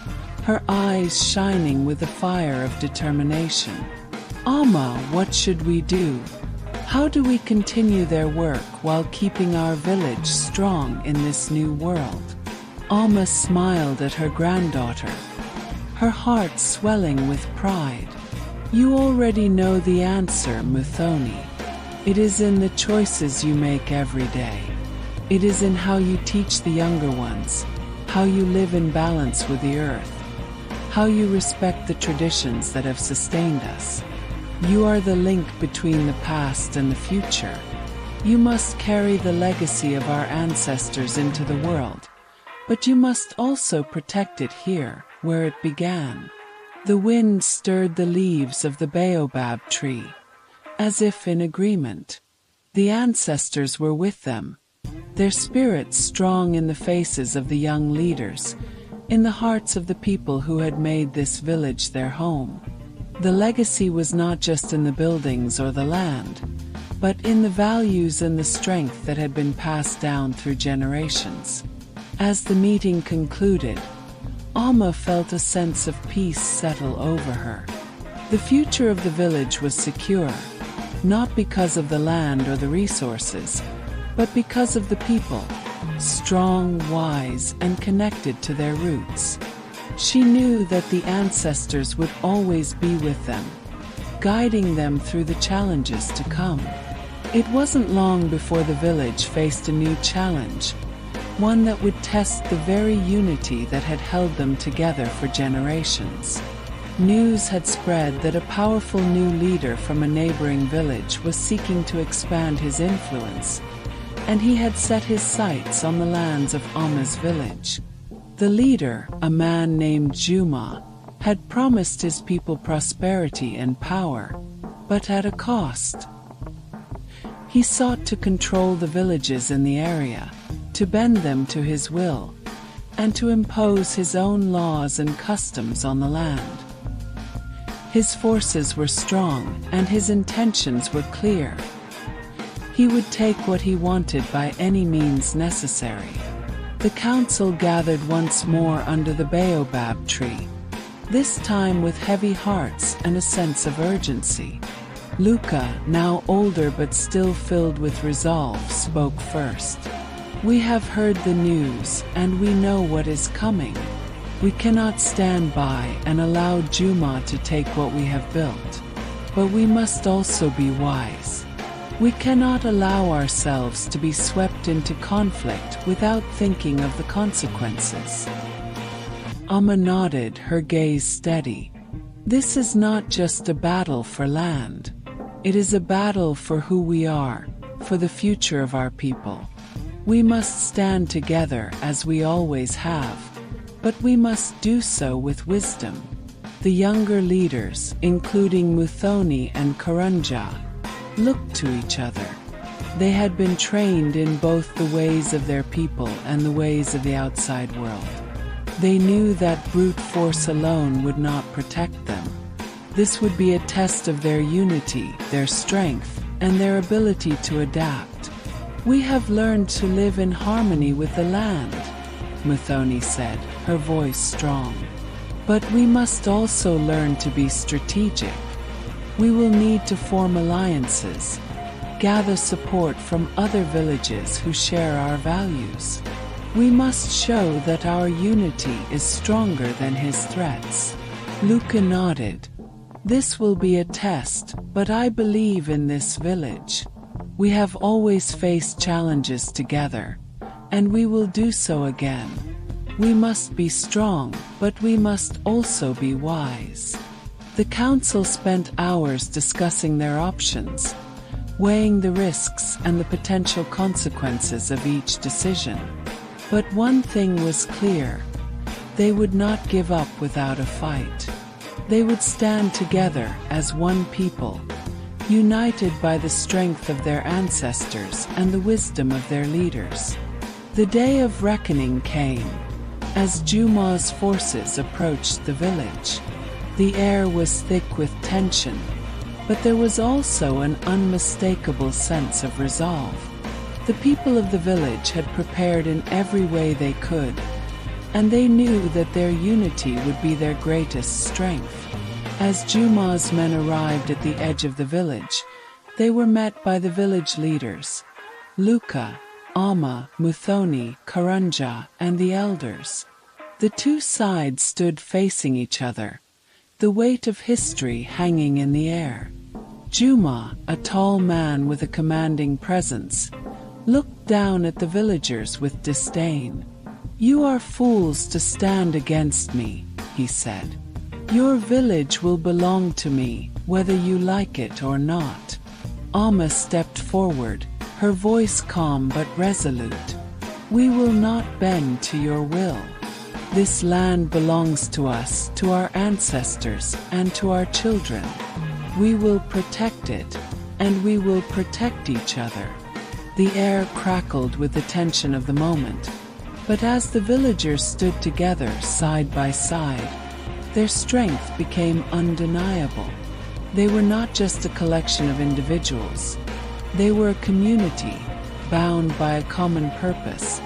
her eyes shining with the fire of determination. "Alma, what should we do? How do we continue their work while keeping our village strong in this new world?" Alma smiled at her granddaughter, her heart swelling with pride. "You already know the answer, Muthoni. It is in the choices you make every day. It is in how you teach the younger ones, how you live in balance with the earth, how you respect the traditions that have sustained us. You are the link between the past and the future. You must carry the legacy of our ancestors into the world, but you must also protect it here, where it began." The wind stirred the leaves of the baobab tree, as if in agreement. The ancestors were with them, their spirits strong in the faces of the young leaders, in the hearts of the people who had made this village their home. The legacy was not just in the buildings or the land, but in the values and the strength that had been passed down through generations. As the meeting concluded, Alma felt a sense of peace settle over her. The future of the village was secure, not because of the land or the resources, but because of the people, strong, wise, and connected to their roots. She knew that the ancestors would always be with them, guiding them through the challenges to come. It wasn't long before the village faced a new challenge, one that would test the very unity that had held them together for generations. News had spread that a powerful new leader from a neighboring village was seeking to expand his influence, and he had set his sights on the lands of Alma's village. The leader, a man named Juma, had promised his people prosperity and power, but at a cost. He sought to control the villages in the area, to bend them to his will, and to impose his own laws and customs on the land. His forces were strong, and his intentions were clear. He would take what he wanted by any means necessary. The council gathered once more under the baobab tree, this time with heavy hearts and a sense of urgency. Luca, now older but still filled with resolve, spoke first. "We have heard the news, and we know what is coming. We cannot stand by and allow Juma to take what we have built. But we must also be wise. We cannot allow ourselves to be swept into conflict without thinking of the consequences." Amma nodded, her gaze steady. "This is not just a battle for land. It is a battle for who we are, for the future of our people. We must stand together as we always have, but we must do so with wisdom." The younger leaders, including Muthoni and Karunja, looked to each other. They had been trained in both the ways of their people and the ways of the outside world. They knew that brute force alone would not protect them. This would be a test of their unity, their strength, and their ability to adapt. "We have learned to live in harmony with the land," Muthoni said, her voice strong. "But we must also learn to be strategic. We will need to form alliances, gather support from other villages who share our values. We must show that our unity is stronger than his threats." Luca nodded. "This will be a test, but I believe in this village. We have always faced challenges together, and we will do so again. We must be strong, but we must also be wise." The council spent hours discussing their options, weighing the risks and the potential consequences of each decision. But one thing was clear: they would not give up without a fight. They would stand together as one people, united by the strength of their ancestors and the wisdom of their leaders. The day of reckoning came. As Juma's forces approached the village, the air was thick with tension, but there was also an unmistakable sense of resolve. The people of the village had prepared in every way they could, and they knew that their unity would be their greatest strength. As Juma's men arrived at the edge of the village, they were met by the village leaders: Luca, Amma, Muthoni, Karunja, and the elders. The two sides stood facing each other, the weight of history hanging in the air. Juma, a tall man with a commanding presence, looked down at the villagers with disdain. "You are fools to stand against me," he said. "Your village will belong to me, whether you like it or not." Amma stepped forward, her voice calm but resolute. "We will not bend to your will. This land belongs to us, to our ancestors, and to our children. We will protect it, and we will protect each other." The air crackled with the tension of the moment, but as the villagers stood together side by side, their strength became undeniable. They were not just a collection of individuals. They were a community, bound by a common purpose,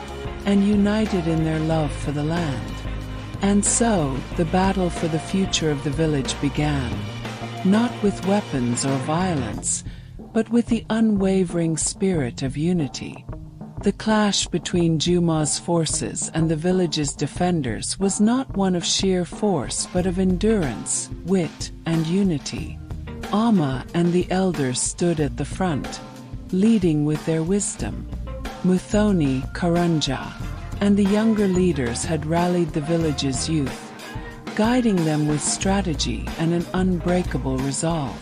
and united in their love for the land. And so, the battle for the future of the village began, not with weapons or violence, but with the unwavering spirit of unity. The clash between Juma's forces and the village's defenders was not one of sheer force but of endurance, wit, and unity. Amma and the elders stood at the front, leading with their wisdom. Muthoni, Karunja, and the younger leaders had rallied the village's youth, guiding them with strategy and an unbreakable resolve.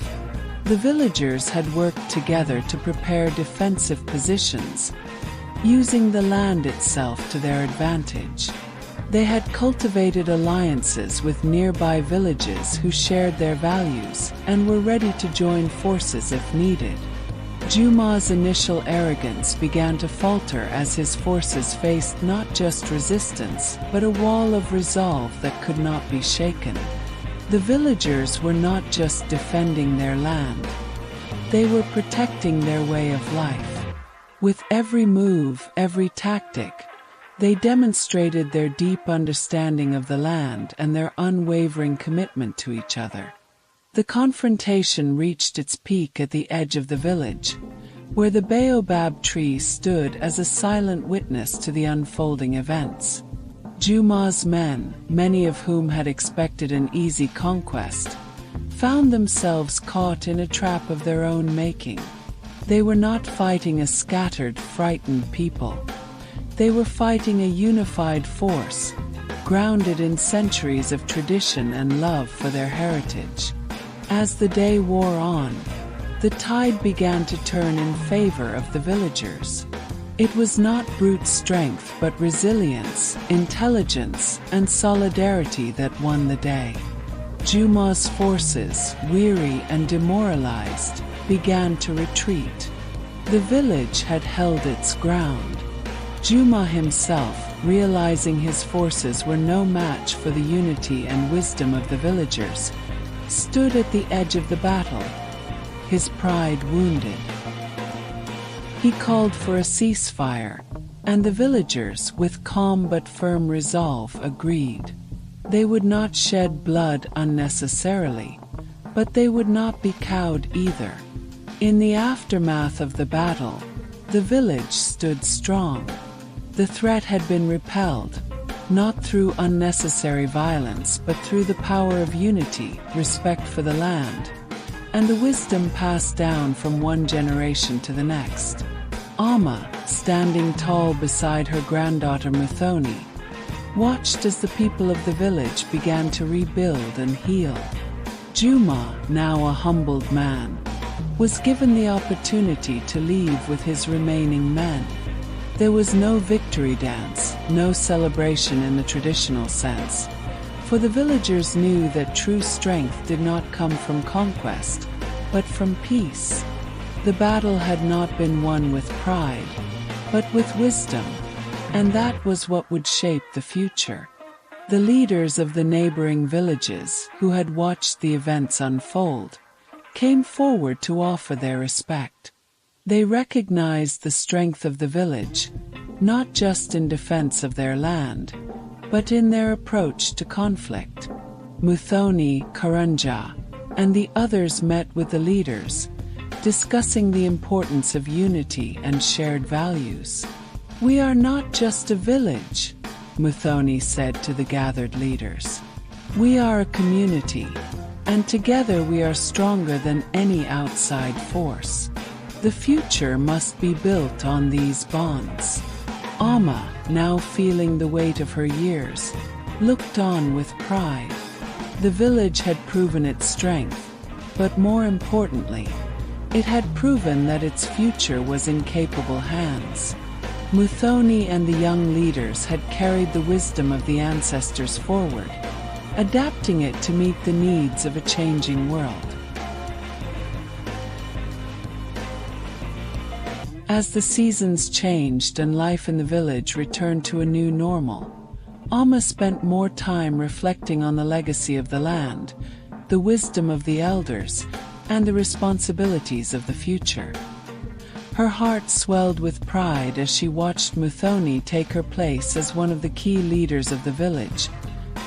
The villagers had worked together to prepare defensive positions, using the land itself to their advantage. They had cultivated alliances with nearby villages who shared their values and were ready to join forces if needed. Juma's initial arrogance began to falter as his forces faced not just resistance, but a wall of resolve that could not be shaken. The villagers were not just defending their land. They were protecting their way of life. With every move, every tactic, they demonstrated their deep understanding of the land and their unwavering commitment to each other. The confrontation reached its peak at the edge of the village, where the baobab tree stood as a silent witness to the unfolding events. Juma's men, many of whom had expected an easy conquest, found themselves caught in a trap of their own making. They were not fighting a scattered, frightened people. They were fighting a unified force, grounded in centuries of tradition and love for their heritage. As the day wore on, the tide began to turn in favor of the villagers. It was not brute strength but resilience, intelligence, and solidarity that won the day. Juma's forces, weary and demoralized, began to retreat. The village had held its ground. Juma himself, realizing his forces were no match for the unity and wisdom of the villagers, stood at the edge of the battle, his pride wounded. He called for a ceasefire, and the villagers, with calm but firm resolve, agreed. They would not shed blood unnecessarily, but they would not be cowed either. In the aftermath of the battle, the village stood strong. The threat had been repelled, not through unnecessary violence but through the power of unity, respect for the land, and the wisdom passed down from one generation to the next. Amma, standing tall beside her granddaughter Muthoni, watched as the people of the village began to rebuild and heal. Juma, now a humbled man, was given the opportunity to leave with his remaining men. There was no victory dance, no celebration in the traditional sense, for the villagers knew that true strength did not come from conquest, but from peace. The battle had not been won with pride, but with wisdom, and that was what would shape the future. The leaders of the neighboring villages, who had watched the events unfold, came forward to offer their respect. They recognized the strength of the village, not just in defense of their land, but in their approach to conflict. Muthoni, Karanja, and the others met with the leaders, discussing the importance of unity and shared values. "We are not just a village," Muthoni said to the gathered leaders. "We are a community, and together we are stronger than any outside force. The future must be built on these bonds." Amma, now feeling the weight of her years, looked on with pride. The village had proven its strength, but more importantly, it had proven that its future was in capable hands. Muthoni and the young leaders had carried the wisdom of the ancestors forward, adapting it to meet the needs of a changing world. As the seasons changed and life in the village returned to a new normal, Amma spent more time reflecting on the legacy of the land, the wisdom of the elders, and the responsibilities of the future. Her heart swelled with pride as she watched Muthoni take her place as one of the key leaders of the village,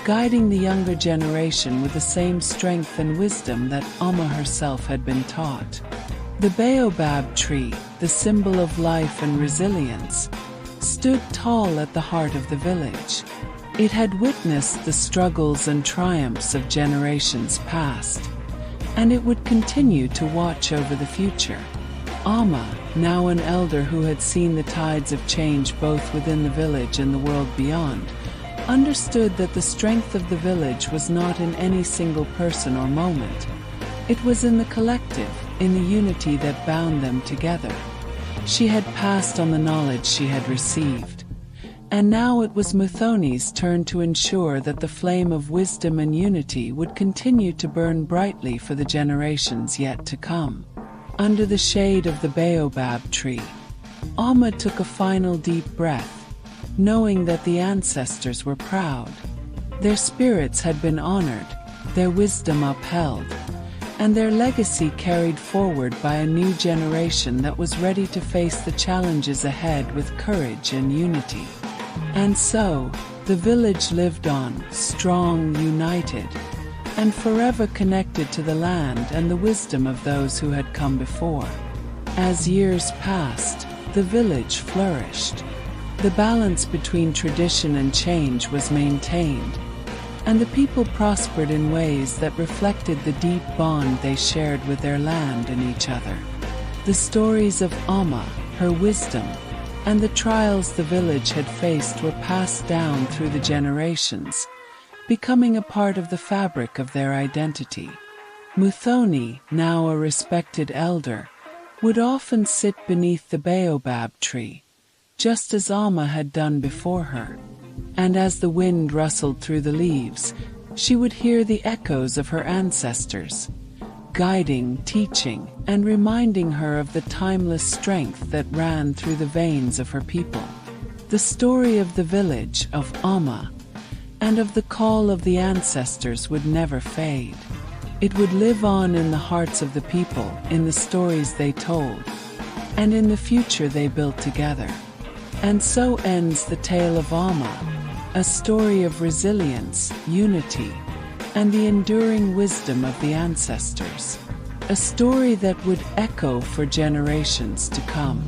guiding the younger generation with the same strength and wisdom that Amma herself had been taught. The baobab tree, the symbol of life and resilience, stood tall at the heart of the village. It had witnessed the struggles and triumphs of generations past, and it would continue to watch over the future. Amma, now an elder who had seen the tides of change both within the village and the world beyond, understood that the strength of the village was not in any single person or moment. It was in the collective, in the unity that bound them together. She had passed on the knowledge she had received, And now it was Muthoni's turn to ensure that the flame of wisdom and unity would continue to burn brightly for the generations yet to come. Under the shade of the baobab tree, Amma took a final deep breath, knowing that the ancestors were proud. Their spirits had been honored, their wisdom upheld, and their legacy carried forward by a new generation that was ready to face the challenges ahead with courage and unity. And so, the village lived on, strong, united, and forever connected to the land and the wisdom of those who had come before. As years passed, the village flourished. The balance between tradition and change was maintained, and the people prospered in ways that reflected the deep bond they shared with their land and each other. The stories of Amma, her wisdom, and the trials the village had faced were passed down through the generations, becoming a part of the fabric of their identity. Muthoni, now a respected elder, would often sit beneath the baobab tree, just as Amma had done before her. And as the wind rustled through the leaves, she would hear the echoes of her ancestors, guiding, teaching, and reminding her of the timeless strength that ran through the veins of her people. The story of the village, of Amma, and of the call of the ancestors would never fade. It would live on in the hearts of the people, in the stories they told, and in the future they built together. And so ends the tale of Amma, a story of resilience, unity, and the enduring wisdom of the ancestors. A story that would echo for generations to come.